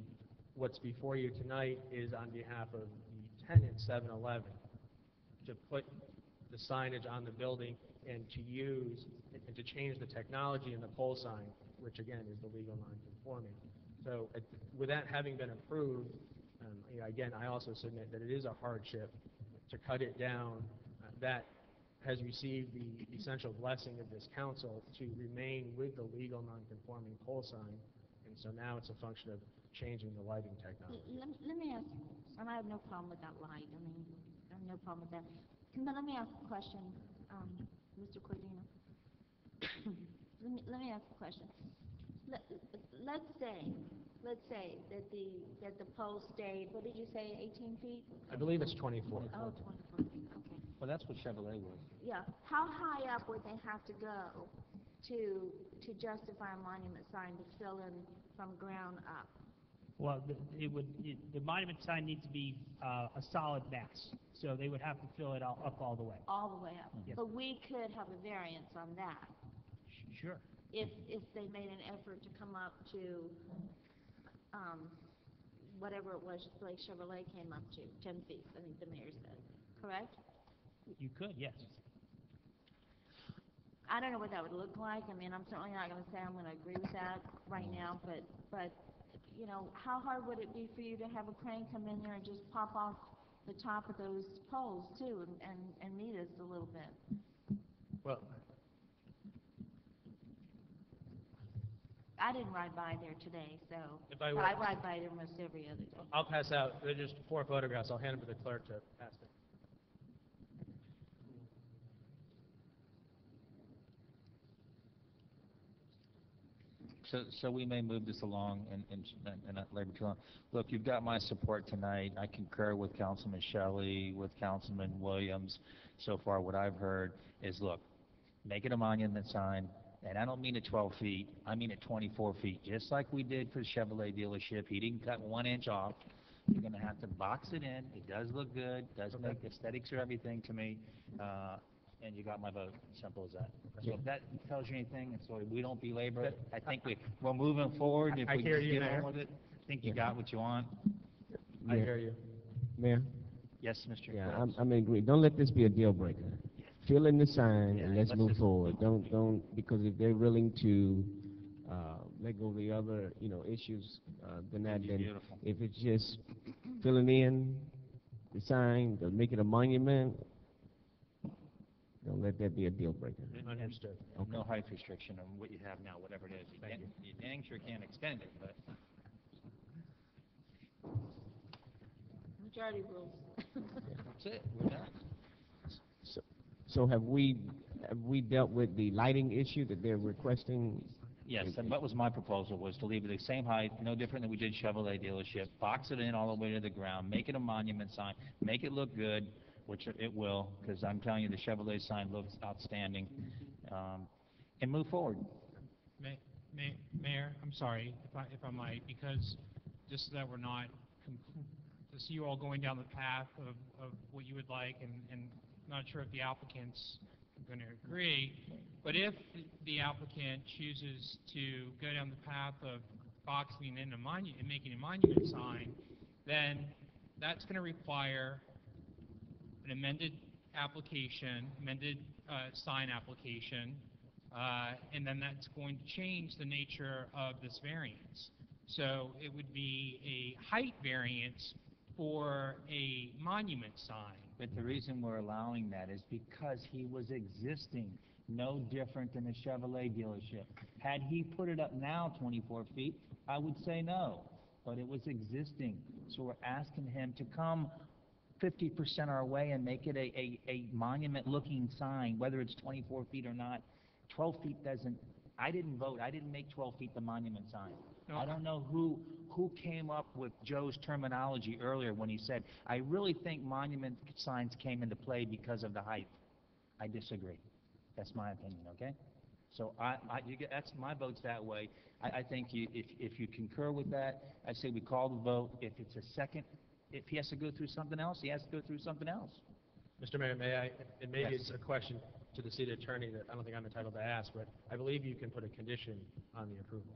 What's before you tonight is on behalf of the tenant 7-Eleven to put the signage on the building and to use and to change the technology in the pole sign, which again is the legal non-conforming. So with that having been approved, again, I also submit that it is a hardship to cut it down. That has received the essential blessing of this council to remain with the legal non-conforming pole sign, and so now it's a function of changing the lighting technology. Let me ask, and I have no problem with that light. I mean, I have no problem with that. But let me ask a question, Mr. Cordino. let me ask a question. Let's say that the pole stayed, what did you say, 18 feet? I believe it's 24. Oh, 24 feet, okay. Well, that's what Chevrolet was. Yeah. How high up would they have to go to justify a monument sign to fill in from ground up? Well, the monument sign needs to be a solid mass, so they would have to fill it up all the way. All the way up. Yes. But we could have a variance on that. Sure. If they made an effort to come up to whatever it was Blake Chevrolet came up to, 10 feet, I think the mayor said, correct? You could, yes. I don't know what that would look like. I mean, I'm certainly not going to say I'm going to agree with that right now, but how hard would it be for you to have a crane come in there and just pop off the top of those poles too and meet us a little bit? Well, I didn't ride by there today, so, If I but were- I ride by there almost every other day. I'll pass out, they're just 4 photographs, I'll hand them to the clerk to pass them. So we may move this along and not labor too long. Look, you've got my support tonight. I concur with Councilman Shelley, with Councilman Williams. So far, what I've heard is, look, make it a monument sign, and I don't mean it 12 feet, I mean it 24 feet, just like we did for the Chevrolet dealership. He didn't cut 1 inch off. You're gonna have to box it in. It does look good, does make aesthetics or everything to me, and you got my vote, simple as that. So if that tells you anything, and so we don't belabor it, I think we're moving forward. If I we hear just you, get Mayor. on with it, I think you got what you want. I hear you. Mayor? Yes, Mr. Yeah, Phillips. I'm in agree. Don't let this be a deal breaker. Fill in the sign and let's move forward. Don't, because if they're willing to, let go of the other, issues, then Beautiful. if it's just filling in the sign, to make it a monument, don't let that be a deal breaker. Understood. No height restriction on what you have now, whatever it is. You dang sure can't extend it, but Majority rules. that's it, we're done. So have we dealt with the lighting issue that they're requesting? Yes, and what was my proposal, was to leave it the same height, no different than we did Chevrolet dealership, box it in all the way to the ground, make it a monument sign, make it look good, which it will, because I'm telling you, the Chevrolet sign looks outstanding, and move forward. Mayor, I'm sorry, if I might, because just so that we're not, to see you all going down the path of what you would like, and not sure if the applicant's going to agree, but if the applicant chooses to go down the path of boxing in a monument and making a monument sign, then that's going to require an amended application, sign application, and then that's going to change the nature of this variance. So it would be a height variance for a monument sign. But the reason we're allowing that is because he was existing, no different than a Chevrolet dealership. Had he put it up now 24 feet, I would say no, but it was existing. So we're asking him to come 50% our way and make it a monument-looking sign, whether it's 24 feet or not. 12 feet doesn't, I didn't vote, I didn't make 12 feet the monument sign. No, I don't know who came up with Joe's terminology earlier when he said, I really think monument signs came into play because of the height. I disagree. That's my opinion, okay? So that's my vote's that way. I think if you concur with that, I say we call the vote. If it's a second, if he has to go through something else, he has to go through something else. Mr. Mayor, may I, and maybe Yes. it's a question to the city attorney that I don't think I'm entitled to ask, but I believe you can put a condition on the approval,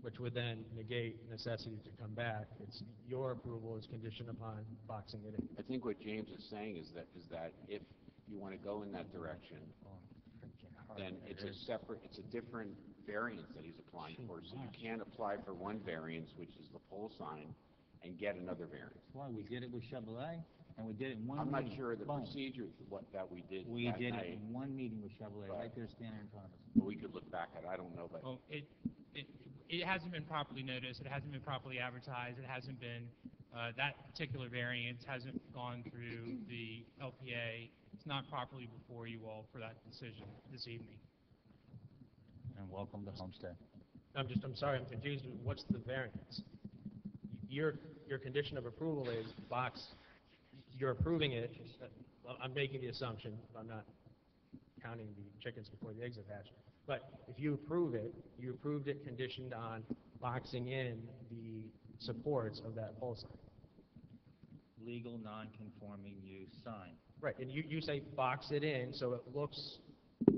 which would then negate necessity to come back. It's your approval is conditioned upon boxing it in. I think what James is saying is that if you want to go in that direction, then it's a different variance that he's applying for. So you can't apply for one variance, which is the pole sign, and get another variance. That's why we did it with Chevrolet, and we did it in one I'm not meeting. sure the Boom. procedure that we did We that did it night, in one meeting with Chevrolet, right there standing in front of us. but we could look back at it. I don't know, but well, it hasn't been properly noticed, it hasn't been properly advertised, it hasn't been, that particular variance hasn't gone through the LPA. It's not properly before you all for that decision this evening. And welcome to Homestead. I'm sorry, I'm confused. What's the variance? Your condition of approval is box, you're approving it. I'm making the assumption, I'm not counting the chickens before the eggs have hatched. But if you approve it, you approved it conditioned on boxing in the supports of that pole sign. Legal non-conforming use sign. Right, and you say box it in, so it looks,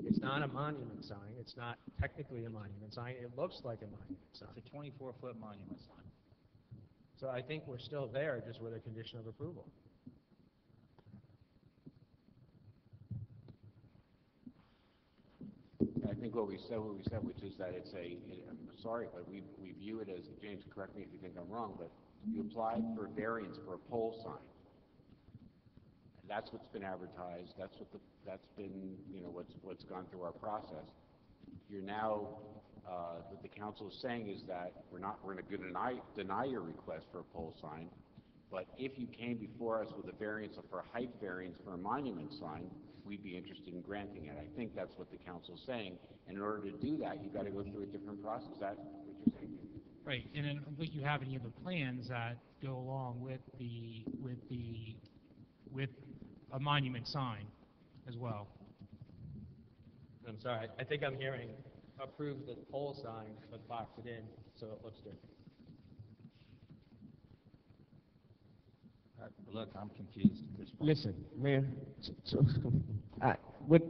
it's not a monument sign, it's not technically a monument sign, it looks like a monument sign. It's a 24-foot monument sign. So I think we're still there, just with a condition of approval. I think what we said, which is that I'm sorry, but we view it as, James, correct me if you think I'm wrong, but you applied for a variance for a pole sign. And that's what's been advertised, that's been, what's gone through our process. you're now, what the council is saying is that we're going to deny your request for a pole sign, but if you came before us with a variance for a height variance for a monument sign, we'd be interested in granting it. I think that's what the council is saying. And in order to do that, you've got to go through a different process. Is that what you're saying? Right, and I don't think you have any other plans that go along with a monument sign as well. I'm sorry, I think I'm hearing approve the pole sign, but box it in so it looks different. Look, I'm confused at this point. Listen, Mayor, with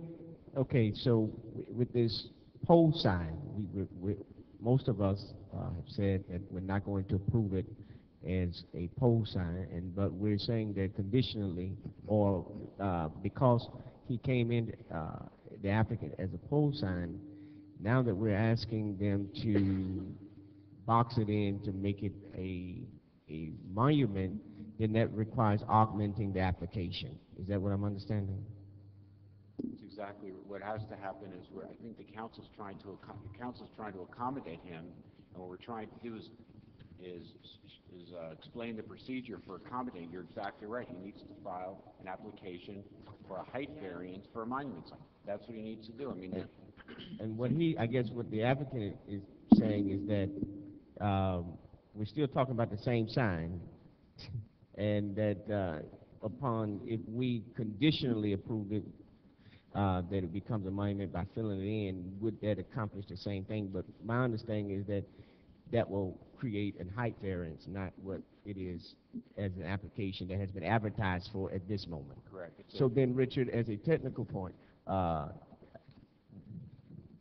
this pole sign, most of us have said that we're not going to approve it as a pole sign, but we're saying that conditionally, or because he came in, the applicant, as a pole sign, now that we're asking them to box it in to make it a monument, then that requires augmenting the application. Is that what I'm understanding? That's exactly what has to happen. Is where I think the council's trying to accommodate him, and what we're trying to do is explain the procedure for accommodating. You're exactly right. He needs to file an application for a height variance for a monument sign. That's what he needs to do. I mean, and what the applicant is saying is that we're still talking about the same sign, and that if we conditionally approve it, that it becomes a monument by filling it in, would that accomplish the same thing? But my understanding is that that will create a height variance, not what it is as an application that has been advertised for at this moment. Correct. So then, Richard, as a technical point,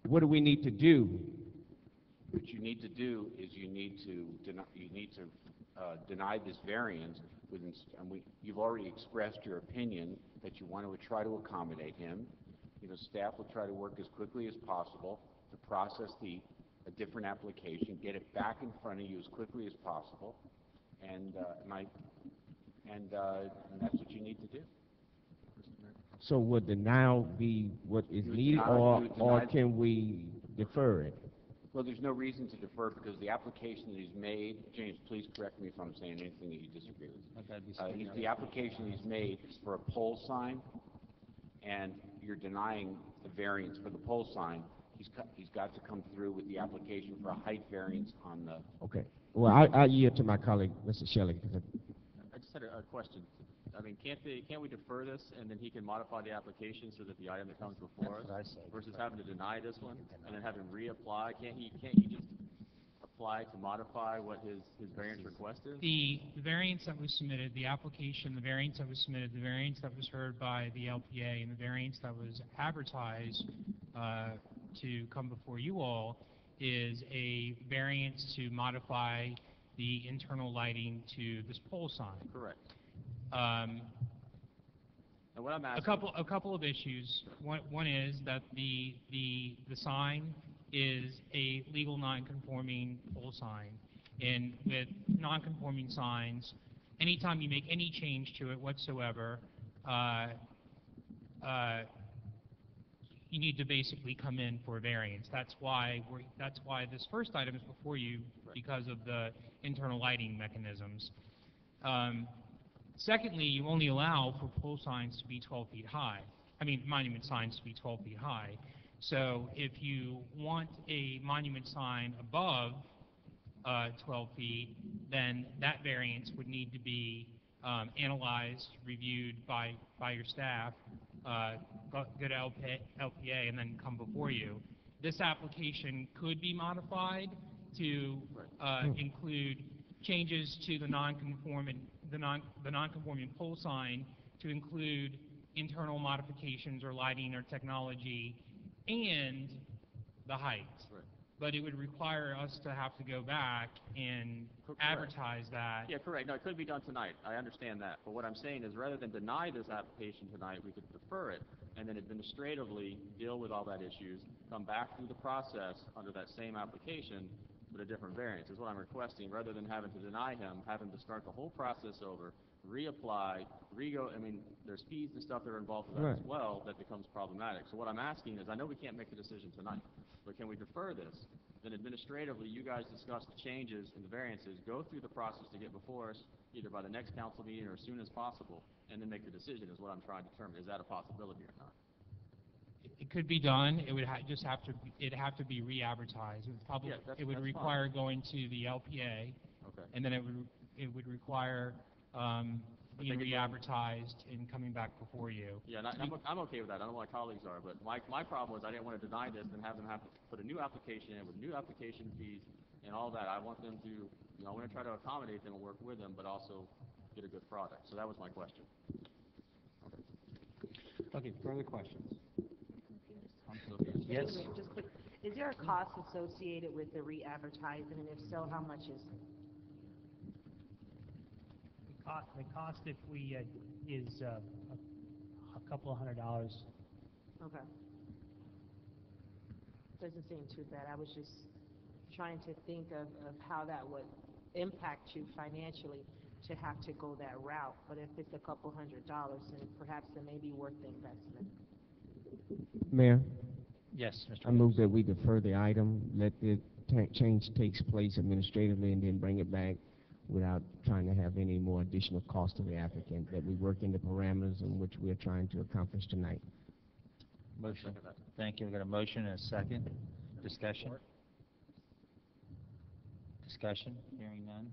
what do we need to do? What you need to do is you need to deny this variance. You've already expressed your opinion that you want to try to accommodate him. Staff will try to work as quickly as possible to process a different application, get it back in front of you as quickly as possible, and that's what you need to do. So would denial be what is needed, or can we defer it? Well, there's no reason to defer because the application that he's made, James, please correct me if I'm saying anything that you disagree with. Okay, The application he's made is for a pole sign, and you're denying the variance for the pole sign. He's got to come through with the application for a height variance on the... Okay. Well, I yield to my colleague, Mr. Shelley. I just had a question. I mean, can't we defer this, and then he can modify the application so that the item that comes before us, versus having to deny this one, and then have him reapply? Can't he just apply to modify what his variance request is? The variance that was submitted, the application, the variance that was submitted, the variance that was heard by the LPA, and the variance that was advertised to come before you all is a variance to modify the internal lighting to this pole sign. Correct. And what I'm asking... A couple of issues. One is that the sign is a legal non-conforming pole sign, and with non-conforming signs, anytime you make any change to it whatsoever, you need to basically come in for a variance. That's why this first item is before you, because of the internal lighting mechanisms. Secondly, you only allow for pole signs to be 12 feet high. I mean, monument signs to be 12 feet high. So if you want a monument sign above 12 feet, then that variance would need to be analyzed, reviewed by your staff, go to LPA, and then come before you. This application could be modified to include changes to the non-conforming pole sign, to include internal modifications or lighting or technology, and the height. Right. But it would require us to have to go back and advertise that. Yeah, correct. No, it could be done tonight. I understand that. But what I'm saying is, rather than deny this application tonight, we could defer it and then administratively deal with all that issues, come back through the process under that same application with a different variance is what I'm requesting, rather than having to deny him, having to start the whole process over, reapply, I mean, there's fees and stuff that are involved with that as Right. well that becomes problematic. So what I'm asking is, I know we can't make the decision tonight, but can we defer this? Then administratively, you guys discuss the changes and the variances, go through the process to get before us, either by the next council meeting or as soon as possible, and then make the decision is what I'm trying to determine. Is that a possibility or not? It could be done. It would just have to, it'd have to be re-advertised. It would probably, Yeah, it would that's require fine. going to the LPA, Okay. and then it would require, being they could- re-advertised and coming back before you. Yeah, and I'm okay with that. I don't know what my colleagues are, but my problem was I didn't want to deny this and have them have to put a new application in with new application fees and all that. I want them to, I want to try to accommodate them and work with them, but also get a good product. So that was my question. Okay, further questions? Yes. Yes? Just quick, is there a cost associated with the re-advertising, and if so, how much is? The cost if we, is, a couple of $100. Okay. Doesn't seem too bad. I was just trying to think of how that would impact you financially to have to go that route. But if it's a couple $100, then perhaps it may be worth the investment. Mayor, Yes, Mr. I move that we defer the item, let the change takes place administratively, and then bring it back without trying to have any more additional cost to the applicant, that we work in the parameters in which we are trying to accomplish tonight. Motion. Thank you. We got a motion and a second. Discussion? Discussion? Hearing none.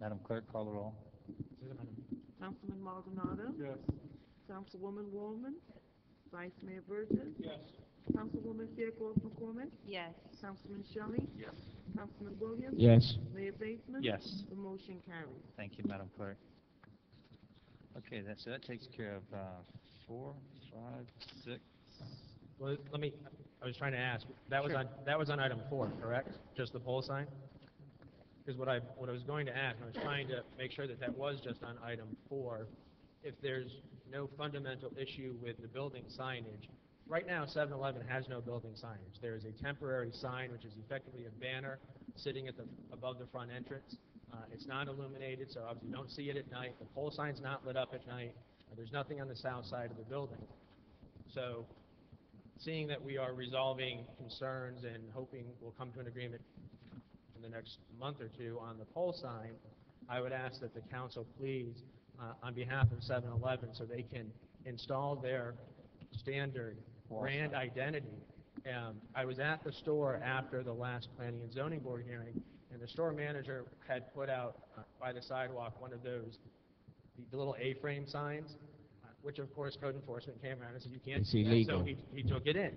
Madam Clerk, call the roll. Councilman Maldonado. Yes. Councilwoman Woolman. Vice Mayor Burgess. Yes. Councilwoman Fairclough McCormick. Yes. Councilman Shelley. Yes. Councilman Williams. Yes. Mayor Bateman. Yes. The motion carries. Thank you, Madam Clerk. Okay, so that takes care of 4, 5, 6. Well, I was trying to ask, that was Sure. that was on item 4, correct? Just the pole sign? Because what I was going to ask, I was trying to make sure that that was just on item 4. If there's no fundamental issue with the building signage, right now 7-Eleven has no building signage. There is a temporary sign, which is effectively a banner sitting at above the front entrance. It's not illuminated, so obviously you don't see it at night. The pole sign's not lit up at night. There's nothing on the south side of the building. So, seeing that we are resolving concerns and hoping we'll come to an agreement in the next month or two on the pole sign, I would ask that the council please, on behalf of 7-Eleven, so they can install their standard brand identity. I was at the store after the last Planning and Zoning Board hearing, and the store manager had put out by the sidewalk one of those, the little A-frame signs, which of course code enforcement came around and said you can't It's do that, illegal. so he took it in.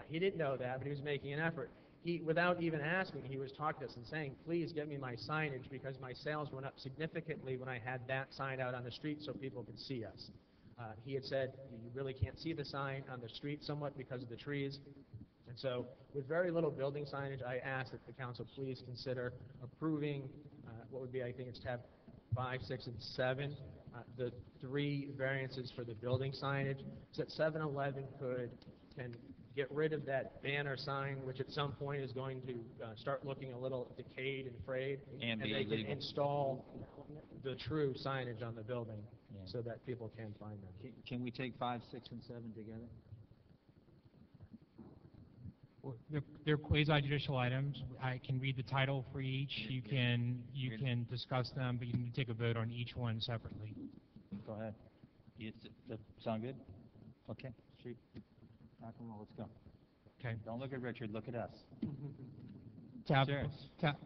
He didn't know that, but he was making an effort. Without even asking, he was talking to us and saying, please get me my signage because my sales went up significantly when I had that sign out on the street so people could see us. He had said, you really can't see the sign on the street somewhat because of the trees. And so, with very little building signage, I ask that the council please consider approving what would be, I think it's tab 5, 6, and 7, the 3 variances for the building signage, so that 7-Eleven can get rid of that banner sign, which at some point is going to start looking a little decayed and frayed, And be they can illegal. install the true signage on the building Yeah. so that people can find them. Can we take 5, 6, and 7 together? Well, they're quasi-judicial items. I can read the title for each. You can discuss them, but you need to take a vote on each one separately. Go ahead. That sound good? Okay, shoot. Rock and roll, let's go. Okay. Don't look at Richard, look at us. Serious.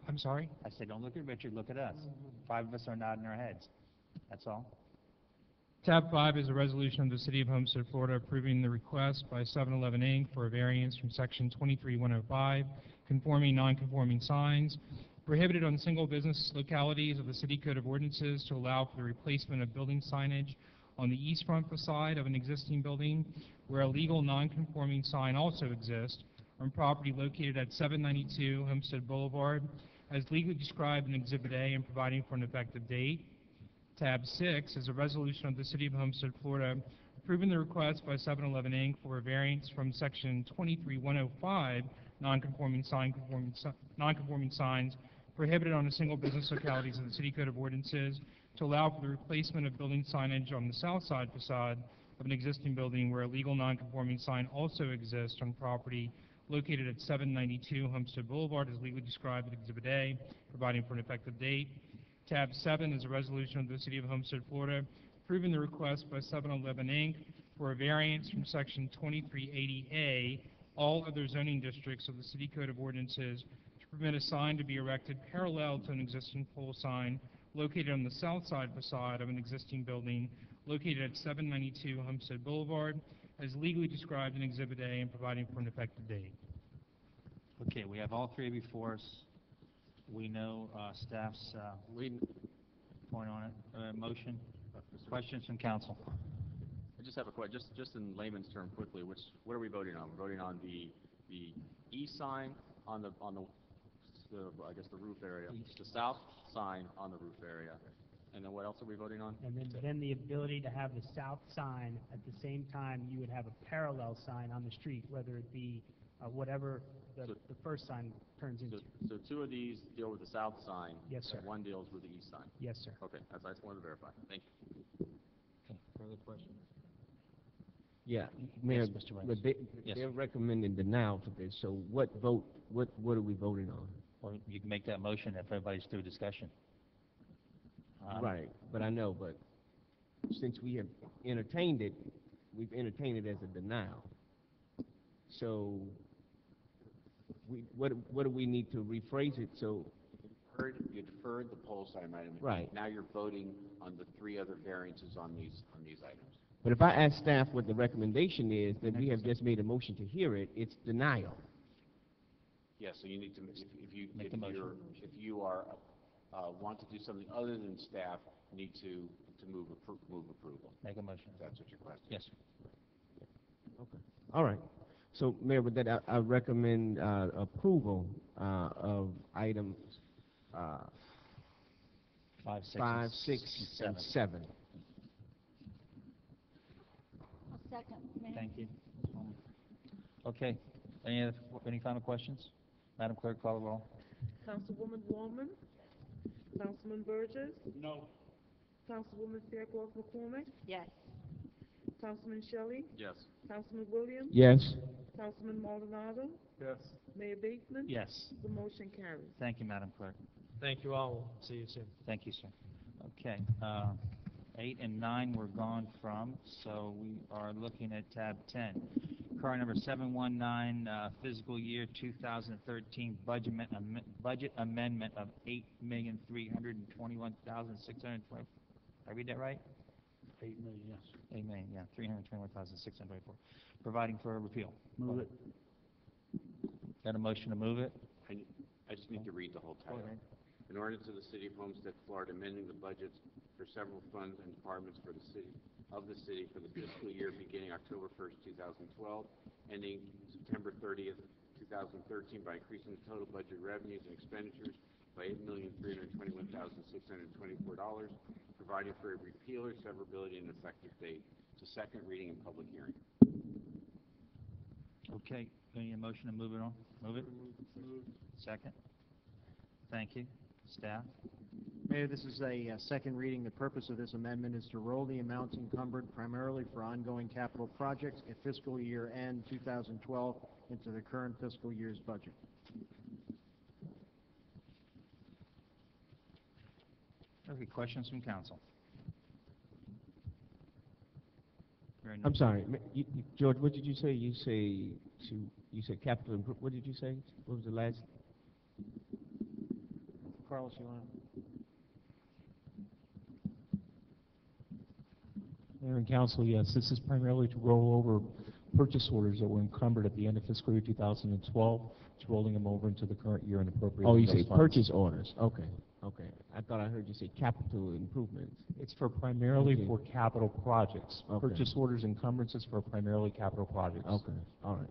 I'm sorry? I said, don't look at Richard, look at us. 5 of us are nodding our heads. That's all. Tab 5 is a resolution of the City of Homestead, Florida, approving the request by 7-Eleven Inc. for a variance from Section 23105, conforming non-conforming signs, prohibited on single business localities of the City Code of Ordinances to allow for the replacement of building signage on the east front facade of an existing building where a legal non-conforming sign also exists on property located at 792 Homestead Boulevard, as legally described in Exhibit A and providing for an effective date. Tab 6 is a resolution of the City of Homestead, Florida, approving the request by 7-Eleven Inc. for a variance from Section 23105, non-conforming signs prohibited on the single business localities of the City Code of Ordinances to allow for the replacement of building signage on the south side facade of an existing building where a legal non-conforming sign also exists on property located at 792 Homestead Boulevard as legally described in Exhibit A, providing for an effective date. Tab 7 is a resolution of the City of Homestead, Florida, approving the request by 7-Eleven, Inc. for a variance from Section 2380A, all other zoning districts of the City Code of Ordinances, to permit a sign to be erected parallel to an existing pole sign located on the south side facade of an existing building located at 792 Homestead Boulevard, as legally described in Exhibit A and providing for an effective date. Okay, we have all three before us. We know staff's point on it. Motion? Questions from council? I just have a question, just in layman's term quickly, what are we voting on? We're voting on the east sign on the I guess the roof area, the south sign on the roof area, and then what else are we voting on? And then the ability to have the south sign at the same time you would have a parallel sign on the street, whether it be whatever the first sign turns into. So two of these deal with the south sign. Yes, sir. And one deals with the east sign. Yes, sir. Okay, that's I just wanted to verify. Thank you. Okay, further questions? Yeah, Mayor, Yes, Mr. Rice. but Yes. they're recommending denial for this, so what are we voting on? Or you can make that motion if everybody's through discussion. Right, but I know, but since we have entertained it, we've entertained it as a denial. So, what do we need to rephrase it so? You deferred the pole sign item. Right. Now you're voting on the three other variances on these items. But if I ask staff what the recommendation is, then we have just made a motion to hear it, it's denial. Yes, so you need to, Make the motion. if you are, want to do something other than staff, you need to move approval. Make a motion. That's what your question is. Yes, sir. Okay. All right. So, Mayor, with that, I recommend approval of items 5, 6, 5, 6, and 7. I'll second, Mayor. Thank you. Okay, any final questions? Madam Clerk, call the roll. Councilwoman Wallman? Councilman Burgess? No. Councilwoman Fairclough McCormick? Yes. Councilman Shelley? Yes. Councilman Williams? Yes. Councilman Maldonado? Yes. Mayor Bateman? Yes. The motion carries. Thank you, Madam Clerk. Thank you all. We'll see you soon. Thank you, sir. Okay, 8 and 9 were gone from, so we are looking at tab 10. Car number 719, fiscal year 2013 budget amendment of $8,321,620. I read that right? 8 million, yes. 8 million, yeah, 321,624. Providing for a repeal. Move it. Got a motion to move it? I just need to read the whole title. Okay. An ordinance of the City of Homestead, Florida, amending the budgets for several funds and departments for the city for the fiscal year beginning October 1st, 2012, ending September 30th, 2013, by increasing the total budget revenues and expenditures by $8,321,624, providing for a repeal or severability and effective date. It's a second reading and public hearing. Okay, any motion to move it on? Move it? Second. Thank you. Staff? Mayor, this is a second reading. The purpose of this amendment is to roll the amounts encumbered primarily for ongoing capital projects at fiscal year end 2012 into the current fiscal year's budget. Okay, questions from council? I'm sorry, George, what did you say? You said capital improvement. What did you say? What was the last? Carlos, you want to? Mayor and Council, yes, this is primarily to roll over purchase orders that were encumbered at the end of fiscal year 2012. It's rolling them over into the current year and appropriating Oh, you those say funds. purchase orders. Okay, okay. I thought I heard you say capital improvements. It's for primarily Okay. for capital projects. Okay. Purchase orders encumbrances for primarily capital projects. Okay, all right.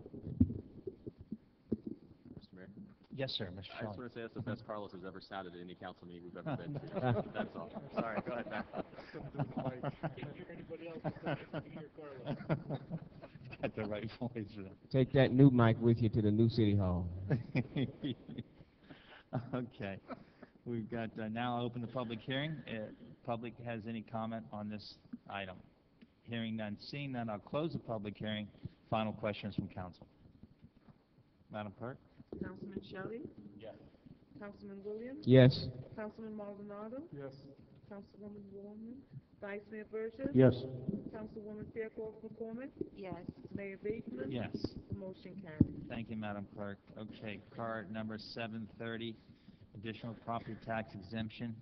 Mr. Mayor? Yes, sir, Mr. I just Shaw. want to say that's the best Carlos has ever sounded at any council meeting we've ever been to. That's all. Sorry, go ahead, Matt. Got the right voice for that. Take that new mic with you to the new city hall. Okay. We've got, now I'll open the public hearing. public has any comment on this item? Hearing none, seeing none, I'll close the public hearing. Final questions from council. Madam Clerk? Councilman Shelley? Yes. Councilman Williams? Yes. Councilman Maldonado? Yes. Councilwoman Woolman? Vice Mayor Burgess? Yes. Councilwoman Fairclough McCormick? Yes. Mayor Bateman? Yes. The motion carries. Thank you, Madam Clerk. Okay, card number 730, additional property tax exemption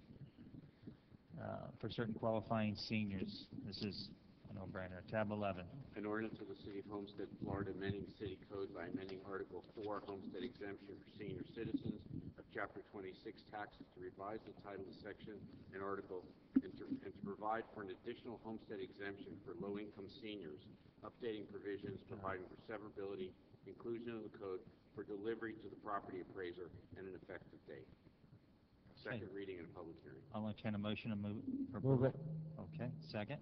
for certain qualifying seniors. This is a no-brainer. Tab 11. An ordinance of the City of Homestead, Florida, amending city code by amending Article 4, Homestead Exemption for Senior Citizens of Chapter 26, Taxes, to revise the title of the section and article and to provide for an additional homestead exemption for low-income seniors, updating provisions, providing for severability, inclusion of the code for delivery to the property appraiser, and an effective date. Second reading and a public hearing. I'll entertain a motion to move for Move approval. Okay, second.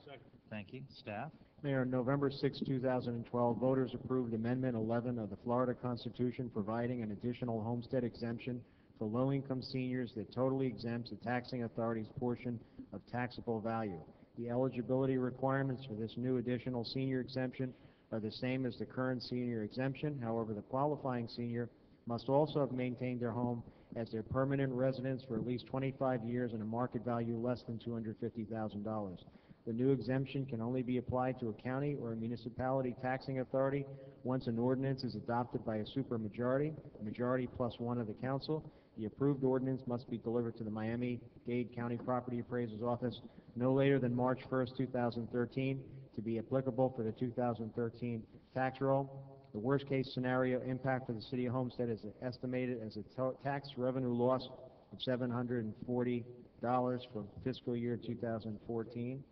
Second. Thank you. Staff? Mayor, on November 6, 2012, voters approved Amendment 11 of the Florida Constitution providing an additional homestead exemption for low-income seniors that totally exempts the taxing authority's portion of taxable value. The eligibility requirements for this new additional senior exemption are the same as the current senior exemption. However, the qualifying senior must also have maintained their home as their permanent residence for at least 25 years and a market value less than $250,000. The new exemption can only be applied to a county or a municipality taxing authority once an ordinance is adopted by a supermajority, a majority plus one of the council. The approved ordinance must be delivered to the Miami-Dade County Property Appraiser's Office no later than March 1st, 2013, to be applicable for the 2013 tax roll. The worst-case scenario impact for the City of Homestead is estimated as a tax revenue loss of $740 for fiscal year 2014.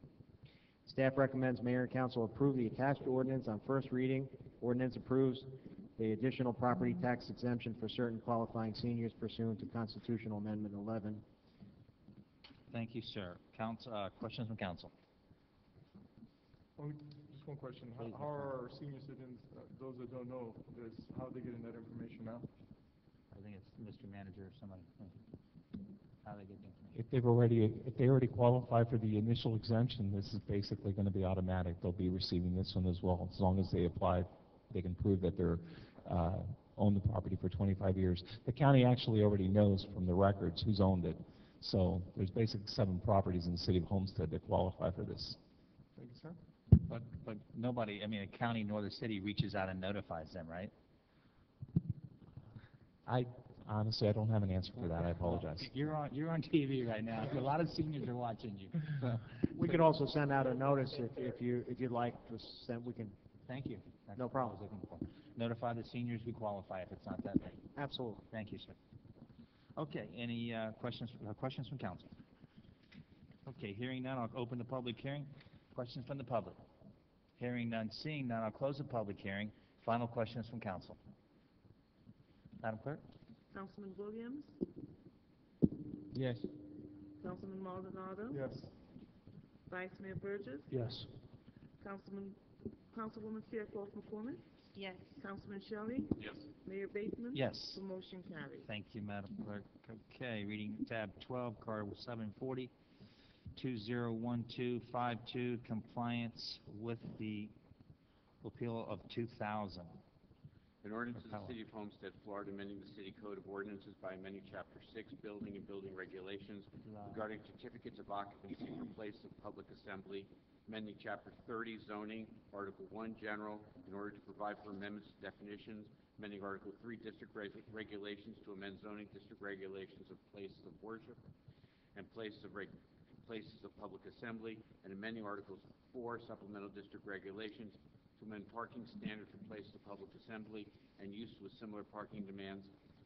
Staff recommends Mayor and Council approve the attached ordinance on first reading. Ordinance approves the additional property tax exemption for certain qualifying seniors pursuant to Constitutional Amendment 11. Thank you, sir. Questions from council? Just one question. How are our senior citizens, those that don't know this, how are they getting that information now? I think it's Mr. Manager or somebody. How they get the information? If they already qualify for the initial exemption, this is basically going to be automatic. They'll be receiving this one as well, as long as they apply. They can prove that they're owned the property for 25 years. The county actually already knows from the records who's owned it. So there's basically 7 properties in the City of Homestead that qualify for this. Thank you, sir. But nobody, I mean, the county nor the city reaches out and notifies them, right? Honestly, I don't have an answer for that. I apologize. You're on TV right now. A lot of seniors are watching you. So. We could also send out a notice if you'd like to send. We can. Thank you. That's No problem. what I was looking for. Notify the seniors who qualify if it's not that late. Absolutely. Thank you, sir. Okay. Any questions from council? Okay. Hearing none, I'll open the public hearing. Questions from the public? Hearing none, seeing none, I'll close the public hearing. Final questions from council. Madam Clerk? Councilman Williams? Yes. Councilman Maldonado? Yes. Vice Mayor Burgess? Yes. Councilwoman Fairclough McCormick? Yes. Councilman Shelley? Yes. Mayor Bateman? Yes. The motion carries. Thank you, Madam Clerk. Okay, reading tab 12, card 740, 201252, compliance with the appeal of 2000. An ordinance of the City of Homestead, Florida, amending the City Code of Ordinances by amending Chapter 6, Building and Building Regulations regarding certificates of occupancy for place of public assembly, amending Chapter 30, Zoning, Article 1, General, in order to provide for amendments to definitions, amending Article 3, District Regulations to amend zoning district regulations of places of worship and places of public assembly, and amending Articles 4, Supplemental District Regulations to amend parking standards for places of public assembly and use with similar parking demands,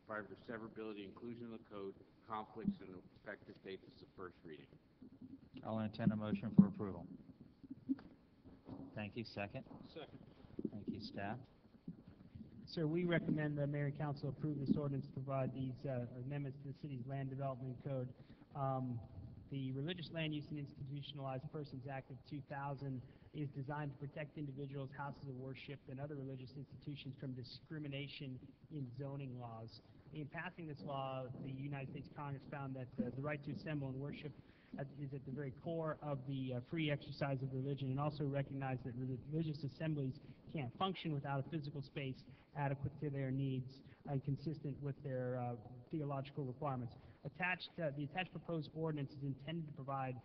prior to severability, inclusion in the code, conflicts, and effective date. This is the first reading. I'll entertain a motion for approval. Thank you. Second? Second. Thank you. Staff? Sir, we recommend the Mayor and Council approve this ordinance to provide these amendments to the city's land development code. The Religious Land Use and Institutionalized Persons Act of 2000 is designed to protect individuals, houses of worship, and other religious institutions from discrimination in zoning laws. In passing this law, the United States Congress found that the right to assemble and worship is at the very core of the free exercise of religion, and also recognized that religious assemblies can't function without a physical space adequate to their needs and consistent with their theological requirements. The attached proposed ordinance is intended to provide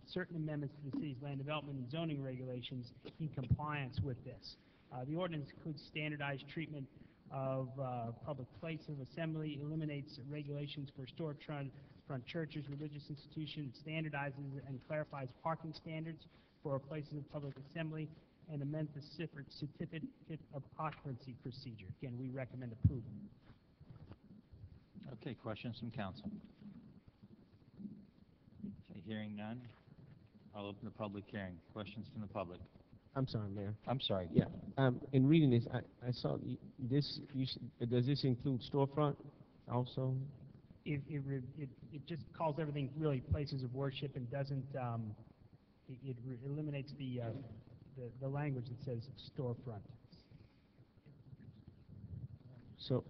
certain amendments to the city's land development and zoning regulations in compliance with this. The ordinance includes standardized treatment of public places of assembly, eliminates regulations for storefront churches, religious institutions, standardizes and clarifies parking standards for places of public assembly, and amends the certificate of occupancy procedure. Again, we recommend approval. Okay, questions from council? Okay, hearing none, I'll open the public hearing. Questions from the public? I'm sorry, Mayor. I'm sorry. Yeah, in reading this, I saw this, does this include storefront also? It just calls everything really places of worship and doesn't, it eliminates the language that says storefront. So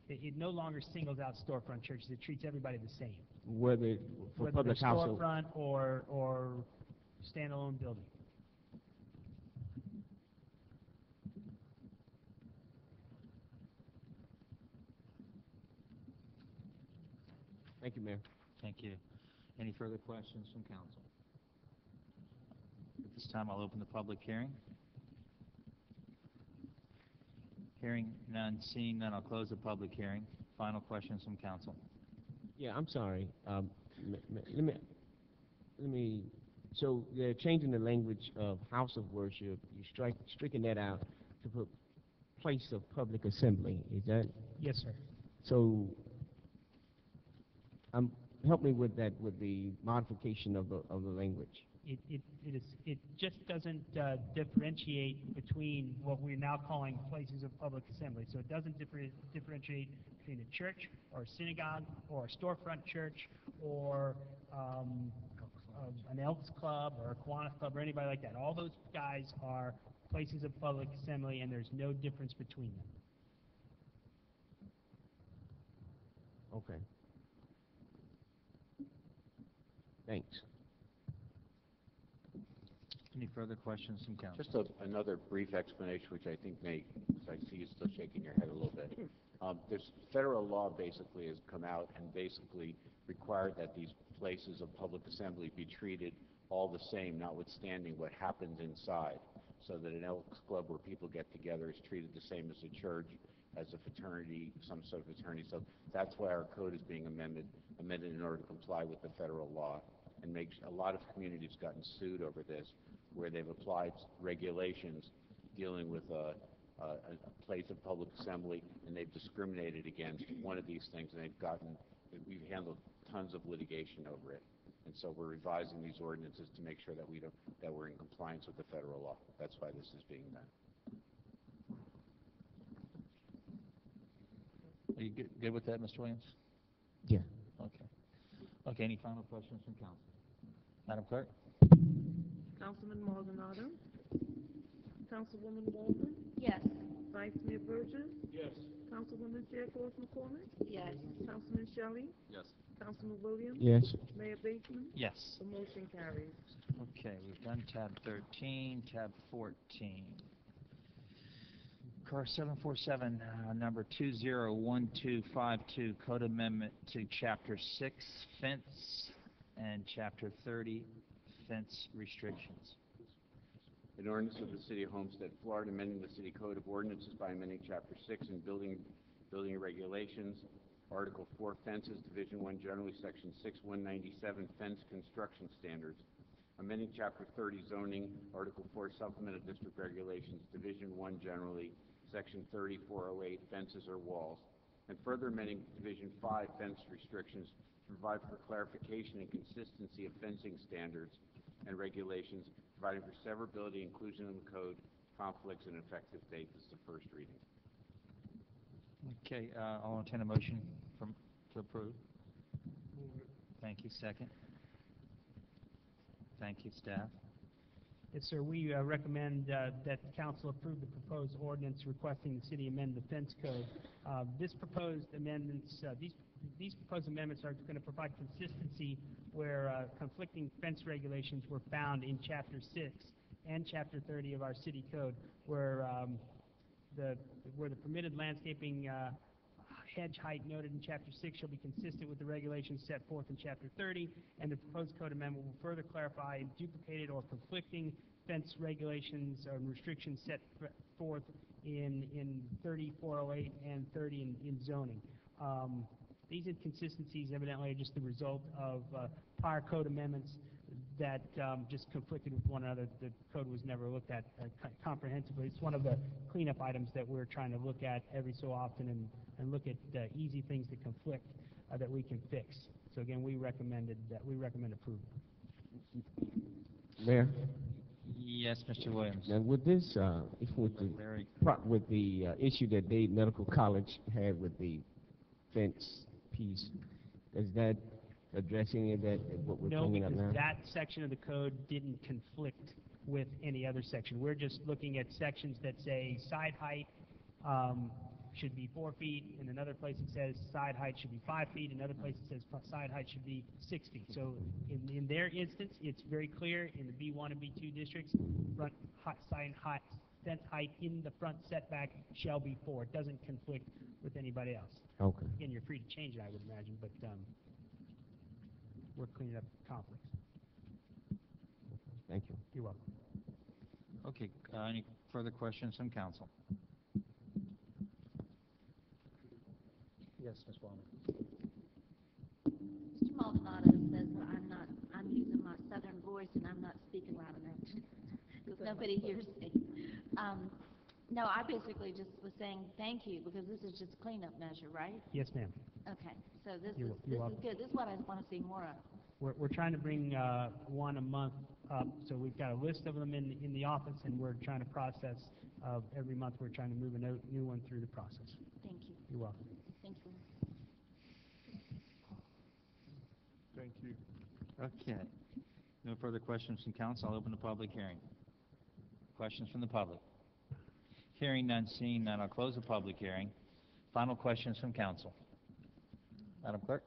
it no longer singles out storefront churches. It treats everybody the same. whether for Whether public they're household? storefront or standalone building. Thank you, Mayor. Thank you. Any further questions from council? At this time, I'll open the public hearing. Hearing none, seeing none, I'll close the public hearing. Final questions from council. Yeah, I'm sorry. Let me, so they're changing the language of house of worship. You're striking that out to put place of public assembly. Is that? Yes, sir. So, help me with that, with the modification of the language. It just doesn't differentiate between what we're now calling places of public assembly. So it doesn't differentiate between a church or a synagogue or a storefront church or an Elks Club or a Kiwanis Club or anybody like that. All those guys are places of public assembly, and there's no difference between them. Okay. Thanks. Any further questions from council? Just another brief explanation, which I think may, because I see you still shaking your head a little bit. There's federal law basically has come out and basically required that these places of public assembly be treated all the same, notwithstanding what happens inside. So that an Elks Club where people get together is treated the same as a church, as a fraternity, some sort of fraternity. So that's why our code is being amended in order to comply with the federal law. And a lot of communities gotten sued over this, where they've applied regulations dealing with a place of public assembly, and they've discriminated against one of these things, and we've handled tons of litigation over it. And so we're revising these ordinances to make sure that we're in compliance with the federal law. That's why this is being done. Are you good with that, Mr. Williams? Yeah. Okay. Okay, any final questions from council? Madam Clerk? Councilman Maldonado. Councilwoman Walden. Yes. Vice Mayor Burgess. Yes. Councilwoman Fairclough McCormick. Yes. Councilman Shelley. Yes. Councilman Williams. Yes. Mayor Bateman. Yes. The motion carries. Okay, we've done tab 13, tab 14. Car 747, number 201252, Code Amendment to Chapter 6, Fence, and Chapter 30, Fence Restrictions. An ordinance of the City of Homestead, Florida, amending the City Code of Ordinances by amending Chapter 6 and building regulations, Article 4, Fences, Division 1 Generally, Section 6197, Fence Construction Standards, amending Chapter 30, Zoning, Article 4, Supplement of District Regulations, Division 1 Generally, Section 3408, Fences or Walls, and further amending Division 5, Fence Restrictions, to provide for clarification and consistency of fencing standards and regulations, providing for severability, inclusion in the code, conflicts, and effective date. This is the first reading. Okay, I'll entertain a motion to approve. Thank you. Second. Thank you, staff. Yes, sir. We recommend that the council approve the proposed ordinance requesting the city amend the fence code This proposed amendments, these proposed amendments are going to provide consistency where conflicting fence regulations were found in Chapter 6 and Chapter 30 of our city code, where the permitted landscaping hedge height noted in Chapter 6 shall be consistent with the regulations set forth in Chapter 30, and the proposed code amendment will further clarify duplicated or conflicting fence regulations or restrictions set forth in 30-408 and 30 in zoning. These inconsistencies evidently are just the result of prior code amendments that just conflicted with one another. The code was never looked at comprehensively. It's one of the cleanup items that we're trying to look at every so often and look at easy things that conflict that we can fix. So again, we recommend approval. Mayor? Yes, Mr. Williams. Now, with this, with the issue that Dade Medical College had with the fence piece, does that address any of that, what we're No, bringing up because now? that section of the code didn't conflict with any other section. We're just looking at sections that say side height should be 4 feet, in another place it says side height should be 5 feet, another place it says side height should be 6 feet. So in their instance, it's very clear in the B1 and B2 districts, front fence height in the front setback shall be 4. It doesn't conflict with anybody else. Okay. Again, you're free to change it, I would imagine, but we're cleaning up conflicts. Thank you. You're welcome. Okay, any further questions from council? Yes, Ms. Wallman. Mr. Maldonado says that I'm using my southern voice and I'm not speaking loud enough because nobody hears me. No, I basically just was saying thank you because this is just a cleanup measure, right? Yes, ma'am. Okay, so this You're is welcome. good. This is what I want to see more of. We're trying to bring one a month up, so we've got a list of them in the office, and we're trying to process every month. We're trying to move a new one through the process. Thank you. You're welcome. Thank you. Thank you. Okay. No further questions from council. I'll open the public hearing. Questions from the public? Hearing none, seeing none, I'll close the public hearing. Final questions from council. Madam Clerk?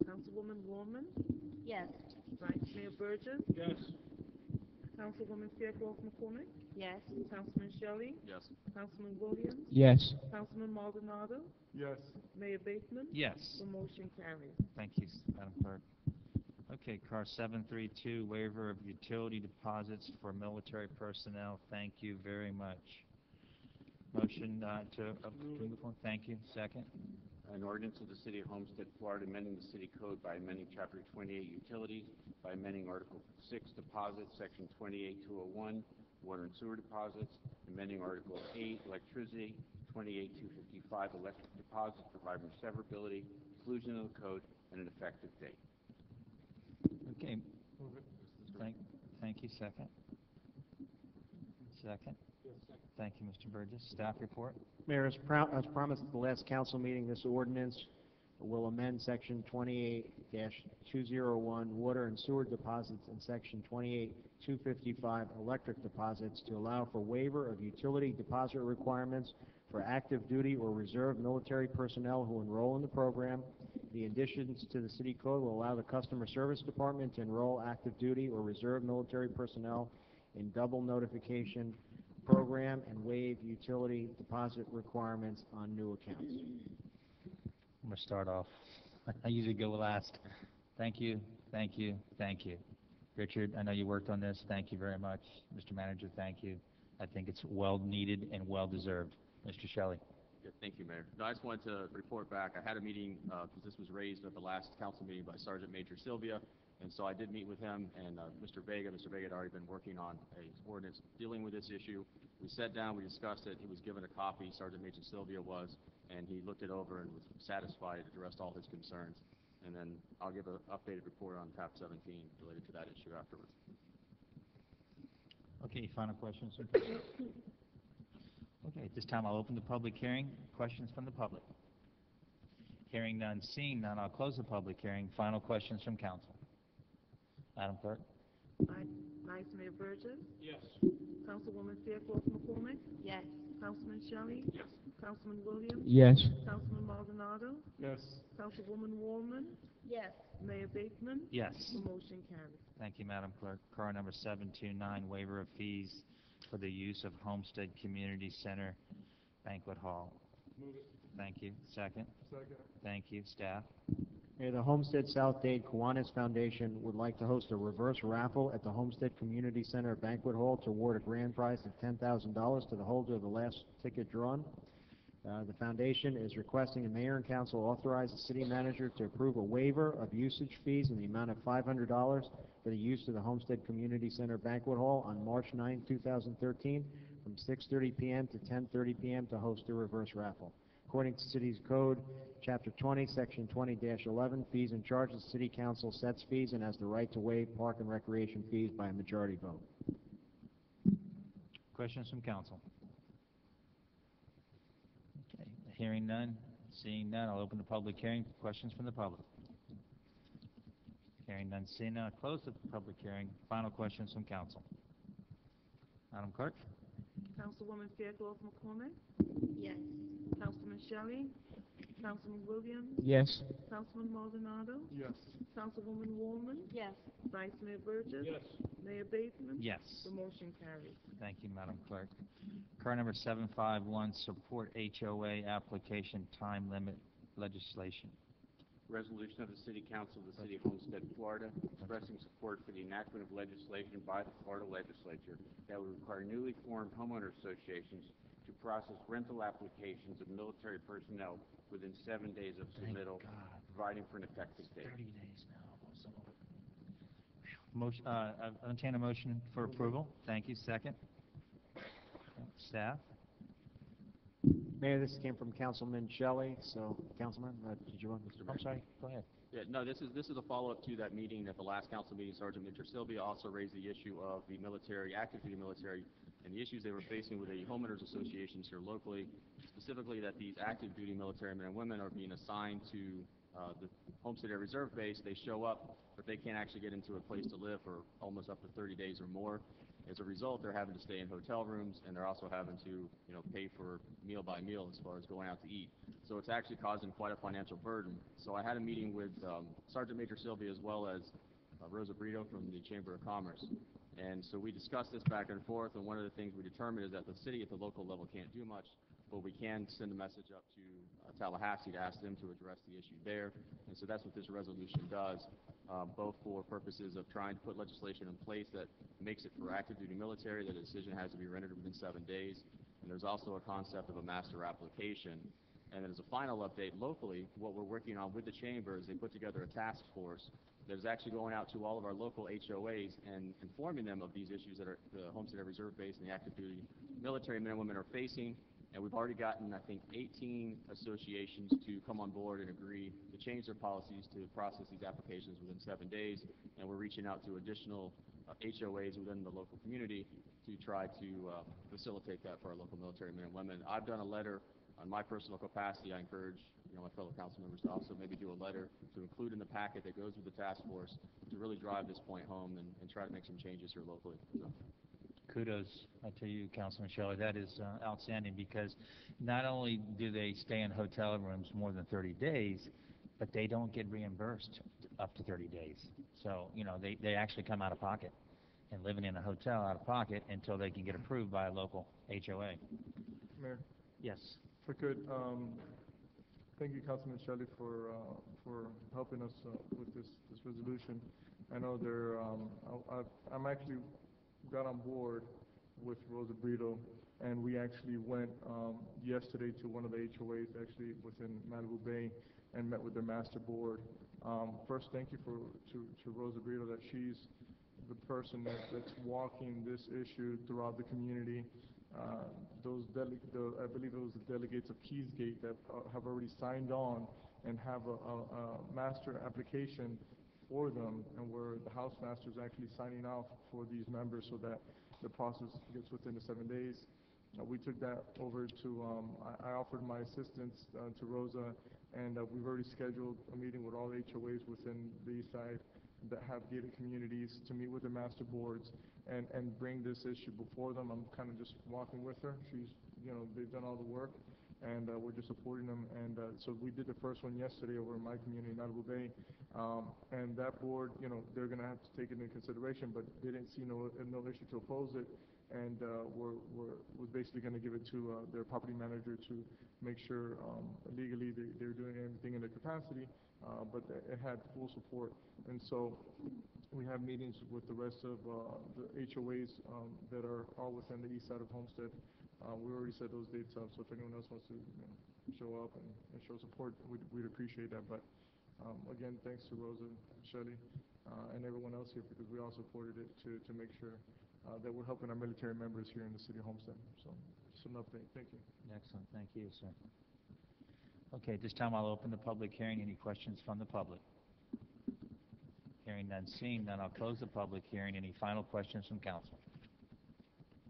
Councilwoman Warman? Yes. Vice Mayor Burgess? Yes. Councilwoman Fairclough McCormick? Yes. Councilman Shelley? Yes. Councilman Williams? Yes. Councilman Maldonado? Yes. Mayor Bateman? Yes. The motion carries. Thank you, Madam Clerk. Okay, car 732, waiver of utility deposits for military personnel. Thank you very much. Motion to approve. Thank you. Second. An ordinance of the City of Homestead, Florida, amending the city code by amending Chapter 28 Utilities, by amending Article 6 Deposits, Section 28201, Water and Sewer Deposits, amending Article 8 Electricity, 28255 Electric Deposits, providing severability, inclusion of the code, and an effective date. Okay. Thank you. Second. Second. Thank you, Mr. Burgess. Staff report. Mayor, as promised at the last council meeting, this ordinance will amend Section 28-201 Water and Sewer Deposits and Section 28-255 Electric Deposits to allow for waiver of utility deposit requirements for active duty or reserve military personnel who enroll in the program. The additions to the city code will allow the Customer Service Department to enroll active duty or reserve military personnel in double notification program and waive utility deposit requirements on new accounts. I'm going to start off. I usually go last. Thank you. Richard, I know you worked on this. Thank you very much. Mr. Manager, thank you. I think it's well needed and well deserved. Mr. Shelley. Yeah, thank you, Mayor. No, I just wanted to report back. I had a meeting, because this was raised at the last council meeting by Sergeant Major Sylvia, and so I did meet with him and Mr. Vega. Mr. Vega had already been working on a ordinance dealing with this issue. We sat down, we discussed it. He was given a copy, Sergeant Major Sylvia was, and he looked it over and was satisfied, addressed all his concerns. And then I'll give an updated report on TAP 17 related to that issue afterwards. Okay, final questions? Okay, at this time I'll open the public hearing. Questions from the public? Hearing none, seeing none, I'll close the public hearing. Final questions from council. Madam Clerk? Vice Mayor Burgess? Yes. Councilwoman Fairclough McCormick? Yes. Councilman Shelley? Yes. Councilman Williams? Yes. Councilman Maldonado? Yes. Councilwoman Wallman? Yes. Mayor Bateman? Yes. The motion carries. Thank you, Madam Clerk. Car number 729, waiver of fees for the use of Homestead Community Center Banquet Hall. Move it. Thank you. Second. Second. Thank you. Staff. Mayor, the Homestead South Dade Kiwanis Foundation would like to host a reverse raffle at the Homestead Community Center Banquet Hall to award a grand prize of $10,000 to the holder of the last ticket drawn. The foundation is requesting the mayor and council authorize the city manager to approve a waiver of usage fees in the amount of $500 for the use of the Homestead Community Center Banquet Hall on March 9, 2013, from 6:30 p.m. to 10:30 p.m. to host a reverse raffle. According to City's Code, Chapter 20, Section 20-11, fees and charges, City Council sets fees and has the right to waive park and recreation fees by a majority vote. Questions from council? Okay. Hearing none, seeing none, I'll open the public hearing. Questions from the public? Hearing none, seeing none, I'll close the public hearing. Final questions from council. Madam Clerk? Councilwoman Fairclough McCormick? Yes. Councilman Shelley? Councilman Williams? Yes. Councilman Maldonado? Yes. Councilwoman Wallman? Yes. Vice Mayor Burgess? Yes. Mayor Bateman? Yes. The motion carries. Thank you, Madam Clerk. Car number 751, support HOA application time limit legislation. Resolution of the City Council of the City of Homestead, Florida, expressing support for the enactment of legislation by the Florida Legislature that would require newly formed homeowner associations to process rental applications of military personnel within 7 days of submittal, providing for an effective date. 30 days now. Motion, entertain a motion for approval. Thank you. Second. Staff. Mayor, this came from Councilman Shelley, so, Councilman, did you want Mr. I'm sorry, go ahead. Yeah, no, this is a follow-up to that meeting at the last council meeting. Sergeant Major Sylvia also raised the issue of the military, active duty military, and the issues they were facing with the homeowners associations here locally, specifically that these active duty military men and women are being assigned to the Homestead Air Reserve Base. They show up, but they can't actually get into a place to live for almost up to 30 days or more. As a result, they're having to stay in hotel rooms, and they're also having to, pay for meal by meal as far as going out to eat. So it's actually causing quite a financial burden. So I had a meeting with Sergeant Major Sylvia as well as Rosa Brito from the Chamber of Commerce. And so we discussed this back and forth, and one of the things we determined is that the city at the local level can't do much, but we can send a message up to Tallahassee to ask them to address the issue there. And so that's what this resolution does, both for purposes of trying to put legislation in place that makes it for active duty military, that a decision has to be rendered within 7 days. And there's also a concept of a master application. And then as a final update, locally, what we're working on with the chamber is they put together a task force that is actually going out to all of our local HOAs and informing them of these issues that are the Homestead Air Reserve Base and the active duty military men and women are facing. And we've already gotten, I think, 18 associations to come on board and agree to change their policies to process these applications within 7 days. And we're reaching out to additional HOAs within the local community to try to facilitate that for our local military men and women. I've done a letter on my personal capacity. I encourage my fellow council members to also maybe do a letter to include in the packet that goes with the task force to really drive this point home and try to make some changes here locally. So. Kudos to you, Councilman Shelley. That is outstanding because not only do they stay in hotel rooms more than 30 days, but they don't get reimbursed up to 30 days. So, they actually come out of pocket and living in a hotel out of pocket until they can get approved by a local HOA. Mayor? Yes. If I could, thank you, Councilman Shelley, for helping us with this resolution. I know I'm actually got on board with Rosa Brito, and we actually went yesterday to one of the HOAs actually within Malibu Bay and met with their master board. First, thank you to Rosa Brito that she's the person that's walking this issue throughout the community. I believe it was the delegates of Keysgate that have already signed on and have a master application for them, and where the house master is actually signing off for these members so that the process gets within the 7 days. We took that over to, I offered my assistance to Rosa, and we've already scheduled a meeting with all HOAs within the east side that have gated communities to meet with the master boards and bring this issue before them. I'm kind of just walking with her. She's they've done all the work, and we're just supporting them. And so we did the first one yesterday over in my community, Nottable Bay, and that board, they're going to have to take it into consideration, but they didn't see no issue to oppose it, and we're basically going to give it to their property manager to make sure legally they're doing everything in their capacity, but it had full support. And so we have meetings with the rest of the HOAs that are all within the east side of Homestead. We already set those dates up, so if anyone else wants to show up and show support, we'd appreciate that. But again, thanks to Rosa, Shelley, and everyone else here, because we all supported it to make sure that we're helping our military members here in the city of Homestead. So just an update. Thank you. Excellent. Thank you, sir. Okay, at this time I'll open the public hearing. Any questions from the public? Hearing none, seeing none, I'll close the public hearing. Any final questions from council?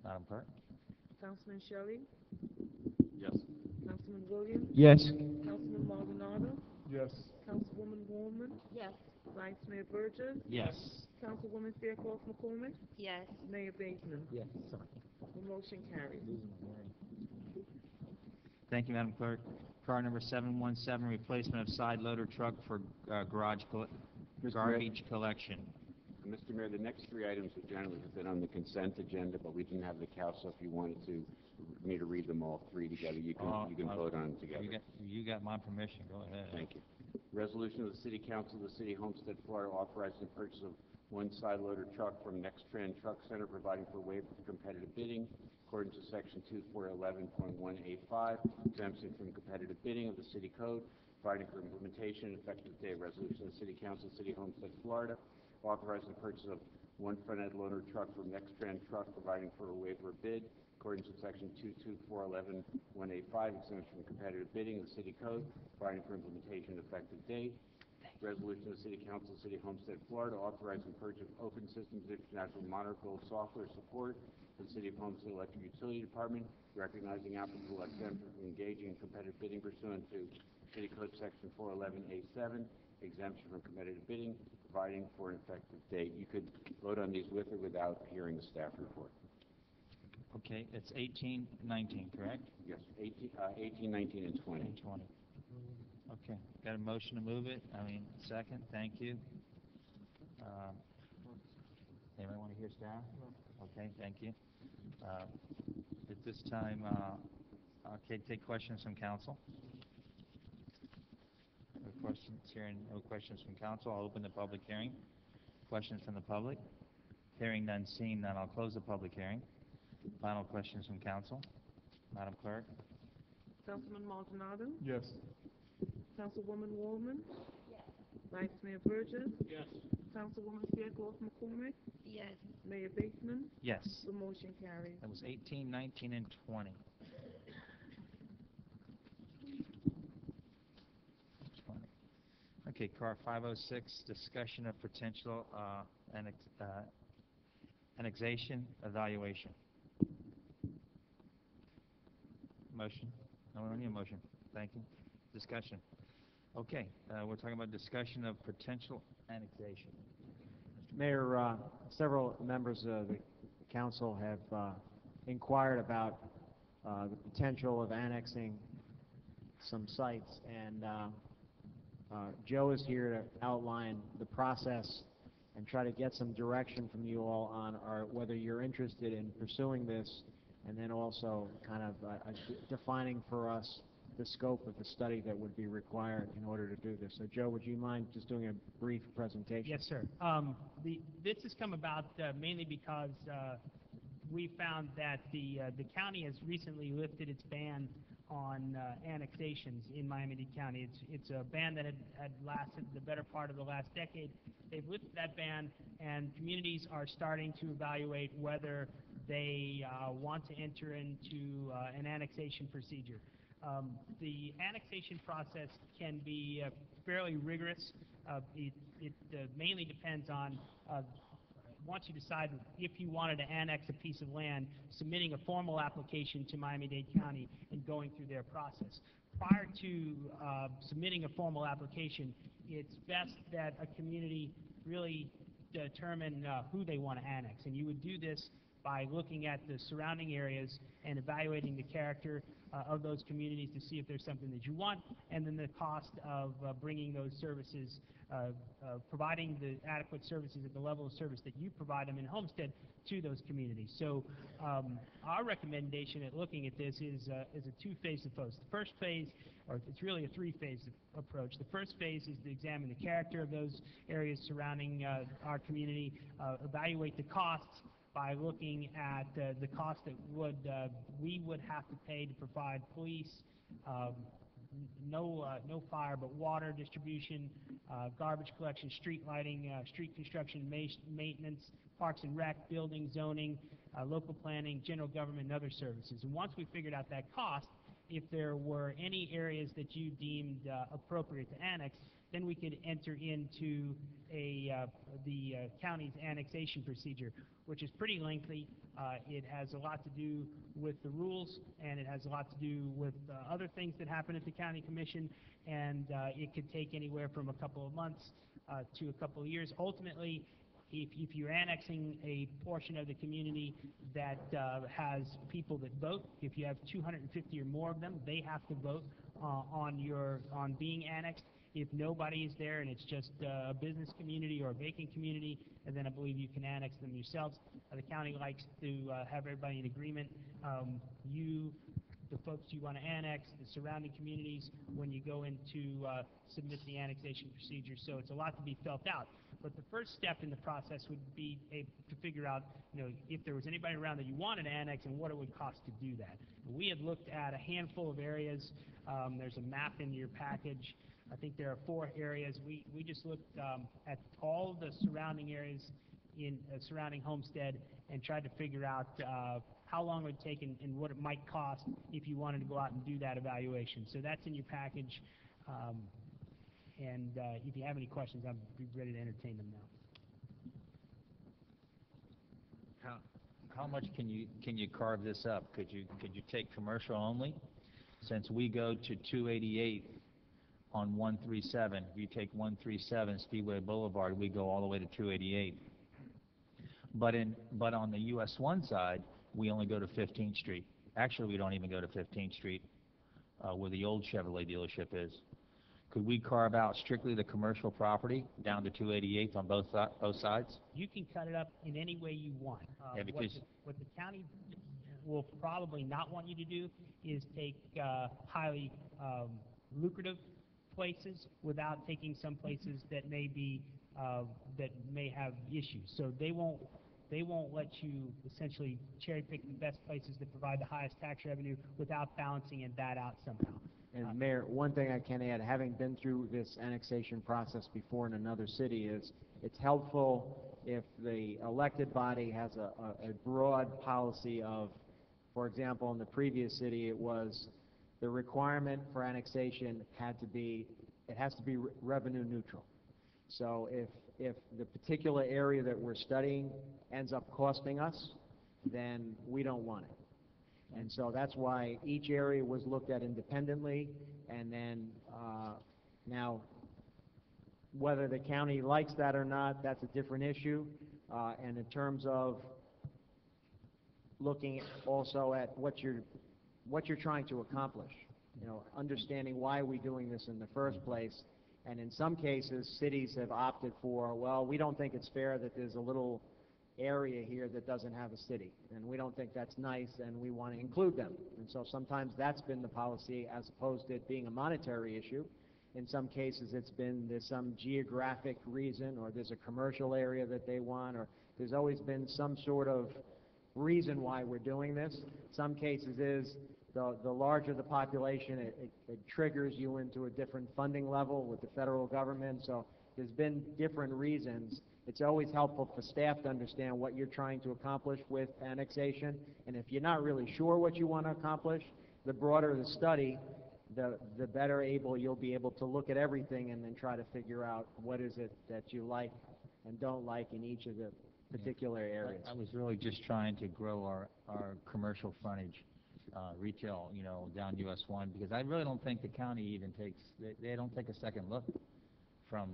Madam Clerk? Councilman Shelley? Yes. Councilman Williams? Yes. Councilman Maldonado? Yes. Councilwoman Woolman? Yes. Vice Mayor Burgess? Yes. Councilwoman Fairclough McCormick? Yes. Mayor Bateman? Yes, sorry. The motion carries. Thank you, Madam Clerk. Car number 717, replacement of side loader truck for garbage collection. Mr. Mayor, the next three items would generally have been on the consent agenda, but we didn't have the couch, so if you wanted me to read them all three together, you can vote on them together. You got my permission. Go ahead. Thank you. Resolution of the City Council of the City of Homestead, Florida, authorizing the purchase of one side loader truck from Nextran Truck Center, providing for waiver for competitive bidding, according to Section 2411.185, exemption from competitive bidding of the City Code, providing for implementation and effective date. Resolution of the City Council of the City of Homestead, Florida, authorizing the purchase of one front-end loader truck from Nextran Truck, providing for a waiver of bid, according to Section 22411.185, exemption from competitive bidding of the City Code, providing for implementation and effective date. Resolution of the City Council of the City of Homestead, Florida, authorizing purchase of Open Systems International Monitor software support for the City of Homestead Electric Utility Department, recognizing applicable exemption from engaging in competitive bidding pursuant to City Code Section 411A7, exemption from competitive bidding, providing for an effective date. You could vote on these with or without hearing the staff report. Okay, it's 18, 19, correct? Yes, 18, 19, and 20. 20. Okay, got a motion to move it? Second, thank you. Anybody want to hear staff? Okay, thank you. At this time, take questions from council. No questions here, no questions from council. I'll open the public hearing. Questions from the public? Hearing none, seeing none, I'll close the public hearing. Final questions from council. Madam Clerk? Councilman Maldonado? Yes. Councilwoman Woolman? Yes. Vice Mayor Burgess? Yes. Councilwoman Fairclough McCormick? Yes. Mayor Bateman? Yes. The motion carries. That was 18, 19, and 20. 20. Okay, car 506, discussion of potential annexation evaluation. Motion? No, we don't need a motion. Thank you. Discussion. Okay, we're talking about discussion of potential annexation. Mr. Mayor, several members of the council have inquired about the potential of annexing some sites, and Joe is here to outline the process and try to get some direction from you all on whether you're interested in pursuing this, and then also kind of defining for us the scope of the study that would be required in order to do this. So, Joe, would you mind just doing a brief presentation? Yes, sir. This has come about mainly because we found that the county has recently lifted its ban on annexations in Miami-Dade County. It's a ban that had lasted the better part of the last decade. They've lifted that ban, and communities are starting to evaluate whether they want to enter into an annexation procedure. The annexation process can be fairly rigorous. It mainly depends on once you decide if you wanted to annex a piece of land, submitting a formal application to Miami-Dade County and going through their process. Prior to submitting a formal application, it's best that a community really determine who they want to annex. And you would do this by looking at the surrounding areas and evaluating the character of those communities to see if there's something that you want, and then the cost of bringing those services, providing the adequate services at the level of service that you provide them in Homestead to those communities. So our recommendation at looking at this is a two-phase approach. The first phase, or it's really a three-phase approach. The first phase is to examine the character of those areas surrounding our community, evaluate the costs by looking at the cost that we would have to pay to provide police, no fire, but water distribution, garbage collection, street lighting, street construction, maintenance, parks and rec, building, zoning, local planning, general government, and other services. And once we figured out that cost, if there were any areas that you deemed appropriate to annex, then we could enter into the county's annexation procedure, which is pretty lengthy. It has a lot to do with the rules, and it has a lot to do with other things that happen at the county commission, and it could take anywhere from a couple of months to a couple of years. Ultimately, if you're annexing a portion of the community that has people that vote, if you have 250 or more of them, they have to vote on being annexed. If nobody is there and it's just a business community or a vacant community, and then I believe you can annex them yourselves. The county likes to have everybody in agreement. The folks you want to annex, the surrounding communities, when you go into submit the annexation procedure. So it's a lot to be felt out. But the first step in the process would be to figure out, if there was anybody around that you wanted to annex and what it would cost to do that. We had looked at a handful of areas. There's a map in your package. I think there are 4 areas. We just looked at all the surrounding areas surrounding Homestead and tried to figure out how long it would take and what it might cost if you wanted to go out and do that evaluation. So that's in your package. And if you have any questions, I'd be ready to entertain them now. How much can you carve this up? Could you take commercial only? Since we go to 288 on 137, if you take 137 Speedway Boulevard, we go all the way to 288. But on the US 1 side, we only go to 15th Street. Actually, we don't even go to 15th Street, where the old Chevrolet dealership is. Could we carve out strictly the commercial property down to 288 on both sides? You can cut it up in any way you want. Yeah, because what the county will probably not want you to do is take highly lucrative places without taking some places that may have issues. So they won't let you essentially cherry pick the best places that provide the highest tax revenue without balancing that out somehow. And Mayor, one thing I can add, having been through this annexation process before in another city, is it's helpful if the elected body has a broad policy of, for example, in the previous city, it was the requirement for annexation has to be revenue neutral. So if the particular area that we're studying ends up costing us, then we don't want it. And so that's why each area was looked at independently, and then now whether the county likes that or not, that's a different issue. And in terms of looking also at what you're trying to accomplish, understanding why we're doing this in the first place. And in some cases, cities have opted for, well, we don't think it's fair that there's a little area here that doesn't have a city, and we don't think that's nice, and we want to include them. And so sometimes that's been the policy as opposed to it being a monetary issue. In some cases, it's been there's some geographic reason, or there's a commercial area that they want, or there's always been some sort of reason why we're doing this. Some cases is the larger the population, it triggers you into a different funding level with the federal government. So there's been different reasons. It's always helpful for staff to understand what you're trying to accomplish with annexation. And if you're not really sure what you want to accomplish, the broader the study, the better able you'll be able to look at everything and then try to figure out what is it that you like and don't like in each of the particular areas. I was really just trying to grow our commercial frontage, retail, down US 1, because I really don't think the county even they don't take a second look from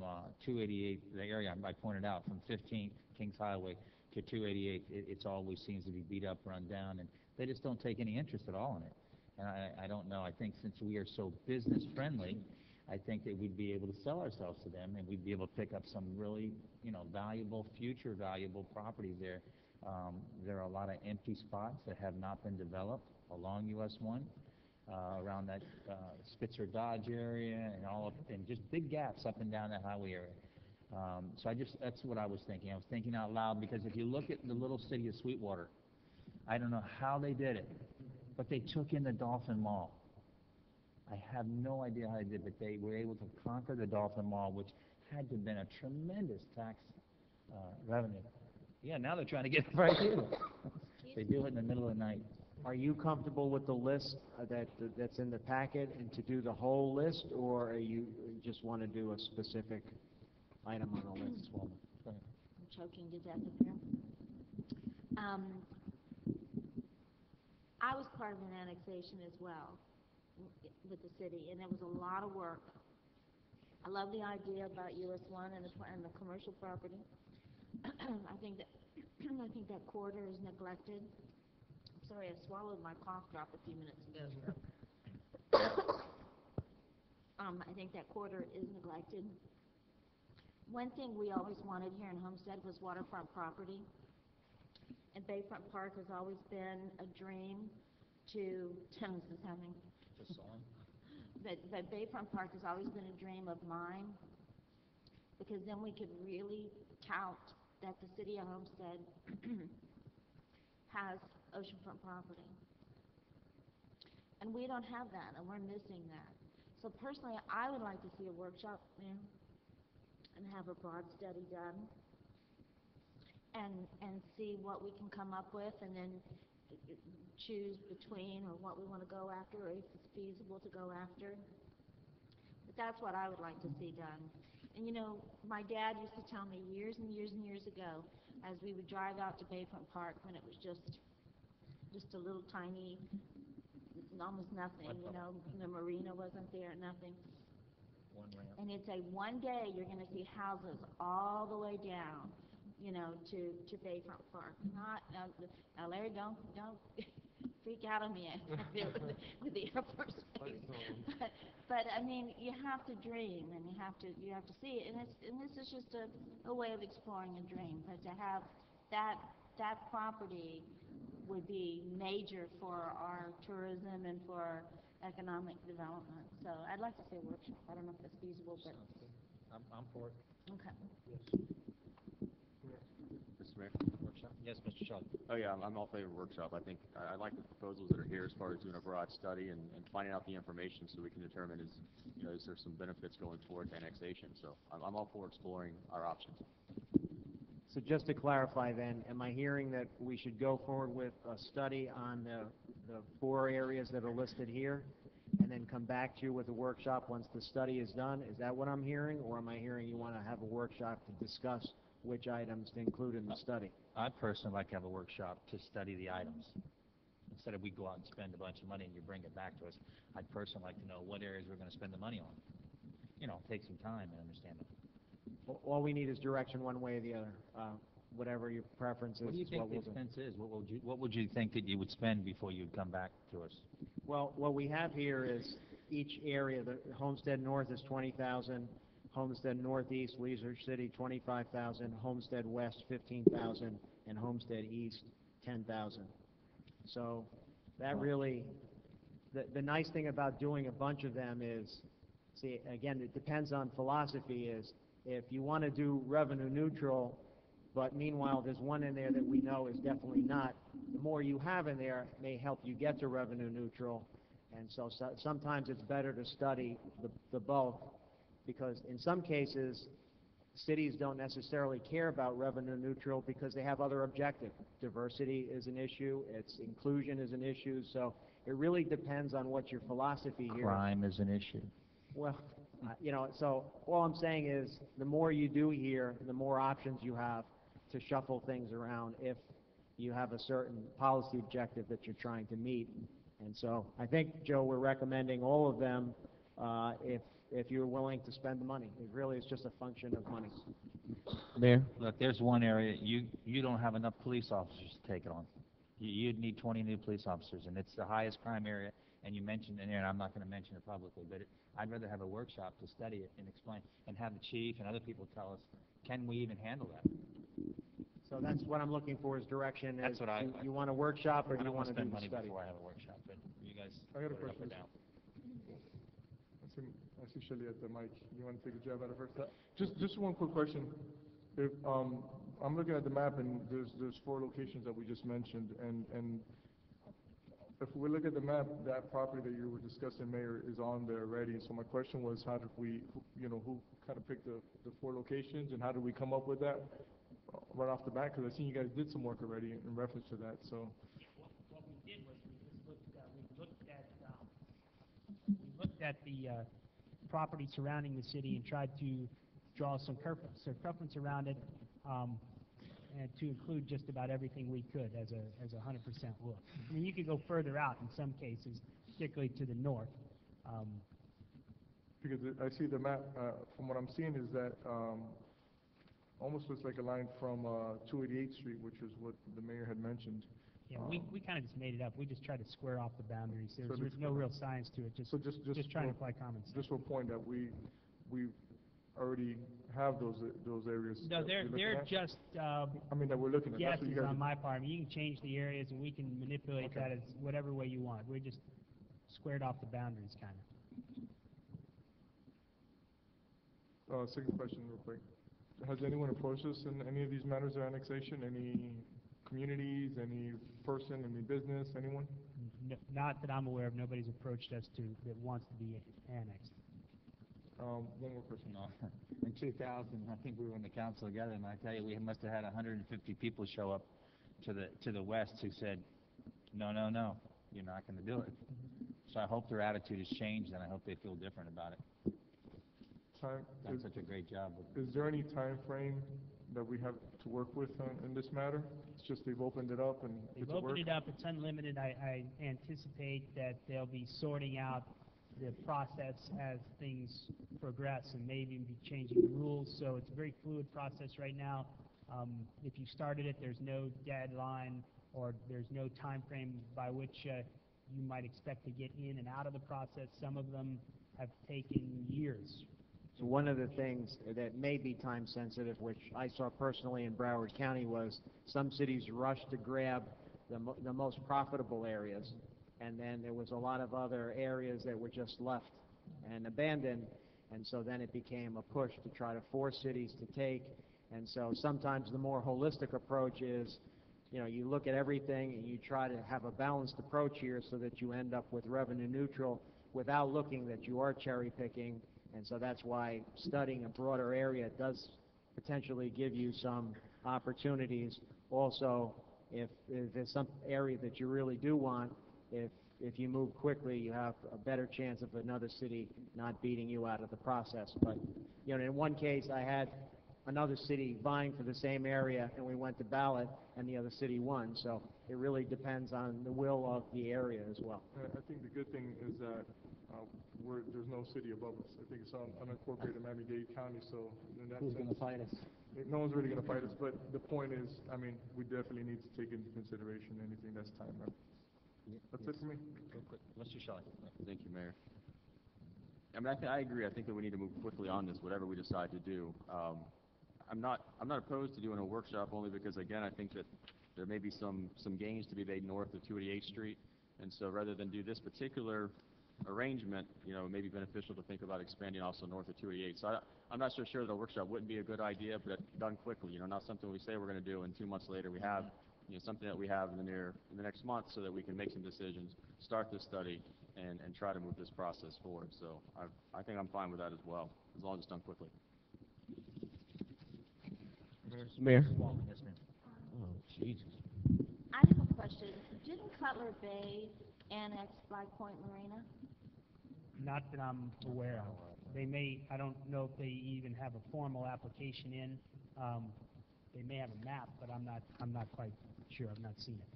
288, the area I pointed out, from 15th Kings Highway to 288, it's always seems to be beat up, run down, and they just don't take any interest at all in it. And I don't know, I think since we are so business friendly, I think that we'd be able to sell ourselves to them, and we'd be able to pick up some really, future valuable properties there. There are a lot of empty spots that have not been developed along US 1, around that Spitzer Dodge area, and and just big gaps up and down that highway area. So that's what I was thinking. I was thinking out loud, because if you look at the little city of Sweetwater, I don't know how they did it, but they took in the Dolphin Mall. I have no idea how they did, but they were able to conquer the Dolphin Mall, which had to have been a tremendous tax revenue. Yeah, now they're trying to get it right here. They do it in the middle of the night. Are you comfortable with the list that's in the packet, and to do the whole list, or you just want to do a specific item on the list? I'm choking to death up here. I was part of an annexation as well with the city, and it was a lot of work. I love the idea about US 1 and the commercial property. I think that corridor is neglected. I'm sorry, I swallowed my cough drop a few minutes ago. I think that corridor is neglected. One thing we always wanted here in Homestead was waterfront property. And Bayfront Park has always been a dream to, Thames is having, but Bayfront Park has always been a dream of mine, because then we could really tout that the city of Homestead has oceanfront property. And we don't have that, and we're missing that. So personally, I would like to see a workshop there and have a broad study done, and see what we can come up with, and then choose between, or what we want to go after, or if it's feasible to go after. But that's what I would like to see done. And my dad used to tell me years and years and years ago, as we would drive out to Bayfront Park when it was just a little tiny, almost nothing, the marina wasn't there, nothing. And he'd say, one day you're going to see houses all the way down, to Bayfront Park. Not now, Larry, don't freak out on me with the Air Force Base. But I mean, you have to dream, and you have to see it, and this is just a way of exploring a dream. But to have that property would be major for our tourism and for our economic development. So I'd like to see a workshop. I don't know if that's feasible, but I'm for it. okay. Mr. Mayor? Workshop? Yes, Mr. Shaw. Oh, yeah, I'm all favor of workshop. I think, I like the proposals that are here as far as doing a broad study and finding out the information so we can determine is there some benefits going towards annexation. So I'm all for exploring our options. So just to clarify then, am I hearing that we should go forward with a study on the 4 areas that are listed here, and then come back to you with a workshop once the study is done? Is that what I'm hearing, or am I hearing you want to have a workshop to discuss which items to include in the study? I'd personally like to have a workshop to study the items. Instead of we go out and spend a bunch of money and you bring it back to us, I'd personally like to know what areas we're going to spend the money on. Take some time and understand it. All we need is direction one way or the other. Whatever your preference is. What do you think the expense is? What would you think that you would spend before you'd come back to us? Well, what we have here is each area. The Homestead North is $20,000. Homestead Northeast, Leisure City, $25,000. Homestead West, $15,000, and Homestead East, $10,000. So that really, the nice thing about doing a bunch of them is, see, again, it depends on philosophy. Is if you want to do revenue neutral, but meanwhile there's one in there that we know is definitely not, the more you have in there may help you get to revenue neutral. And so sometimes it's better to study the bulk, because in some cases cities don't necessarily care about revenue neutral because they have other objectives. Diversity is an issue, its inclusion is an issue, so it really depends on what your philosophy here. Crime is an issue. Well, so all I'm saying is the more you do here, the more options you have to shuffle things around if you have a certain policy objective that you're trying to meet. And so I think, Joe, we're recommending all of them. If if you're willing to spend the money. It really is just a function of money. Mayor? Look, there's one area, you don't have enough police officers to take it on. You'd need 20 new police officers, and it's the highest crime area, and you mentioned in there, and I'm not going to mention it publicly, but I'd rather have a workshop to study it and explain, and have the chief and other people tell us, can we even handle that? So that's what I'm looking for is direction. That's what You want a workshop, or I do you don't want want to to do spend the money study? before I have a workshop, but you guys I got a put it up or question. down. I see Shelley at the mic. You want to take a jab at it first? Just one quick question. If I'm looking at the map and there's 4 locations that we just mentioned, and if we look at the map, that property that you were discussing, Mayor, is on there already. So my question was, how did we, who kind of picked the 4 locations, and how did we come up with that right off the bat? Because I seen you guys did some work already in reference to that. So What we did was we just looked at the property surrounding the city and tried to draw some circumference around it, and to include just about everything we could as a 100% look. I mean, you could go further out in some cases, particularly to the north. because I see the map, from what I'm seeing is that almost looks like a line from 288th Street, which is what the mayor had mentioned. Yeah, we kind of just made it up. We just tried to square off the boundaries. So There's no real science to it, just trying to apply common sense. Just for a point that we already have those areas. No, that we're looking they're at? just, I mean, that we're looking at. That's what you guesses guys on are- my part. I mean, you can change the areas and we can manipulate that as whatever way you want. We just squared off the boundaries, kind of. Second question real quick. Has anyone approached us in any of these matters of annexation? Any communities, any person, any business, anyone? Not that I'm aware of. Nobody's approached us that wants to be annexed. One more question. No. In 2000, I think we were in the council together, and I tell you, we must have had 150 people show up to the west who said, no, no, no, you're not going to do it. So I hope their attitude has changed, and I hope they feel different about it. Done such a great job with it. Is there any time frame that we have to work with in this matter? It's just they've opened it up and They've it's a work? opened it up. It's unlimited. I anticipate that they'll be sorting out the process as things progress and maybe even be changing the rules. So it's a very fluid process right now. If you started it, there's no deadline or there's no time frame by which you might expect to get in and out of the process. Some of them have taken years. So one of the things that may be time sensitive, which I saw personally in Broward County, was some cities rushed to grab the most profitable areas, and then there was a lot of other areas that were just left and abandoned, and so then it became a push to try to force cities to take. And so sometimes the more holistic approach is, you look at everything and you try to have a balanced approach here so that you end up with revenue neutral without looking that you are cherry picking. And so that's why studying a broader area does potentially give you some opportunities. Also, if there's some area that you really do want, if you move quickly, you have a better chance of another city not beating you out of the process. But, in one case, I had another city vying for the same area, and we went to ballot, and the other city won. So it really depends on the will of the area as well. I think the good thing is that there's no city above us. I think it's unincorporated Miami-Dade County, so in that Who's sense, going to fight us? no one's really going to fight us. But the point is, we definitely need to take into consideration anything that's time. That's it for me. Real quick, Mr. Shelley. Thank you, Mayor. I agree. I think that we need to move quickly on this, whatever we decide to do. I'm not opposed to doing a workshop only because, again, I think that there may be some gains to be made north of 288th Street, and so rather than do this particular arrangement, it may be beneficial to think about expanding also north of 288. So I'm not so sure that a workshop wouldn't be a good idea, but done quickly. Not something we say we're going to do, and 2 months later we have something that we have in the next month, so that we can make some decisions, start this study, and try to move this process forward. So I think I'm fine with that as well, as long as it's done quickly. Mayor? Yes, ma'am. Oh, Jesus. I have a question. Didn't Cutler Bay annex Black Point Marina? Not that I'm aware of. They may, I don't know if they even have a formal application in. They may have a map, but I'm not quite sure. I've not seen it.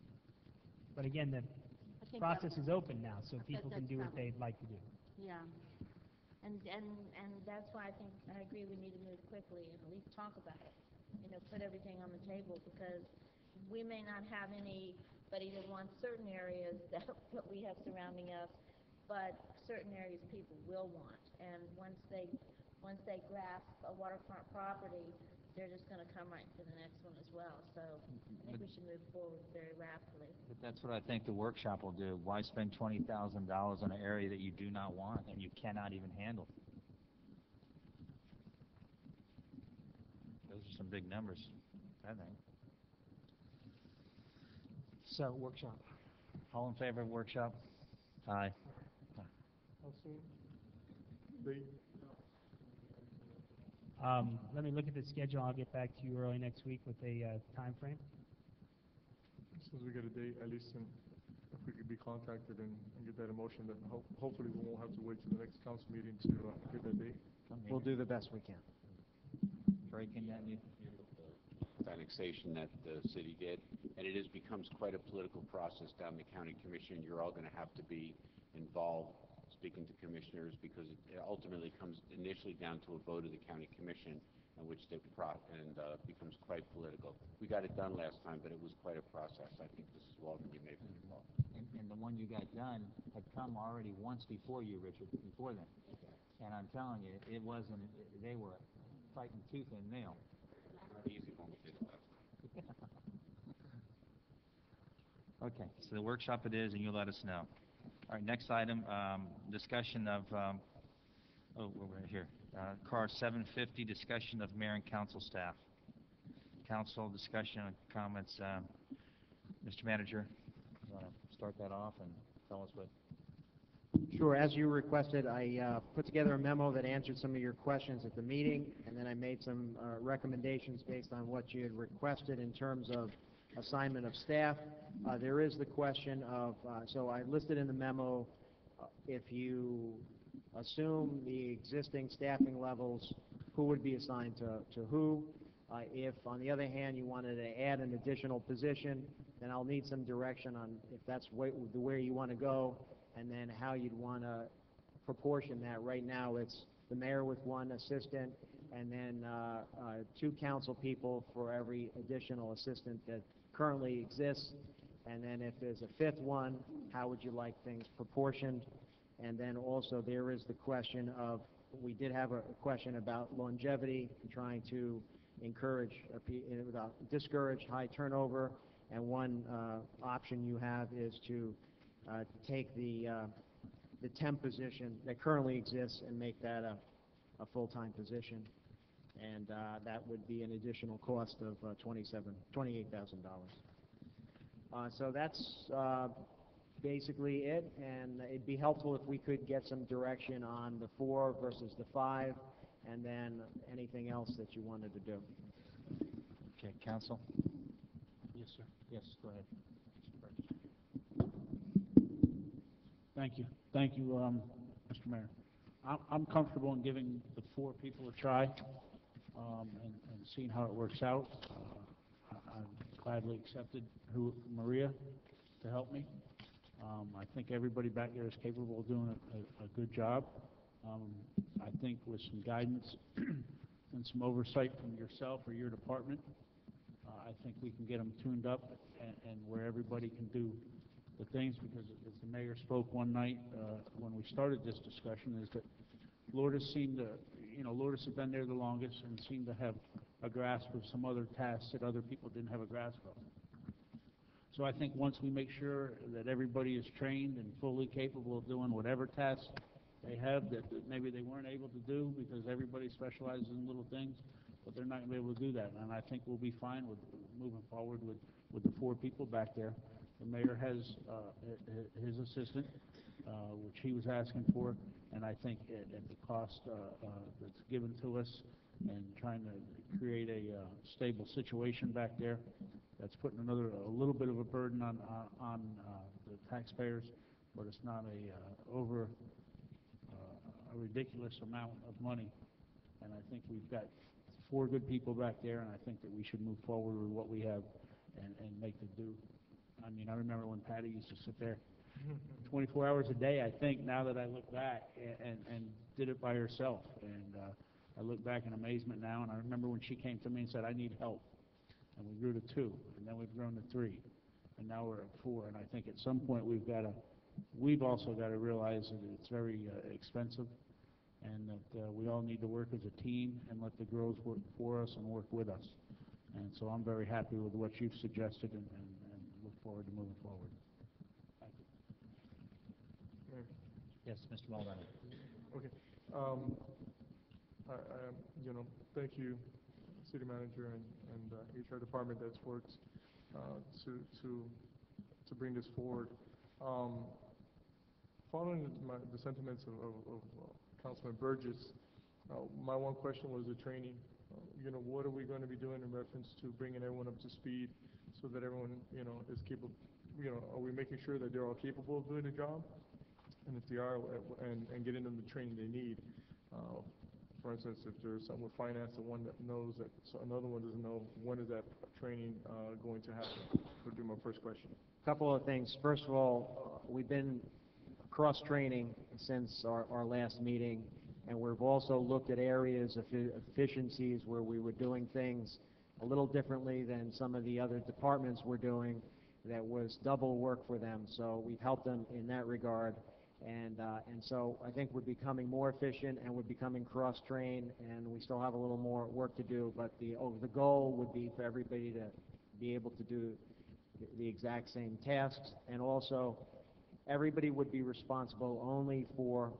But again, the process is open now, so people can do what they'd like to do. Yeah. And that's why I think, I agree, we need to move quickly and at least talk about it. Put everything on the table, because we may not have anybody that wants certain areas that we have surrounding us, but certain areas people will want. And once they grasp a waterfront property, they're just going to come right to the next one as well. So I think we should move forward very rapidly. But that's what I think the workshop will do. Why spend $20,000 on an area that you do not want and you cannot even handle? Those are some big numbers, I think. So, workshop. All in favor of workshop? Aye. How soon? Date? Let me look at the schedule. I'll get back to you early next week with a time frame. As soon as we get a date, at least if we could be contacted and get that emotion, then hopefully we won't have to wait till the next council meeting to get that date. We'll do the best we can. Breaking that new Annexation that the city did, and it becomes quite a political process down the county commission. You're all going to have to be involved speaking to commissioners, because it ultimately comes initially down to a vote of the county commission, in which becomes quite political. We got it done last time, but it was quite a process. I think this is all going to be made involved. and the one you got done had come already once before you, Richard, before then. And I'm telling you, it wasn't, they were fighting tooth and nail. Easy when we did it last time. Okay, so the workshop it is, and you'll let us know. All right, next item, discussion of, we're right here. CAR 750, discussion of mayor and council staff. Council discussion and comments. Mr. Manager, you want to start that off and tell us what? Sure. As you requested, I put together a memo that answered some of your questions at the meeting, and then I made some recommendations based on what you had requested in terms of assignment of staff. There is the question of, so I listed in the memo, if you assume the existing staffing levels, who would be assigned to who. If, on the other hand, you wanted to add an additional position, then I'll need some direction on if that's where you want to go, and then how you'd want to proportion that. Right now, it's the mayor with one assistant, and then 2 council people for every additional assistant that currently exists. And then if there's a 5th one, how would you like things proportioned? And then also there is the question of, we did have a question about longevity, trying to encourage, discourage high turnover. And one option you have is to take the temp position that currently exists and make that a full-time position. And that would be an additional cost of $28,000. So that's basically it, and it'd be helpful if we could get some direction on the 4 versus the 5, and then anything else that you wanted to do. Okay, council? Yes, sir. Yes, go ahead. Thank you. Thank you, Mr. Mayor. I'm comfortable in giving the 4 people a try and seeing how it works out. I gladly accepted Maria to help me. I think everybody back there is capable of doing a good job. I think with some guidance and some oversight from yourself or your department, I think we can get them tuned up and where everybody can do the things, because as the mayor spoke one night when we started this discussion, is that Lourdes seemed to, Lourdes had been there the longest and seemed to have a grasp of some other tasks that other people didn't have a grasp of. So I think once we make sure that everybody is trained and fully capable of doing whatever tasks they have that maybe they weren't able to do because everybody specializes in little things, but they're not going to be able to do that. And I think we'll be fine with moving forward with the 4 people back there. The mayor has his assistant, which he was asking for, and I think at the cost that's given to us and trying to create a stable situation back there, that's putting a little bit of a burden on the taxpayers, but it's not a ridiculous amount of money. And I think we've got 4 good people back there, and I think that we should move forward with what we have and make the do. I mean, I remember when Patty used to sit there 24 hours a day, I think, now that I look back, and did it by herself. And I look back in amazement now, and I remember when she came to me and said, I need help. And we grew to 2, and then we've grown to 3, and now we're at 4. And I think at some point we've also got to realize that it's very expensive, and that we all need to work as a team and let the girls work for us and work with us. And so I'm very happy with what you've suggested, and look forward to moving forward. Thank you. Yes, Mr. Mulroney. Okay. Thank you, City Manager and HR Department that's worked to bring this forward. Following the sentiments of Councilman Burgess, my one question was the training. What are we going to be doing in reference to bringing everyone up to speed so that everyone, is capable, are we making sure that they're all capable of doing the job? And if they are, and getting them the training they need. For instance, if there's someone with finance and one that knows that, so another one doesn't know, when is that training going to happen? That would be my first question. Couple of things. First of all, we've been cross-training since our last meeting, and we've also looked at areas of efficiencies where we were doing things a little differently than some of the other departments were doing that was double work for them. So we've helped them in that regard. And so I think we're becoming more efficient, and we're becoming cross-trained, and we still have a little more work to do, but the goal would be for everybody to be able to do the exact same tasks, and also everybody would be responsible only for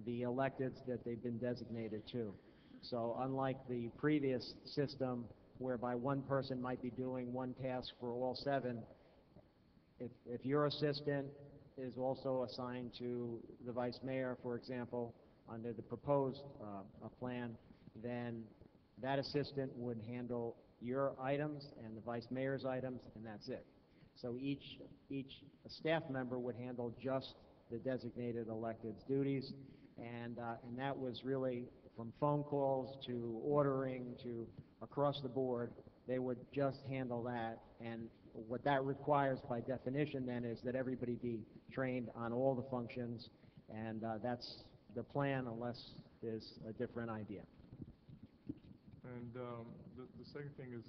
the electeds that they've been designated to. So unlike the previous system whereby one person might be doing one task for all 7, if your assistant is also assigned to the vice mayor, for example, under the proposed plan, then that assistant would handle your items and the vice mayor's items, and that's it. So each staff member would handle just the designated elected's duties, and that was really from phone calls to ordering to across the board. They would just handle that, and what that requires by definition then is that everybody be trained on all the functions, and that's the plan unless there's a different idea. And the second thing is,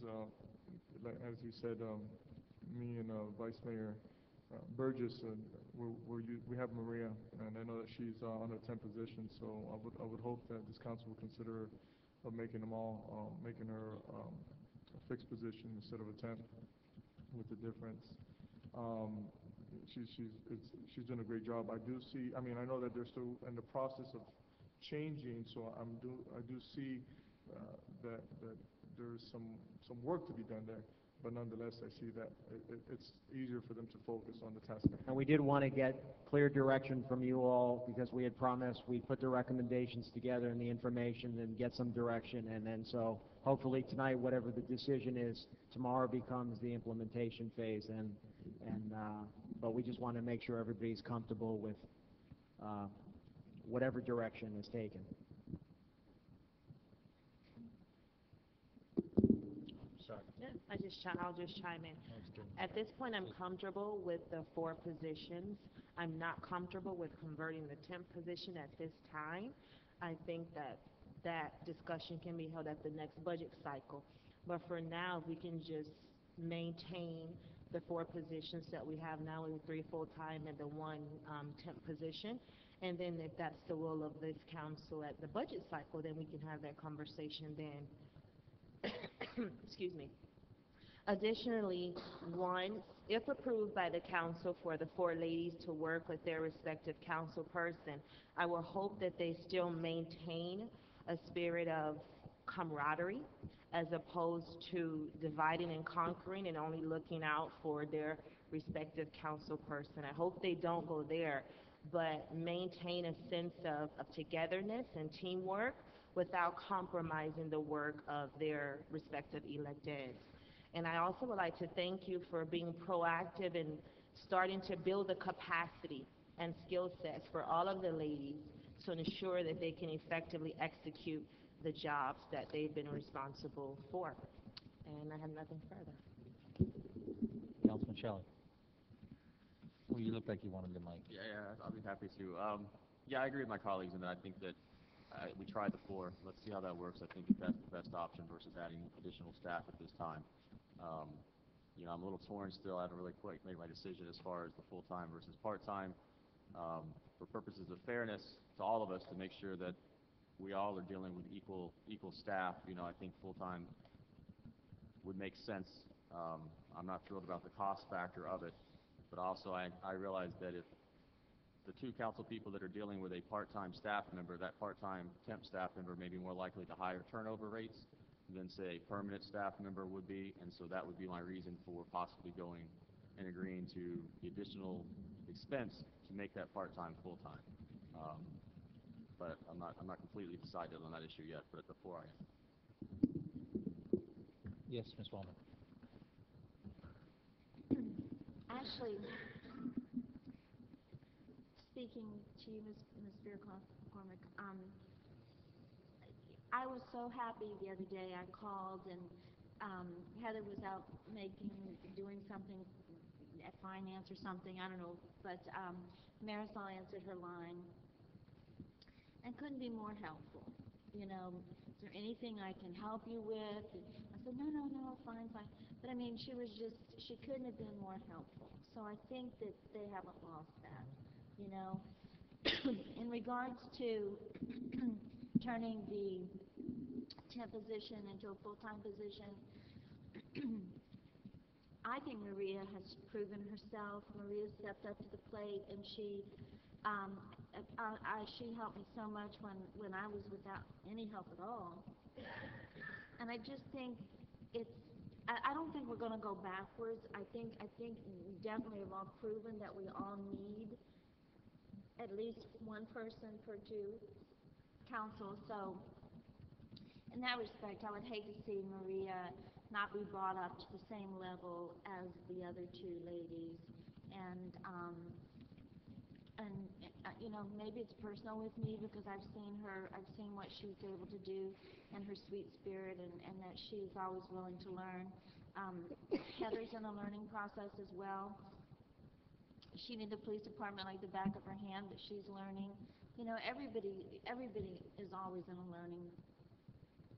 as you said, me and Vice Mayor Burgess, we have Maria, and I know that she's on a temp position, so I would hope that this council will consider of making her a fixed position instead of a temp, with the difference. She's doing a great job. I know that they're still in the process of changing, so I do see that there's some work to be done there. But nonetheless, I see that it's easier for them to focus on the task. And we did want to get clear direction from you all, because we had promised we'd put the recommendations together and the information and get some direction, and then so hopefully tonight, whatever the decision is, tomorrow becomes the implementation phase, but we just want to make sure everybody's comfortable with whatever direction is taken. Yeah, I'll just chime in. At this point, I'm comfortable with the 4 positions. I'm not comfortable with converting the temp position at this time. I think that discussion can be held at the next budget cycle. But for now, we can just maintain the 4 positions that we have now, with 3 full-time and the 1 temp position. And then if that's the will of this council at the budget cycle, then we can have that conversation then. Excuse me. Additionally, 1, if approved by the council for the 4 ladies to work with their respective council person, I will hope that they still maintain a spirit of camaraderie as opposed to dividing and conquering and only looking out for their respective council person. I hope they don't go there, but maintain a sense of togetherness and teamwork without compromising the work of their respective electeds. And I also would like to thank you for being proactive in starting to build the capacity and skill sets for all of the ladies to ensure that they can effectively execute the jobs that they've been responsible for. And I have nothing further. Councilman Shelley. Well, you look like you wanted the mic. Yeah, I'll be happy to. Yeah, I agree with my colleagues in that I think that we tried the floor. Let's see how that works. I think that's the best option versus adding additional staff at this time. You know, I'm a little torn still. I haven't really quite made my decision as far as the full-time versus part-time. For purposes of fairness to all of us, to make sure that we all are dealing with equal staff, you know, I think full-time would make sense. I'm not thrilled about the cost factor of it, but also I realize that if the two council people that are dealing with a part-time staff member, that part-time temp staff member may be more likely to higher turnover rates than, say, a permanent staff member would be, and so that would be my reason for possibly going and agreeing to the additional expense to make that part-time full-time. But I'm not completely decided on that issue yet, but at the floor I am. Yes, Ms. Wallman. Actually, speaking to you, Ms. Beer-McCormick, I was so happy the other day. I called and Heather was out doing something at finance or something, I don't know, but Marisol answered her line and couldn't be more helpful. You know, is there anything I can help you with? And I said, no, fine. But I mean, she couldn't have been more helpful. So I think that they haven't lost that, you know. In regards to turning the temp position into a full-time position, I think Maria has proven herself. Maria stepped up to the plate, and she helped me so much when I was without any help at all. And I just think I don't think we're going to go backwards. I think we definitely have all proven that we all need at least one person per two council. So in that respect, I would hate to see Maria not be brought up to the same level as the other two ladies. And you know, maybe it's personal with me because I've seen what she's able to do and her sweet spirit, and that she's always willing to learn. Heather's in a learning process as well. She knew the police department like the back of her hand, but she's learning. You know, everybody is always in a learning,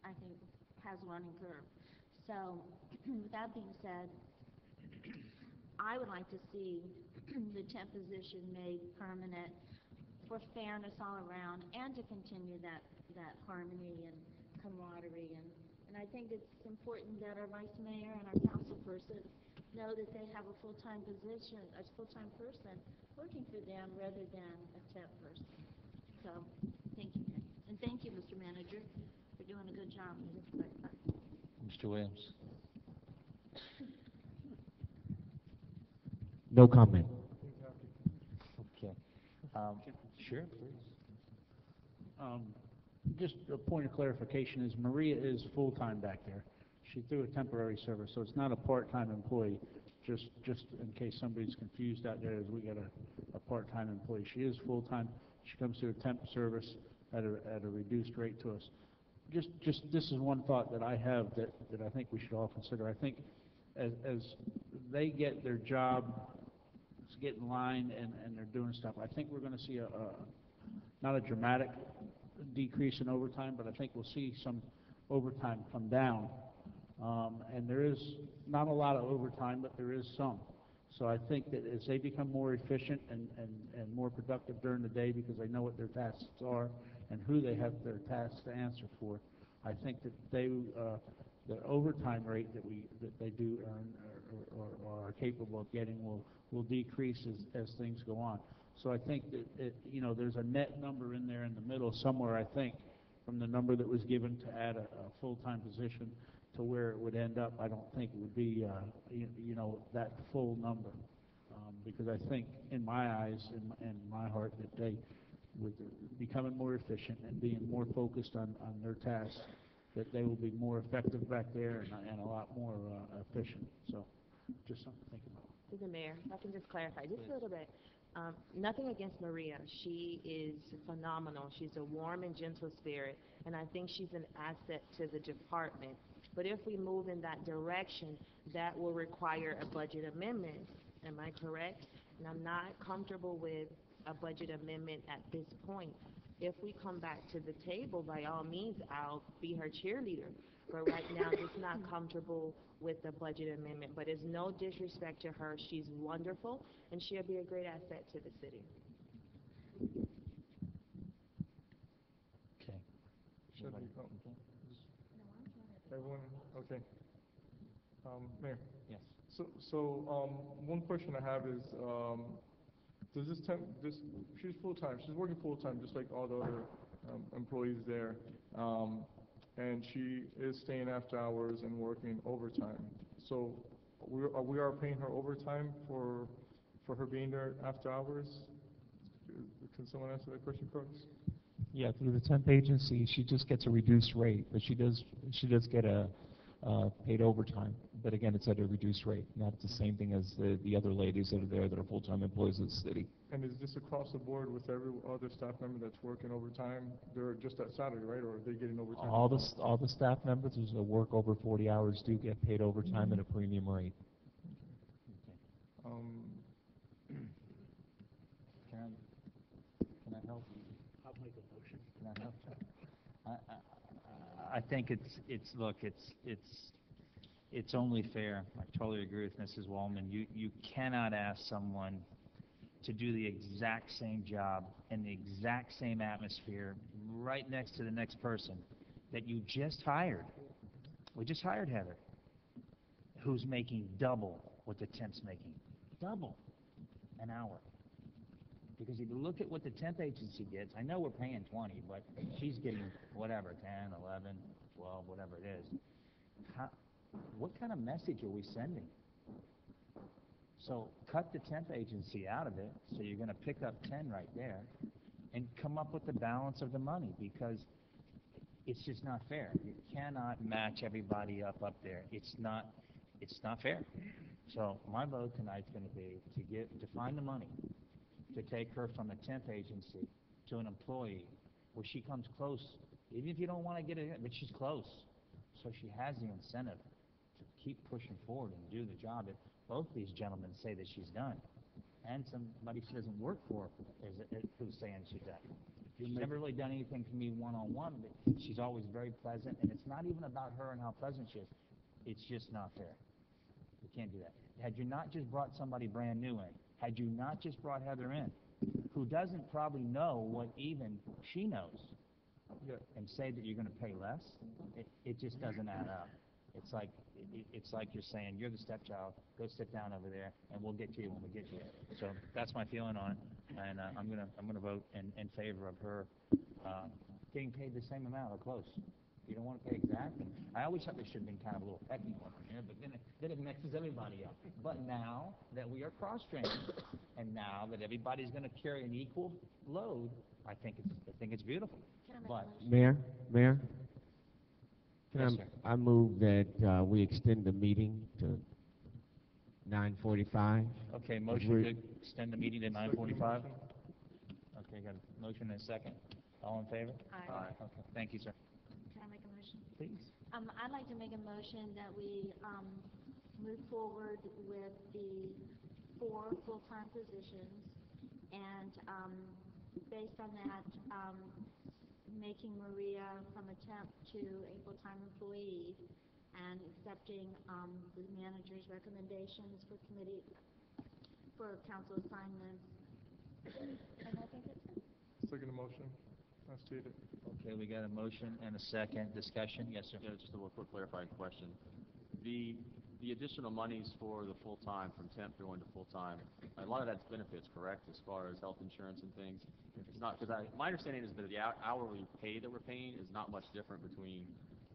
I think, has a learning curve. So, with that being said, I would like to see the temp position made permanent for fairness all around and to continue that harmony and camaraderie. And I think it's important that our vice mayor and our council person know that they have a full-time position, a full-time person working for them rather than a temp person. So, thank you. And thank you, Mr. Manager, for doing a good job. Mr. Williams. No comment. Okay. Sure, please. Just a point of clarification is Maria is full-time back there. She threw a temporary service, so it's not a part-time employee. Just in case somebody's confused out there, as we got a part-time employee. She is full-time. She comes through a temp service at a reduced rate to us. Just this is one thought that I have that I think we should all consider. I think as they get their job, get in line and they're doing stuff, I think we're going to see not a dramatic decrease in overtime, but I think we'll see some overtime come down. And there is not a lot of overtime, but there is some. So I think that as they become more efficient and more productive during the day because they know what their tasks are and who they have their tasks to answer for, I think that the overtime rate that they do earn or are capable of getting will decrease as things go on. So I think that you know, there's a net number in there in the middle somewhere, I think, from the number that was given to add a full-time position to where it would end up. I don't think it would be you know, that full number, because I think in my eyes and my heart that they with becoming more efficient and being more focused on their tasks, that they will be more effective back there and a lot more efficient. So just something to think about. Mr. Mayor, if I can just clarify just a little bit. Nothing against Maria. She is phenomenal. She's a warm and gentle spirit, and I think she's an asset to the department. But if we move in that direction, that will require a budget amendment. Am I correct? And I'm not comfortable with a budget amendment at this point. If we come back to the table, by all means, I'll be her cheerleader. But right now, just not comfortable with the budget amendment. But it's no disrespect to her. She's wonderful, and she'll be a great asset to the city. Okay. Should we, everyone, okay. Mayor? Yes. So, one question I have is, does she's full-time, she's working full-time just like all the other employees there. And she is staying after hours and working overtime. So we are paying her overtime for her being there after hours? Can someone answer that question for us? Yeah, through the temp agency, she just gets a reduced rate, but she does get a paid overtime. But again, it's at a reduced rate, not the same thing as the other ladies that are there that are full-time employees of the city. And is this across the board with every other staff member that's working overtime? They're just at Saturday, right, or are they getting overtime? All the staff members that work over 40 hours do get paid overtime at a premium rate. Can I help? I'll make a motion. Can I help? I think it's only fair. I totally agree with Mrs. Wallman. You cannot ask someone to do the exact same job in the exact same atmosphere right next to the next person that you just hired. We just hired Heather, who's making double what the temp's making. Double an hour. Because if you look at what the temp agency gets, I know we're paying 20, but she's getting whatever, 10, 11, 12, whatever it is. What kind of message are we sending? So cut the temp agency out of it, so you're going to pick up 10 right there, and come up with the balance of the money, because it's just not fair. You cannot match everybody up there. It's not fair. So my vote tonight's going to be to find the money to take her from a temp agency to an employee where she comes close, even if you don't want to get it in, but she's close. So she has the incentive to keep pushing forward and do the job that both these gentlemen say that she's done. And somebody she doesn't work for who's saying she's done. She's never really done anything for me one-on-one, but she's always very pleasant, and it's not even about her and how pleasant she is. It's just not fair. You can't do that. Had you not just brought somebody brand new in, had you not just brought Heather in, who doesn't probably know what even she knows, and say that you're going to pay less, it just doesn't add up. It's like you're saying, you're the stepchild, go sit down over there, and we'll get to you when we get to you. So that's my feeling on it, and I'm gonna vote in favor of her getting paid the same amount or close. You don't want to pay exact. And I always thought there should have been kind of a little pecking order here, but then it mixes everybody up. But now that we are cross-trained, and now that everybody's going to carry an equal load, I think it's beautiful. But Mayor? Yes, sir. I move that we extend the meeting to 9:45. Okay, motion to extend the meeting to 9:45. Okay, got a motion and a second. All in favor? Aye. Okay, thank you, sir. Can I make a motion? Please. I'd like to make a motion that we move forward with the 4 full-time positions, and based on that, making Maria from a temp to a full-time employee, and accepting the manager's recommendations for council assignments. And I think it's it. Second motion, as stated. Okay, we got a motion and a second. Discussion? Yes, sir. Yeah, just a little quick clarifying question. The additional monies for the full-time, from temp going to full-time, a lot of that's benefits, correct, as far as health insurance and things? It's not, because my understanding is that the hourly pay that we're paying is not much different between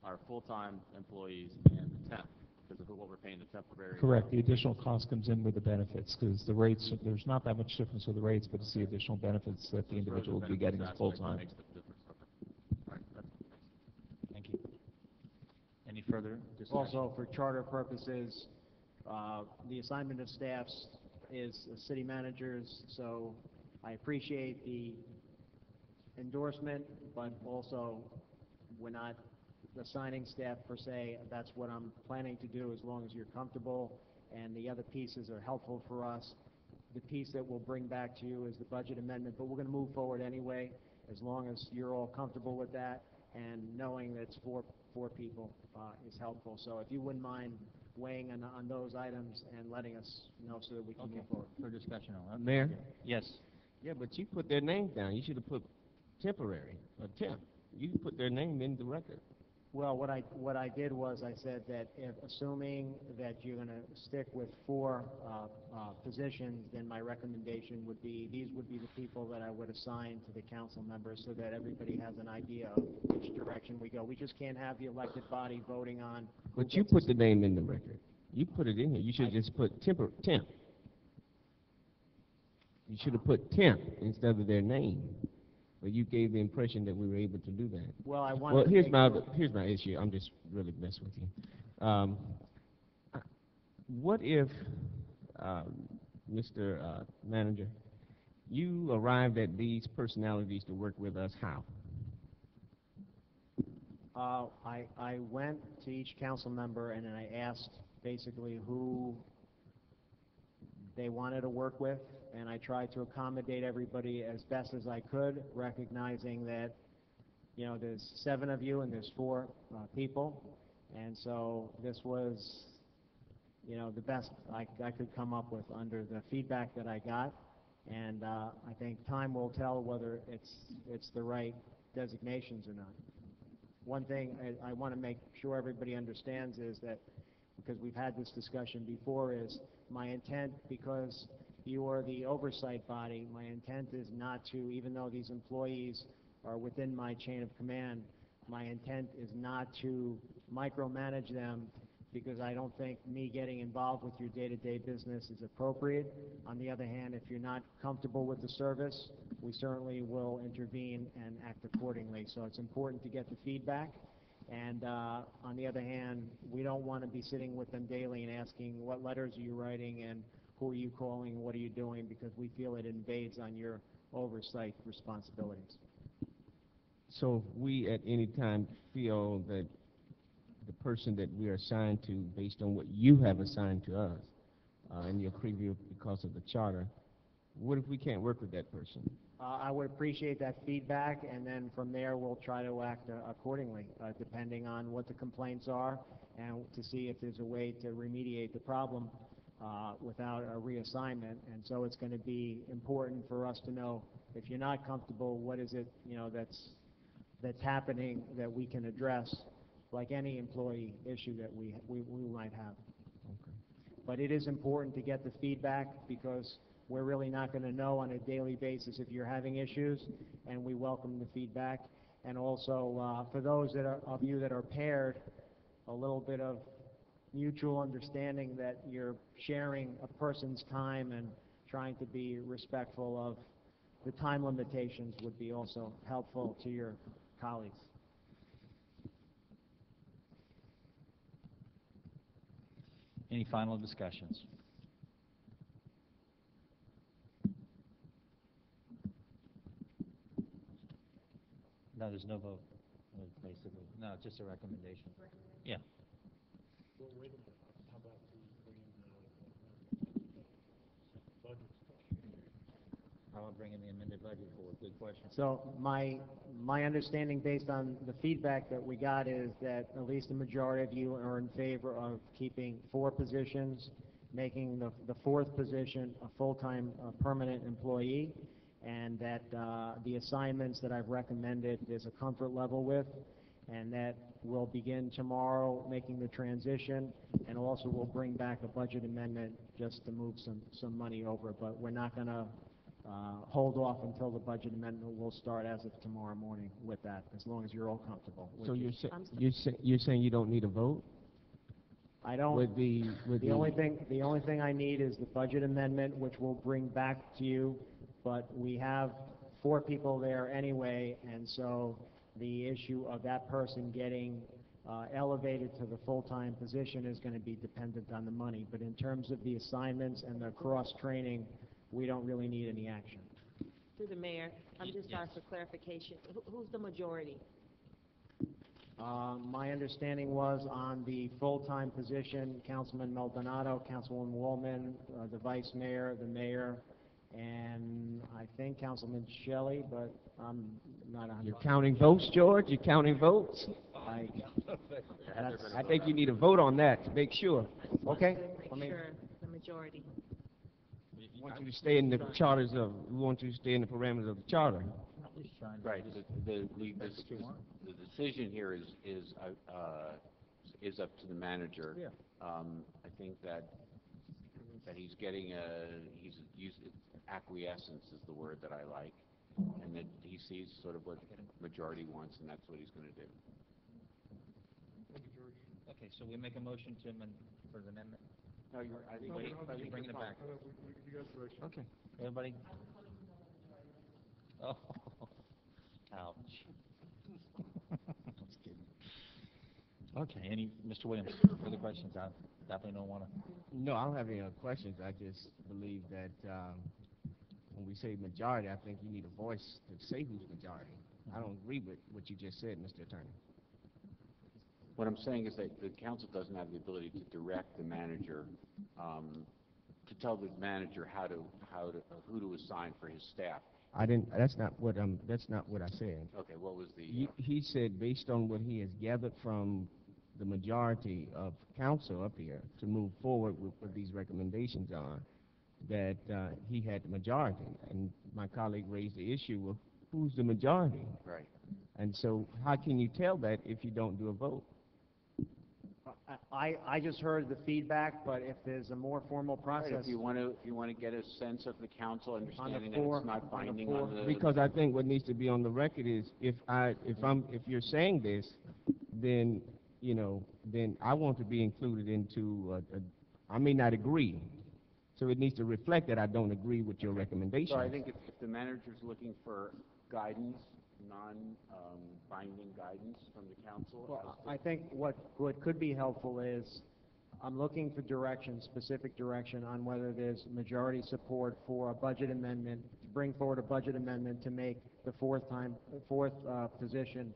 our full-time employees and the temp, because of what we're paying the temporary. Correct. The additional cost comes in with the benefits, because the rates, there's not that much difference with the rates, but it's the additional benefits that the individual will be getting as full-time. Makes the difference. Okay. All right, that's it. Thank you. Any further discussion? Also, for charter purposes, the assignment of staffs is city managers, so I appreciate the endorsement, but also we're not assigning staff per se. That's what I'm planning to do as long as you're comfortable, and the other pieces are helpful for us. the piece that we'll bring back to you is the budget amendment, but we're going to move forward anyway, as long as you're all comfortable with that, and knowing that it's four people is helpful. So if you wouldn't mind weighing on those items and letting us know so that we can move forward. For discussion on. Mayor? Yes. Yeah, but you put their names down. You should have put temporary or temp. You put their name in the record. Well, what I did was I said that assuming that you're going to stick with 4 positions, then my recommendation would be, these would be the people that I would assign to the council members so that everybody has an idea of which direction we go. We just can't have the elected body voting on. But you put the name in the record. You put it in here. You should just put temp. You should have put temp instead of their name. But you gave the impression that we were able to do that. Well, I wanted Well, to here's make my sure- here's my issue. I'm just really messing with you. What if, Mr. Manager, you arrived at these personalities to work with us? How? I went to each council member and then I asked basically who they wanted to work with, and I tried to accommodate everybody as best as I could, recognizing that, you know, there's 7 of you and there's 4 people, and so this was, you know, the best I could come up with under the feedback that I got, and I think time will tell whether it's the right designations or not. One thing I want to make sure everybody understands is that, because we've had this discussion before, is my intent, because you are the oversight body, my intent is not to, even though these employees are within my chain of command, my intent is not to micromanage them, because I don't think me getting involved with your day-to-day business is appropriate. On the other hand, if you're not comfortable with the service, we certainly will intervene and act accordingly. So it's important to get the feedback. And on the other hand, we don't want to be sitting with them daily and asking, what letters are you writing and who are you calling, what are you doing, because we feel it invades on your oversight responsibilities. So if we at any time feel that the person that we are assigned to, based on what you have assigned to us in your preview because of the charter, what if we can't work with that person? I would appreciate that feedback, and then from there we'll try to act accordingly, depending on what the complaints are, and to see if there's a way to remediate the problem without a reassignment. And so it's going to be important for us to know, if you're not comfortable, what is it, you know, that's happening that we can address, like any employee issue that we might have. Okay. But it is important to get the feedback, because we're really not going to know on a daily basis if you're having issues, and we welcome the feedback. And also, for those of you that are paired, a little bit of mutual understanding that you're sharing a person's time and trying to be respectful of the time limitations would be also helpful to your colleagues. Any final discussions? No, there's no vote, basically. No, it's just a recommendation. Yeah. Well, wait a minute. How about we bring in the budget stuff? How about bringing the amended budget forward? Good question. So my understanding, based on the feedback that we got, is that at least a majority of you are in favor of keeping 4 positions, making the 4th position a full-time permanent employee, and that the assignments that I've recommended there's a comfort level with, and that we'll begin tomorrow making the transition, and also we'll bring back a budget amendment just to move some money over, but we're not going to hold off until the budget amendment. Will start as of tomorrow morning with that, as long as you're all comfortable. So you're saying you don't need a vote? I don't. The only thing I need is the budget amendment, which we'll bring back to you. But we have 4 people there anyway, and so the issue of that person getting elevated to the full-time position is going to be dependent on the money. But in terms of the assignments and the cross-training, we don't really need any action. Through the mayor, I'm just asking for clarification. Who's the majority? My understanding was on the full-time position, Councilman Maldonado, Councilwoman Wallman, the vice mayor, the mayor, and I think Councilman Shelley, but I'm not 100%. You're counting votes, George? You're counting votes? I think you need a vote on that to make sure. Okay. Make sure the majority. We want you to stay in the charters of, we want you to stay in the parameters of the charter. Right, the decision here is up to the manager. Yeah. I think that he's getting acquiescence is the word that I like, and that he sees sort of what majority wants, and that's what he's going to do. Okay, so we make a motion to amend for the amendment? No, I think Wait, it's you bring it back. You got direction. Okay. Everybody? Oh, ouch. Just kidding. Okay, Mr. Williams, further questions? I definitely don't want to. No, I don't have any other questions. I just believe that when we say majority, I think you need a voice to say who's majority. I don't agree with what you just said, Mr. Attorney. What I'm saying is that the council doesn't have the ability to direct the manager, to tell the manager who to assign for his staff. That's not what I said. Okay, what was the? He said based on what he has gathered from the majority of council up here to move forward with what these recommendations are, that he had the majority. And my colleague raised the issue of who's the majority. Right. And so how can you tell that if you don't do a vote? I just heard the feedback, but if there's a more formal process. Right, if you want to get a sense of the council, understanding that floor, it's not on the binding floor. on the. Because I think what needs to be on the record is if you're saying this, then then I want to be included into I may not agree. So it needs to reflect that I don't agree with your recommendation. So I think if the manager's looking for guidance, non-binding guidance from the council. Well, I think what could be helpful is, I'm looking for direction, specific direction, on whether there's majority support for a budget amendment, to bring forward a budget amendment to make the fourth position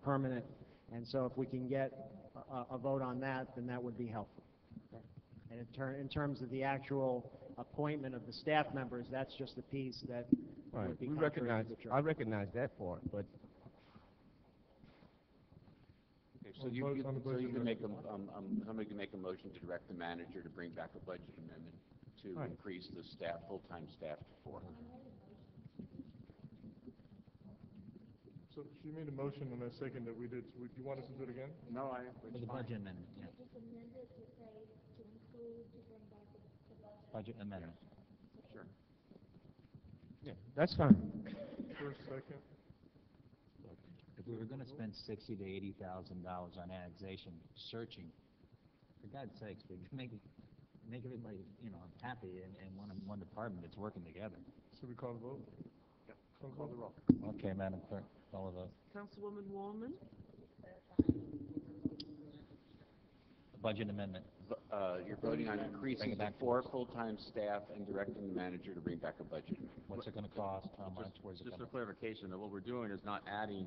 permanent. And so if we can get a vote on that, then that would be helpful. And in terms of the actual appointment of the staff members, that's just a piece that would be contrary to the church. I recognize that part, but Okay, so you can make somebody can make a motion to direct the manager to bring back a budget amendment to increase the full-time staff to 4. So she made a motion on that second that we did. Do you want us to do it again? No, For the budget amendment, yeah. Budget amendment. Sure. yeah, that's fine. First, second. If we were going to spend $60,000 to $80,000 on annexation searching, for God's sakes, we make everybody, happy and one department that's working together. Should we call the vote? Yep. Call the roll. Okay, Madam Clerk, call the vote. Councilwoman Wallman, Budget amendment. You're voting on increasing to 4 full-time staff and directing the manager to bring back a budget amendment. What's it going to cost? How much? Where's it Just for coming? clarification, that what we're doing is not adding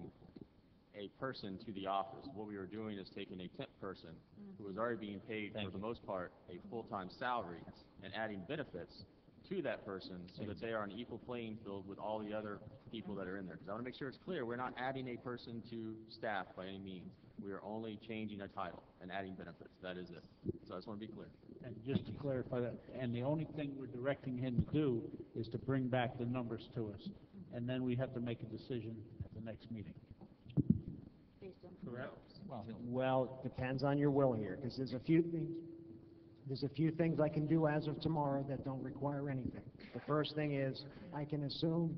a person to the office. What we are doing is taking a temp person who is already being paid, for the most part, a full-time salary, and adding benefits to that person so that they are on an equal playing field with all the other people that are in there. Because I want to make sure it's clear, we're not adding a person to staff by any means. We are only changing a title and adding benefits. That is it. So I just want to be clear. And just to clarify that, and the only thing we're directing him to do is to bring back the numbers to us. And then we have to make a decision at the next meeting. Correct? Well, it depends on your will here, because there's a few things I can do as of tomorrow that don't require anything. The first thing is, I can assume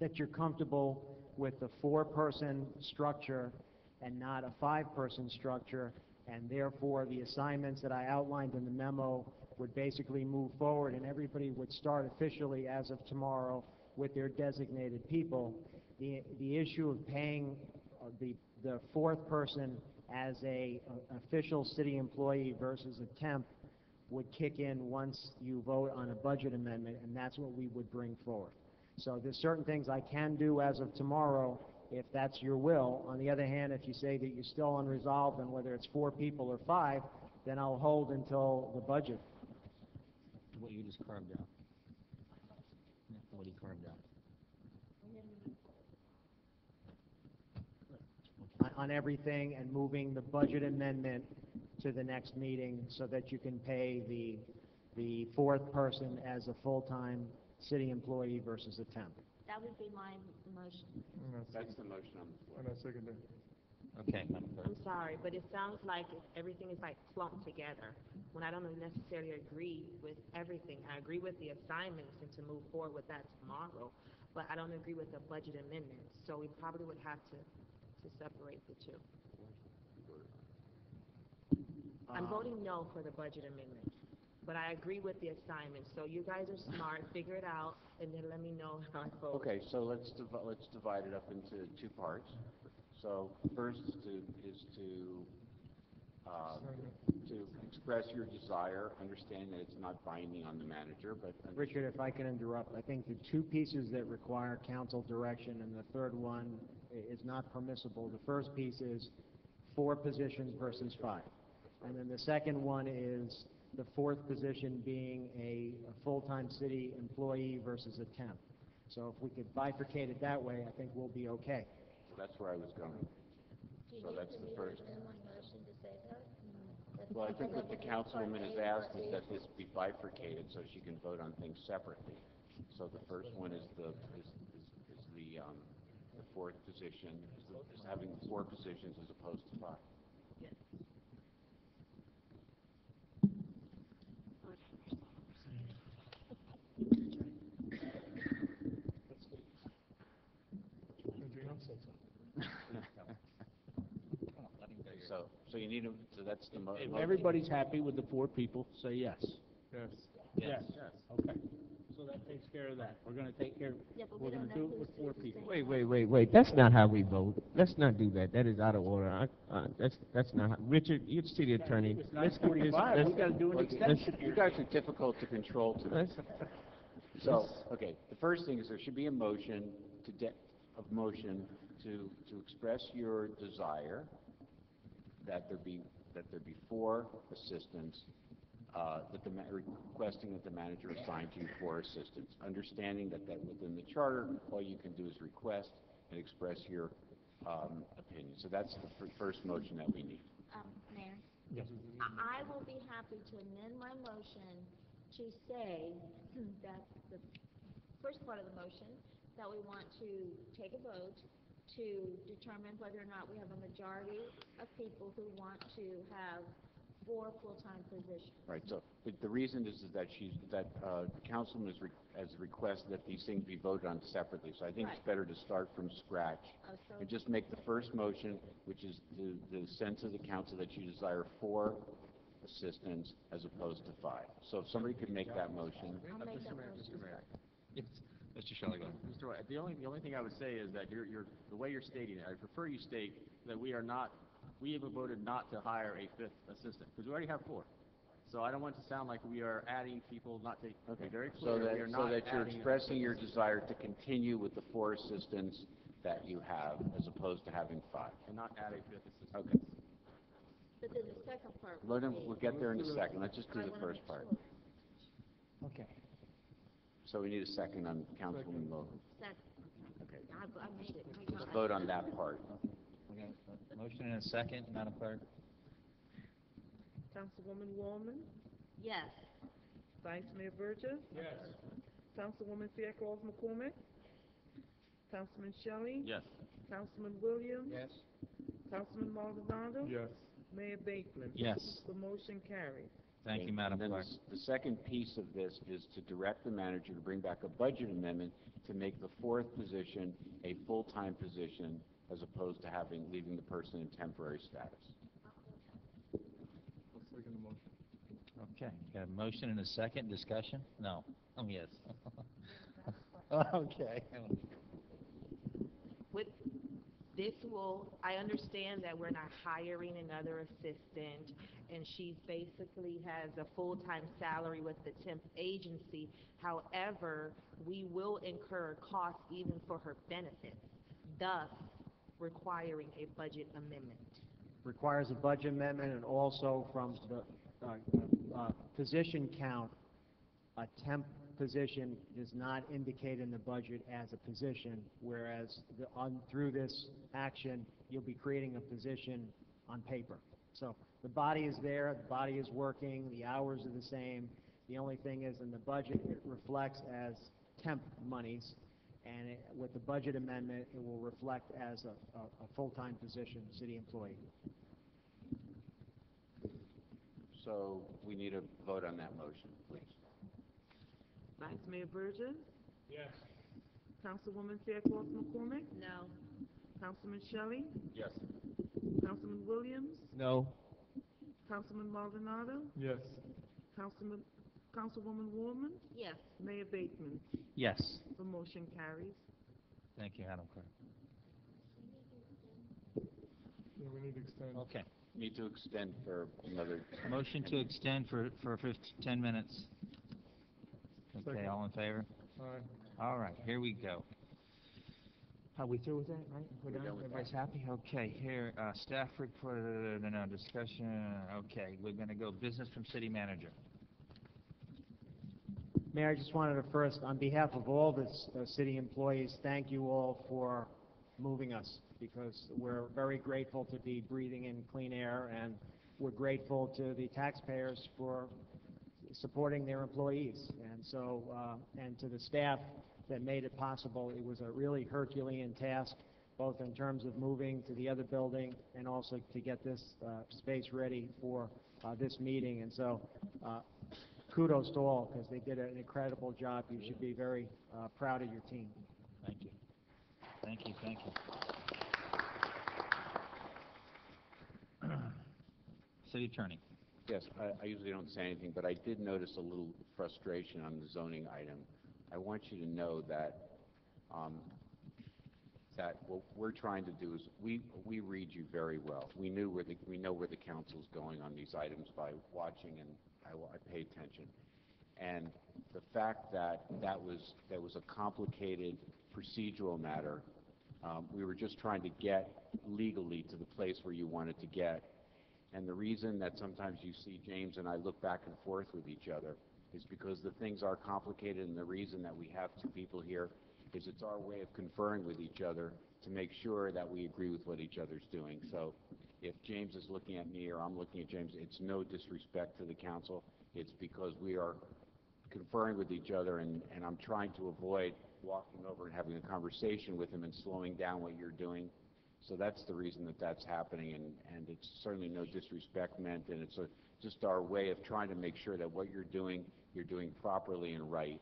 that you're comfortable with the 4-person structure and not a 5-person structure, and therefore the assignments that I outlined in the memo would basically move forward, and everybody would start officially as of tomorrow with their designated people. The issue of paying the 4th person as a official city employee versus a temp would kick in once you vote on a budget amendment, and that's what we would bring forward. So there's certain things I can do as of tomorrow if that's your will. On the other hand, if you say that you're still unresolved on whether it's 4 people or 5, then I'll hold until the budget. What you just carved out. Yeah, what he carved out. On everything and moving the budget amendment to the next meeting so that you can pay the 4th person as a full-time city employee versus a temp. That would be my motion. That's the motion on the floor. And I second that. Okay, Madam Clerk. I'm sorry, but it sounds like everything is like clumped together, when I don't necessarily agree with everything. I agree with the assignments and to move forward with that tomorrow, but I don't agree with the budget amendment, so we probably would have to separate the two. I'm voting no for the budget amendment, but I agree with the assignment, so you guys are smart, figure it out, and then let me know how I vote. Okay, so let's divide it up into 2 parts. So first is to express your desire, understand that it's not binding on the manager, but Richard, if I can interrupt, I think the 2 pieces that require council direction and the third one is not permissible. The first piece is 4 positions versus 5. And then the second one is the 4th position being a full-time city employee versus a temp. So if we could bifurcate it that way, I think we'll be okay. so that's where I was going. So that's the first. Well, I think what the councilwoman has asked is that this be bifurcated so she can vote on things separately. So the first one is the 4th position, is having 4 positions as opposed to 5. So you need so that's the If motion. everybody's happy with the 4 people, say yes. Yes. Yes. Okay. So that takes care of that. We're gonna take care, Yeah, but we're we gonna don't do know it with who's 4 people. Wait. That's not how we vote. Let's not do that. That is out of order. That's not how. Richard, you're the city attorney. It's Let's keep this. 9:45. We gotta do an extension You here. guys are difficult to control tonight. So, okay, the first thing is there should be a motion to express your desire that there be 4 assistants, requesting that the manager assign to you 4 assistants, understanding that within the charter, all you can do is request and express your opinion. So that's the first motion that we need. Mayor? Yes. I will be happy to amend my motion to say that the first part of the motion, that we want to take a vote to determine whether or not we have a majority of people who want to have 4 full-time positions. Right, so the reason is that the councilman has requested that these things be voted on separately. So I think it's better to start from scratch and just make the first motion, which is the sense of the council that you desire 4 assistants as opposed to 5. So if somebody could make that motion. I'll make that motion. Mr. Mayor. Yes, Mr. Shelley, go ahead. Mr. White, the only thing I would say is that the way you're stating it, I prefer you state that we have voted not to hire a 5th assistant, because we already have 4. So I don't want it to sound like we are adding people, not taking, okay, very clear, we are not So that you're adding- expressing your desire to continue with the 4 assistants that you have as opposed to having 5. and not add a 5th assistant. Okay. But then the second part We'll would be... get there in a second. Let's just do the first part. Okay. So we need a second on Councilwoman Logan. Second. Okay. I made it. Let's vote on that part. Okay, motion and a second, Madam Clerk. Councilwoman Wallman, Yes. Vice Mayor Burgess, Yes. Councilwoman Fairclough McCormick, Councilman Shelley, Yes. Councilman Williams, Yes. Councilman Maldonado, Yes. Mayor Bateman. Yes. The motion carries. Thank you, Madam And then Clerk. the second piece of this is to direct the manager to bring back a budget amendment to make the 4th position a full-time position as opposed to leaving the person in temporary status. Let's second the motion. Okay, got a motion and a second, discussion? No. Oh, yes. Okay. With this I understand that we're not hiring another assistant, and she basically has a full-time salary with the temp agency. However, we will incur costs even for her benefits. Thus, requiring a budget amendment? Requires a budget amendment, and also from the position count, a temp position is not indicated in the budget as a position, whereas through this action, you'll be creating a position on paper. So the body is there, the body is working, the hours are the same. The only thing is in the budget, it reflects as temp monies, and with the budget amendment, it will reflect as a full-time position, city employee. So we need a vote on that motion, please. Vice Mayor Burgess? Yes. Councilwoman Fairclough McCormick? No. Councilman Shelley? Yes. Councilman Williams? No. Councilman Maldonado? Yes. Councilwoman Woolman? Yes. Mayor Bateman? Yes. The motion carries. Thank you, Madam Clerk. Yeah, we need to extend. Okay. Need to extend for another... Motion to extend for 10 minutes. Okay, Second. all in favor? All right. All right, here we go. Are we through with that, right? We're done? done with Everybody's happy? Okay, here, staff report, no, discussion, okay, we're gonna go business from city manager. Mayor, I just wanted to first, on behalf of all the city employees, thank you all for moving us, because we're very grateful to be breathing in clean air, and we're grateful to the taxpayers for supporting their employees. And so, and to the staff that made it possible, it was a really Herculean task, both in terms of moving to the other building and also to get this space ready for this meeting. And so, kudos to all, because they did an incredible job. You should be very proud of your team. Thank you. Thank you, thank you. City Attorney. Yes, I usually don't say anything, but I did notice a little frustration on the zoning item. I want you to know that that what we're trying to do is we read you very well. We know where the council's going on these items by watching, and I pay attention. And the fact that that was a complicated procedural matter, we were just trying to get legally to the place where you wanted to get. And the reason that sometimes you see James and I look back and forth with each other is because the things are complicated, and the reason that we have two people here is it's our way of conferring with each other to make sure that we agree with what each other's doing. So if James is looking at me or I'm looking at James, it's no disrespect to the council. It's because we are conferring with each other, and I'm trying to avoid walking over and having a conversation with him and slowing down what you're doing. So that's the reason that that's happening, and it's certainly no disrespect meant, and it's just our way of trying to make sure that what you're doing properly and right,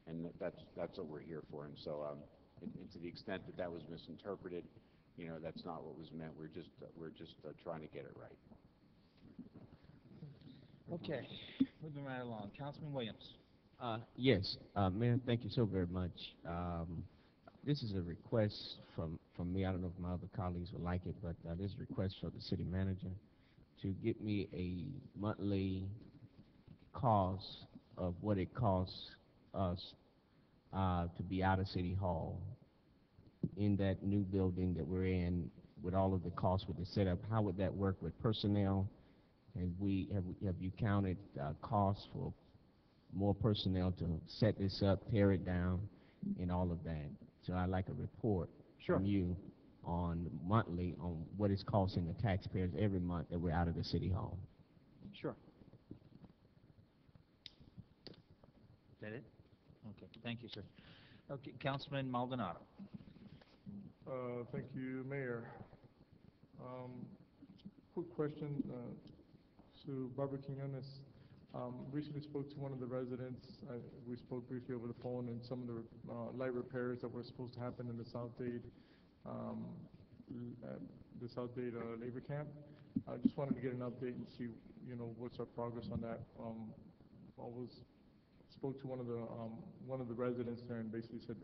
and that's what we're here for. And so, and to the extent that that was misinterpreted, you know, that's not what was meant. We're just trying to get it right. Okay, moving right along. Councilman Williams. Yes, Mayor, thank you so very much. This is a request from me. I don't know if my other colleagues would like it, but this is a request for the city manager to get me a monthly cost of what it costs us to be out of City Hall in that new building that we're in, with all of the costs with the setup. How would that work with personnel? Have you counted costs for more personnel to set this up, tear it down, and all of that? So I'd like a report from you on monthly on what it's costing the taxpayers every month that we're out of the City Hall. Sure. Is that it? Okay, thank you, sir. Okay, Councilman Maldonado. Thank you, Mayor. Quick question to Barbara Quinones. Recently spoke to one of the residents. We spoke briefly over the phone, and some of the light repairs that were supposed to happen in the South Dade labor camp. I just wanted to get an update and see, you know, what's our progress on that. Spoke to one of the residents there, and basically said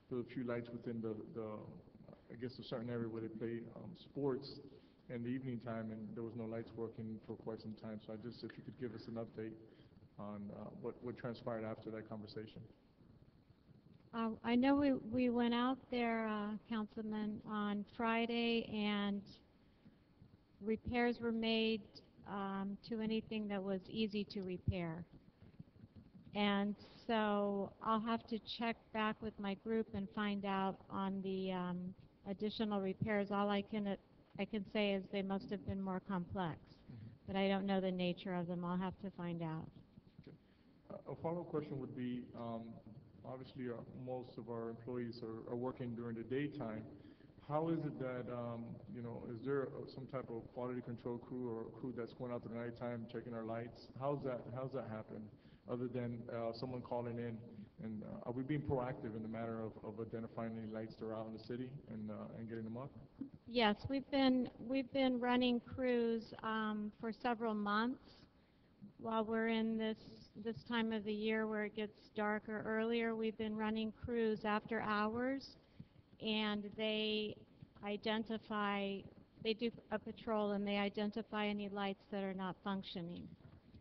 there were a few lights within the I guess a certain area where they play sports in the evening time, and there was no lights working for quite some time. So if you could give us an update on what transpired after that conversation. I know we went out there, Councilman, on Friday, and repairs were made to anything that was easy to repair. And so I'll have to check back with my group and find out on the additional repairs. All I can say is they must have been more complex, but I don't know the nature of them. I'll have to find out. A follow-up question would be, obviously, most of our employees are working during the daytime. How is it that, is there some type of quality control crew or crew that's going out at nighttime checking our lights? How's that happen, other than someone calling in? And are we being proactive in the matter of identifying any lights that are out in the city and getting them up? Yes, we've been running crews for several months while we're in this time of the year where it gets darker earlier. We've been running crews after hours, and they do a patrol and they identify any lights that are not functioning.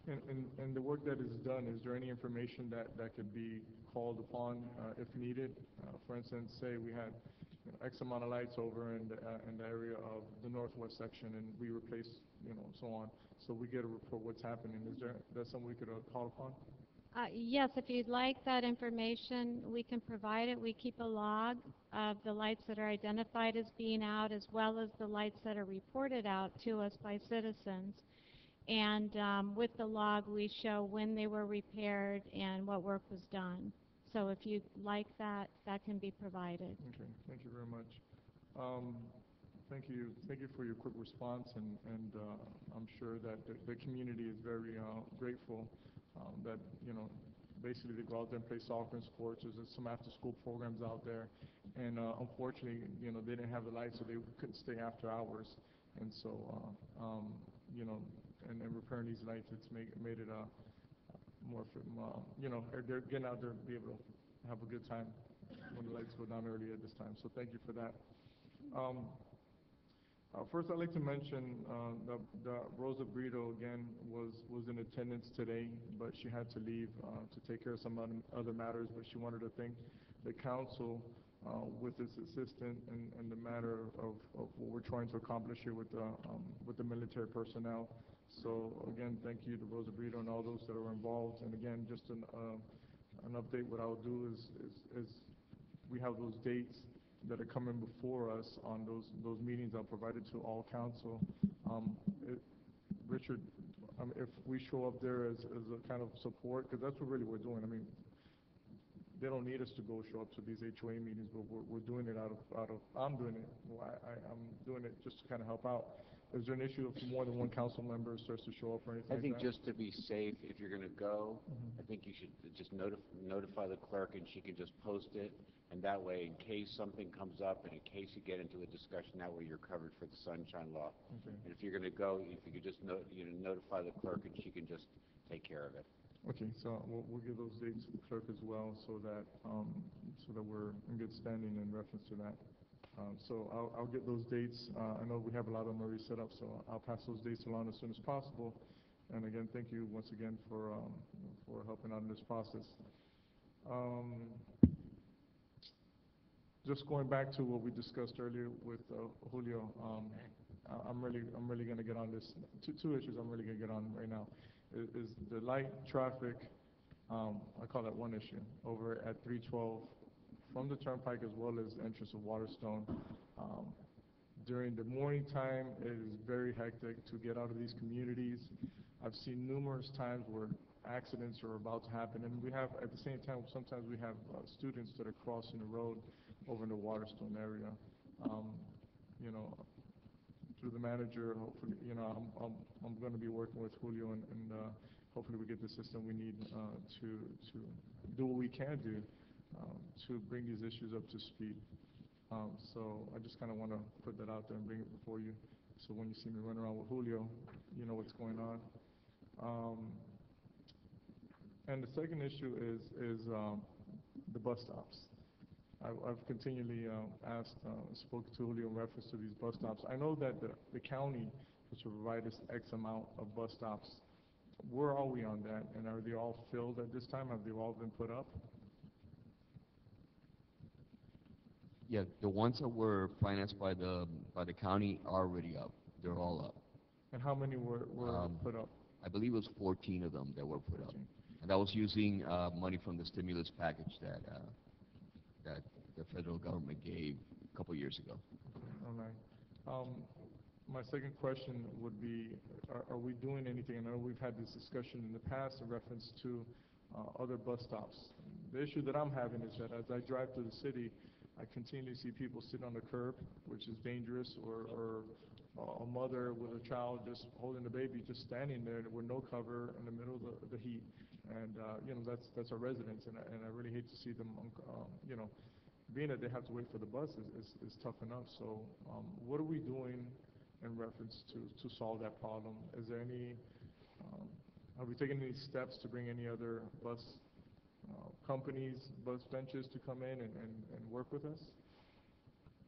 And the work that is done, is there any information that could be called upon if needed? For instance, say we had X amount of lights over in the area of the northwest section, and we replace, so on. So we get a report what's happening. Is that something we could call upon? Yes, if you'd like that information, we can provide it. We keep a log of the lights that are identified as being out, as well as the lights that are reported out to us by citizens. And with the log, we show when they were repaired and what work was done. So if you'd like that, that can be provided. Okay, thank you very much. Thank you for your quick response, and I'm sure that the community is very grateful that, basically they go out there and play soccer and sports. There's some after-school programs out there, and unfortunately, they didn't have the lights, so they couldn't stay after hours. And so, and repairing these lights, it's made it more, they're getting out there to be able to have a good time when the lights go down early at this time. So thank you for that. First, I'd like to mention that Rosa Brito, again, was in attendance today, but she had to leave to take care of some other matters, but she wanted to thank the council with its assistance in the matter of what we're trying to accomplish here with the military personnel. So again, thank you to Rosa Brito and all those that are involved. And again, just an update, what I'll do is we have those dates that are coming before us on those meetings. I'll provide it to all council. Richard, if we show up there as a kind of support, because that's what really we're doing. I mean, they don't need us to go show up to these HOA meetings, but we're doing it I'm doing it. I'm doing it just to kind of help out. Is there an issue if more than one council member starts to show up or anything I think like that? just to be safe, if you're going to go, I think you should just notify the clerk, and she can just post it. And that way, in case something comes up, and in case you get into a discussion, that way you're covered for the sunshine law. Okay. And if you're going to go, if you could just notify the clerk, and she can just take care of it. Okay, so we'll give those dates to the clerk as well, so that we're in good standing in reference to that. So I'll get those dates. I know we have a lot of them already set up, so I'll pass those dates along as soon as possible. And again, thank you once again for helping out in this process. Just going back to what we discussed earlier with Julio, I'm really going to get on this. Two issues I'm really going to get on right now is the light traffic. I call that one issue over at 312 from the Turnpike as well as the entrance of Waterstone. During the morning time, it is very hectic to get out of these communities. I've seen numerous times where accidents are about to happen, and we have, at the same time, sometimes we have students that are crossing the road over in the Waterstone area. Through the manager, hopefully, I'm going to be working with Julio, and hopefully we get the system we need to do what we can do to bring these issues up to speed. So I just kind of want to put that out there and bring it before you, so when you see me run around with Julio, you know what's going on. And the second issue is the bus stops. I've continually spoke to Julio in reference to these bus stops. I know that the county was to provide us X amount of bus stops. Where are we on that? And are they all filled at this time? Have they all been put up? Yeah, the ones that were financed by the county are already up. They're all up. And how many were put up? I believe it was 14 of them that were put up. And that was using money from the stimulus package that the federal government gave a couple years ago. All right. My second question would be, are we doing anything? I know we've had this discussion in the past in reference to other bus stops. The issue that I'm having is that as I drive through the city, I continue to see people sitting on the curb, which is dangerous, or a mother with a child just holding the baby, just standing there with no cover in the middle of the heat. And, you know, that's our residents, and I really hate to see them, you know, being that they have to wait for the bus is tough enough. So what are we doing in reference to solve that problem? Is there any, have we taken any steps to bring any other bus companies, bus benches to come in and work with us?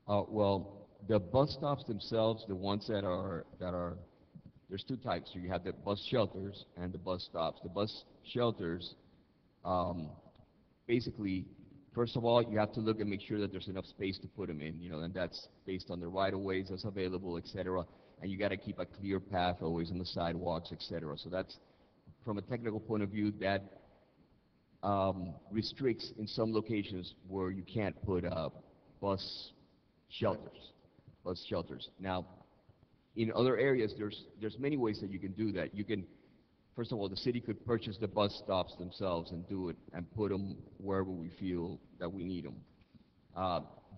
Well, the bus stops themselves, the ones that are, there's two types. So you have the bus shelters and the bus stops. The bus shelters, basically, first of all, you have to look and make sure that there's enough space to put them in, you know, and that's based on the right-of-ways that's available, et cetera. And you got to keep a clear path always on the sidewalks, et cetera. So that's, from a technical point of view, that restricts in some locations where you can't put bus shelters, bus shelters. Now, in other areas, there's many ways that you can do that. You can, first of all, the city could purchase the bus stops themselves and do it and put them wherever we feel that we need them.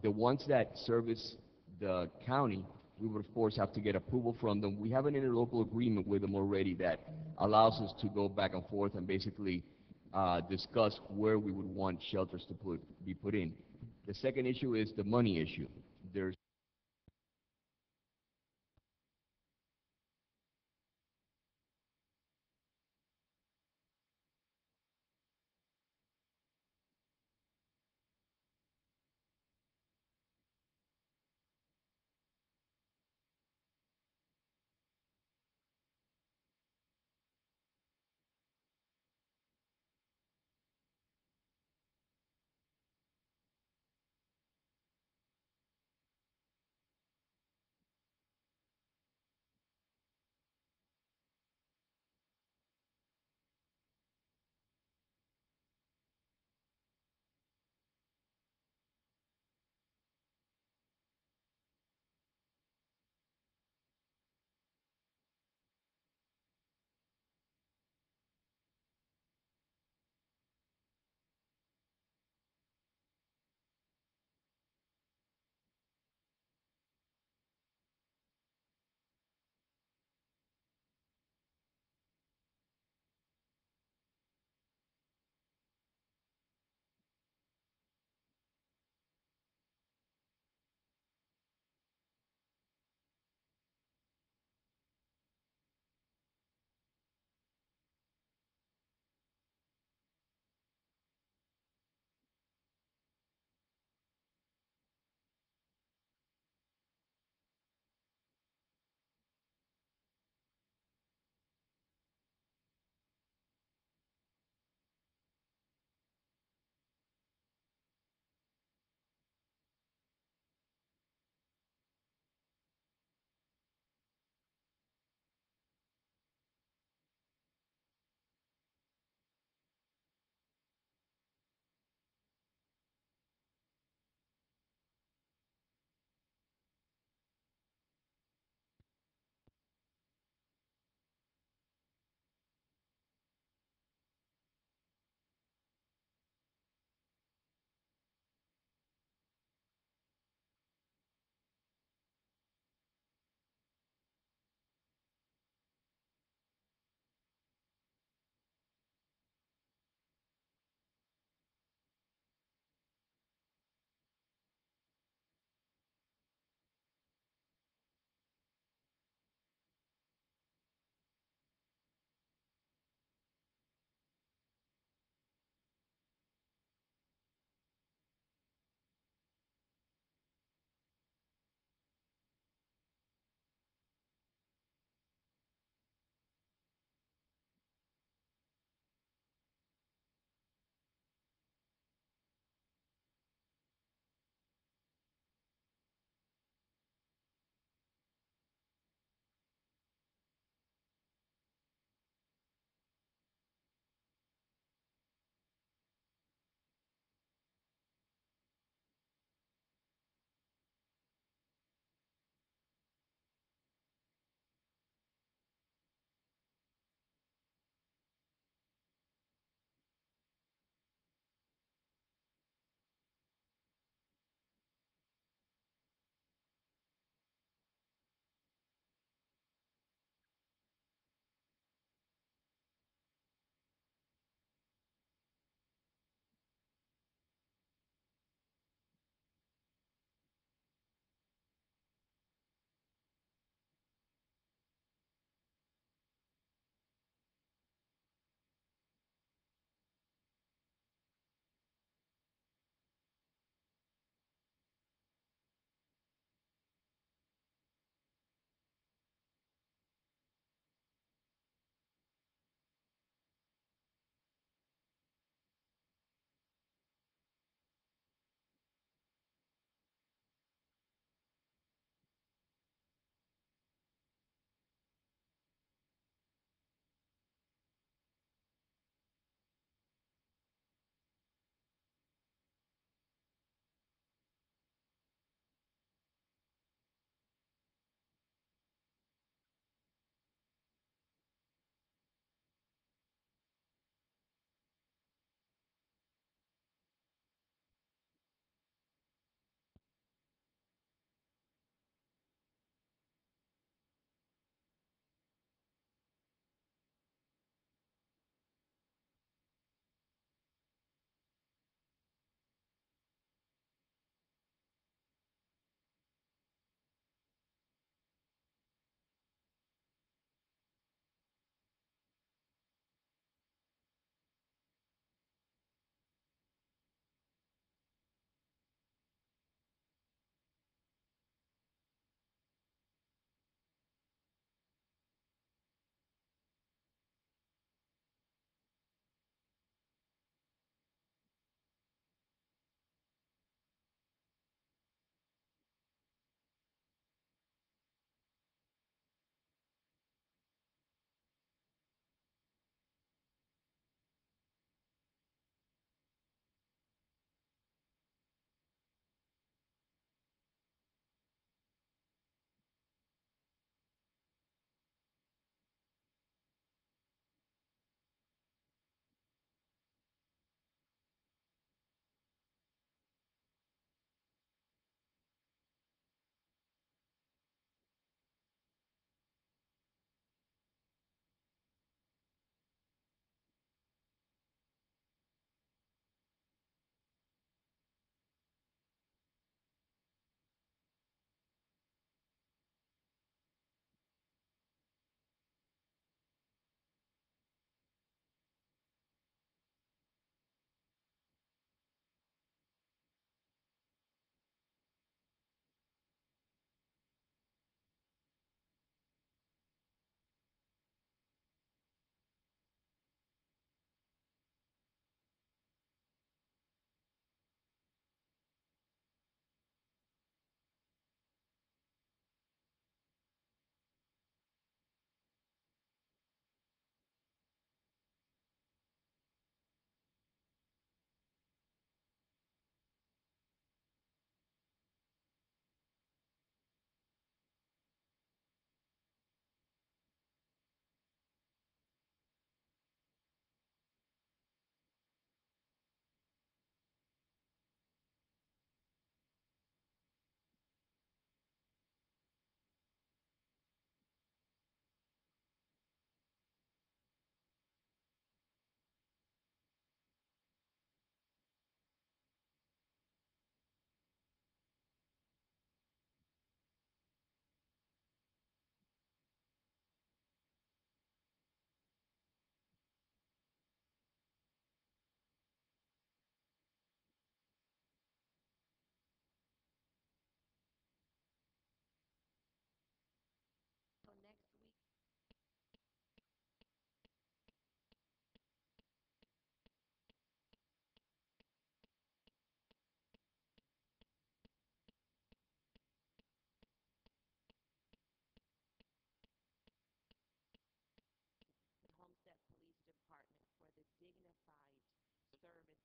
The ones that service the county, we would of course have to get approval from them. We have an interlocal agreement with them already that allows us to go back and forth and basically discuss where we would want shelters to be put in. The second issue is the money issue. There's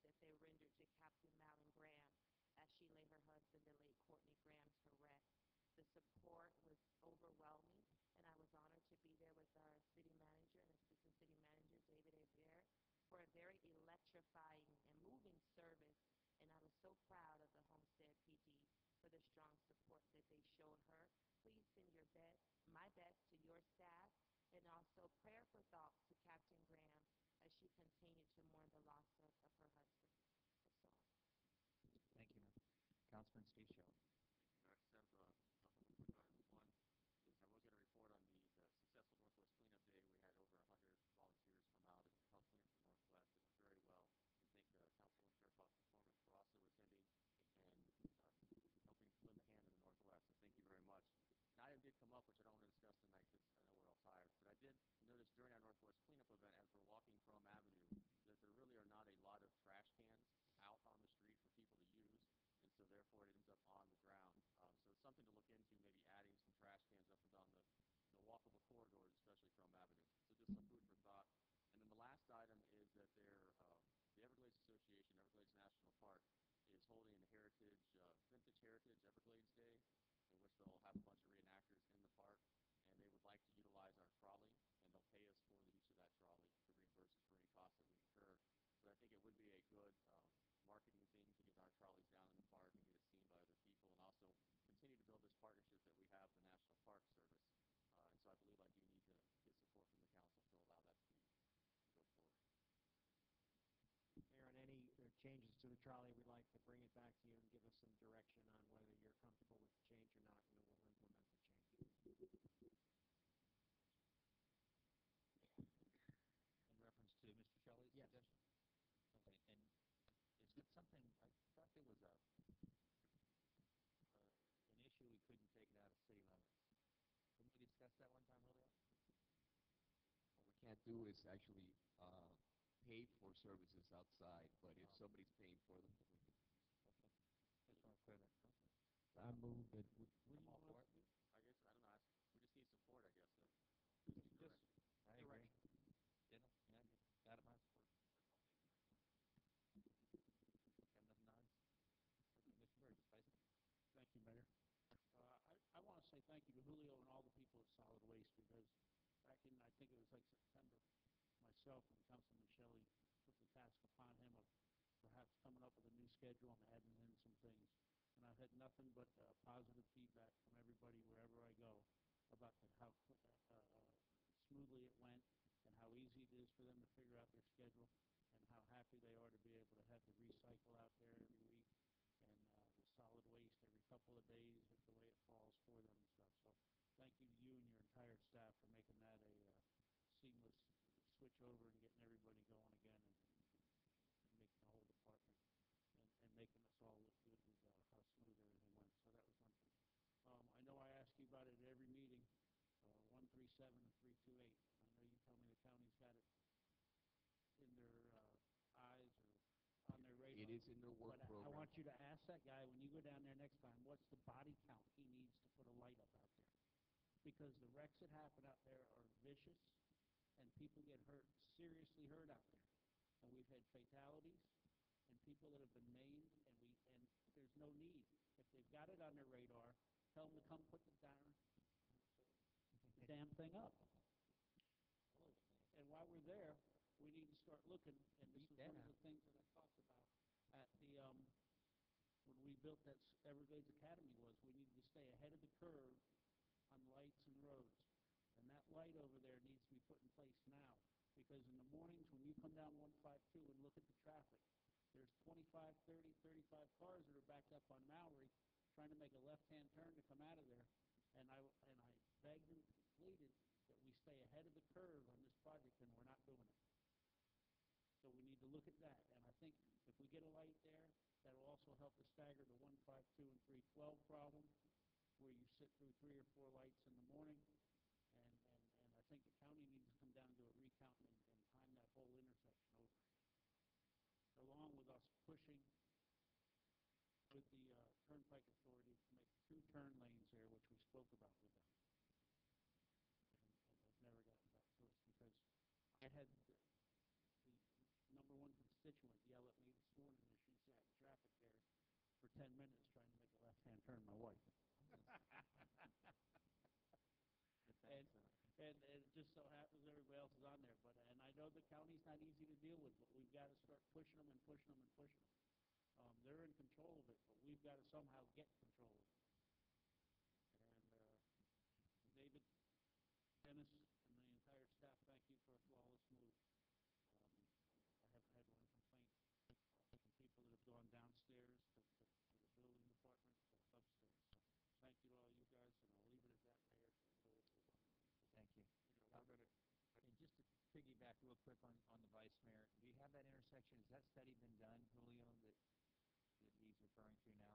that they rendered to Captain Malin Graham as she lay her husband, the late Courtney Graham, to rest. The support was overwhelming, and I was honored to be there with our city manager and assistant city manager, David Avier, for a very electrifying and moving service, and I was so proud of the Homestead PD for the strong support that they showed her. Please send my best to your staff, and also prayerful thoughts to Captain Graham as she continued to mourn the loss of her husband. That's all. Thank you, ma'am. Councilman Steve Shelley. I just have a couple of quick items. One is I was going to report on the successful Northwest Cleanup Day. We had over 100 volunteers come out and help clean up the Northwest. It was very well. I thank Councilman Faircloth's performance for also attending and helping lend a hand in the Northwest. So thank you very much. An item did come up, which I don't want to discuss tonight because I know we're all tired, but I did notice during our Northwest Cleanup event as we're walking from Avenue that there really are not a lot of trash cans out on the street for people to use, and so therefore it ends up on the ground. So it's something to look into, maybe adding some trash cans up and down the walkable corridors, especially from Avenue. So just some food for thought. And then the last item is that the Everglades Association, Everglades National Park, is holding a Vintage Heritage Everglades Day, in which they'll have a bunch of reenactors in the park, and they would like to utilize our trolley, and they'll pay us for the use of that trolley to reimburse us for any costs that we incur. So I think it would be a good marketing thing to get our trolleys down in the park and get it seen by other people, and also continue to build this partnership that we have with the National Park Service. And so I believe I do need to get support from the council to allow that to go forward. Mayor, on any changes to the trolley, we'd like to bring it back to you and give us some direction on whether you're comfortable with the change or not, and we'll implement the change. In reference to Mr. Shelley's Yes. suggestion? Okay, and is it something, I thought there was an issue we couldn't take it out of city limits. Didn't we discuss that one time, Julio? What we can't do is actually pay for services outside, but if somebody's paying for them, we can. Okay. Just want to clear that. Okay. I move that I'm all for it. I guess, I don't know, we just need support, I guess. Just, I agree. Yeah, out of my support. Have enough nods? Mr. Burgess, Vice Mayor. Thank you, Mayor. I want to say thank you to Julio and all the people at Solid Waste, because back in, I think it was like September, myself and Councilman Shelley put the task upon him of perhaps coming up with a new schedule and adding in some things. And I've had nothing but positive feedback from everybody wherever I go about how smoothly it went and how easy it is for them to figure out their schedule and how happy they are to be able to have the recycle out there every week and the solid waste every couple of days, the way it falls for them and stuff. So thank you to you and your entire staff for making that a seamless switch over and getting everybody going again and making the whole department and making us all look good with how smooth everything went. So that was wonderful. I know I ask you about it at every meeting, 137 and 328. I know you tell me the county's got it in their eyes or on their radar. It is in their work program. I want you to ask that guy when you go down there next time, what's the body count he needs to put a light up out there? Because the wrecks that happen out there are vicious, and people get hurt, seriously hurt out there. And we've had fatalities and people that have been maimed, and there's no need. If they've got it on their radar, tell them to come put the damn thing up. And while we're there, we need to start looking, and this was one of the things that I talked about at the, when we built that Everglades Academy, was we needed to stay ahead of the curve on lights and roads. And that light over there needs to be put in place now, because in the mornings when you come down 152 and look at the traffic, there's 25, 30, 35 cars that are backed up on Mallory trying to make a left-hand turn to come out of there. And I begged and pleaded that we stay ahead of the curve on this project, and we're not doing it. So we need to look at that. And I think if we get a light there, that will also help us stagger the 152 and 312 problem, where you sit through 3 or 4 lights in the morning. And I think the county needs to come down and do a recount and time that whole intersection over. Along with us pushing with the Turnpike Authority to make 2 turn lanes there, which we spoke about with them. And they've never gotten back to us, because I had the number one constituent yell at me this morning as she sat in traffic there for 10 minutes trying to make a left-hand turn, my wife. and, and it just so happens everybody else is on there. And I know the county's not easy to deal with, but we've got to start pushing them and pushing them and pushing them. They're in control of it, but we've got to somehow get control of it. And David, Dennis, and the entire staff, thank you for a flawless move. I haven't had one complaint from people that have gone downstairs to the building department to upstairs. So thank you to all you guys, and I'll leave it at that, Mayor. Thank you. And just to piggyback real quick on the Vice Mayor, do you have that intersection? Has that study been done, Julio, that he's referring to now?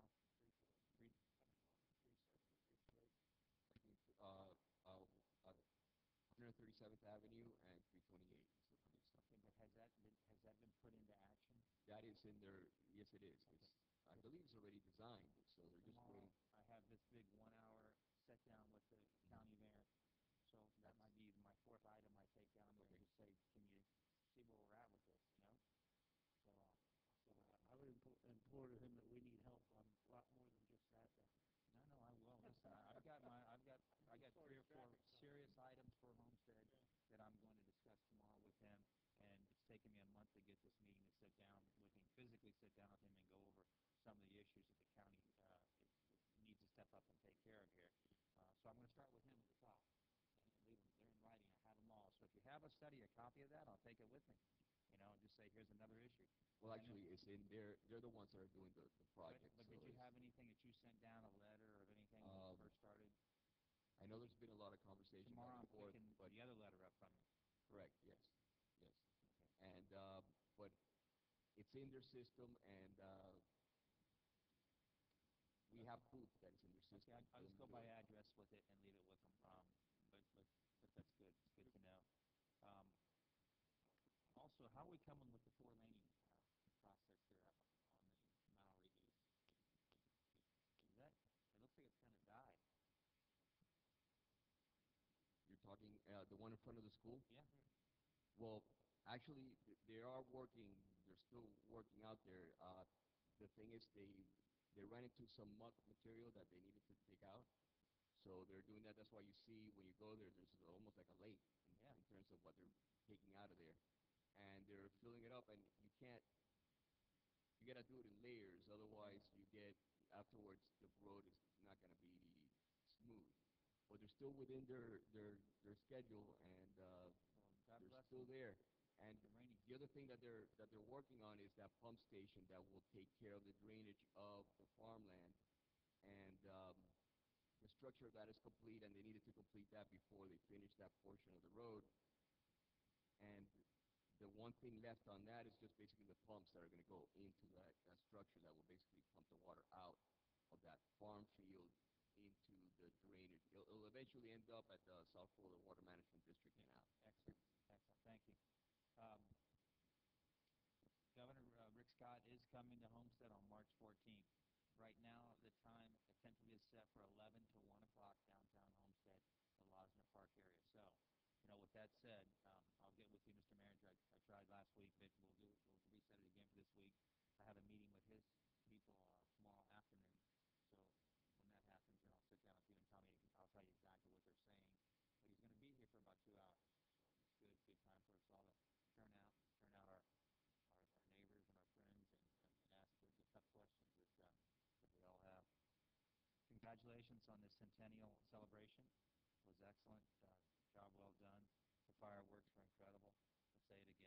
Uh, uh, 137th Avenue and 328th. Okay, but has that been put into action? That is in there. Yes, it is. Okay. I believe it's already designed, so they're just Tomorrow, waiting. I have this big 1-hour sit down with the county mayor, so that might be my fourth item I take down there and just say, can you see where we're at with this, you know? So I would implore to him that we need help on a lot more than just that. No, I will. Listen, I got 3 or 4 serious items for Homestead that I'm going to discuss tomorrow with him, and it's taken me a month to get this meeting to sit down with him, physically sit down with him and go over some of the issues that the county it needs to step up and take care of here. So I'm going to start with him at the top and leave them. They're in writing. I have them all. So if you have a study, a copy of that, I'll take it with me. You know, and just say, here's another issue. Well, actually, it's in there. They're the ones that are doing the project. But did you have anything that you sent down, a letter or anything when you first started? I know there's been a lot of conversation Tomorrow back and I'm forth, picking but the other letter up from you. correct, yes. Okay. And but it's in their system, and we have proof that it's in their system. Okay, I'll just go by address with it and leave it with them. But that's good. It's good to know. Also, how are we coming with the 4-laning process here on the Maury East? It looks like it's kind of died. You're talking the one in front of the school? Yeah. Well, actually, they are working. They're still working out there. The thing is, they ran into some muck material that they needed to take out. So they're doing that. That's why you see when you go there, there's almost like a lake in terms of what they're taking out of there. And they're filling it up, and you gotta do it in layers. Otherwise, afterwards, the road is not gonna be smooth. But they're still within their schedule, and they're still there. And the other thing that they're working on is that pump station that will take care of the drainage of the farmland. And the structure of that is complete, and they needed to complete that before they finish that portion of the road. And the one thing left on that is just basically the pumps that are going to go into that structure that will basically pump the water out of that farm field into the drainage. It'll eventually end up at the South Florida Water Management District now. Excellent. Thank you. Governor Rick Scott is coming to Homestead on March 14th. Right now, the time tentatively is set for 11 to 1 o'clock downtown Homestead, the Losner Park area. So, with that said, I'll get with you, Mr. Manager. I tried last week, but we'll reset it again for this week. I have a meeting with his people tomorrow afternoon. So when that happens, I'll sit down with you and I'll tell you exactly what they're saying. But he's going to be here for about 2 hours. It's good time for us all to turn out our neighbors and our friends and ask the tough questions that we all have. Congratulations on this centennial celebration. It was excellent. Job well done. The fireworks were incredible. I'll say it again.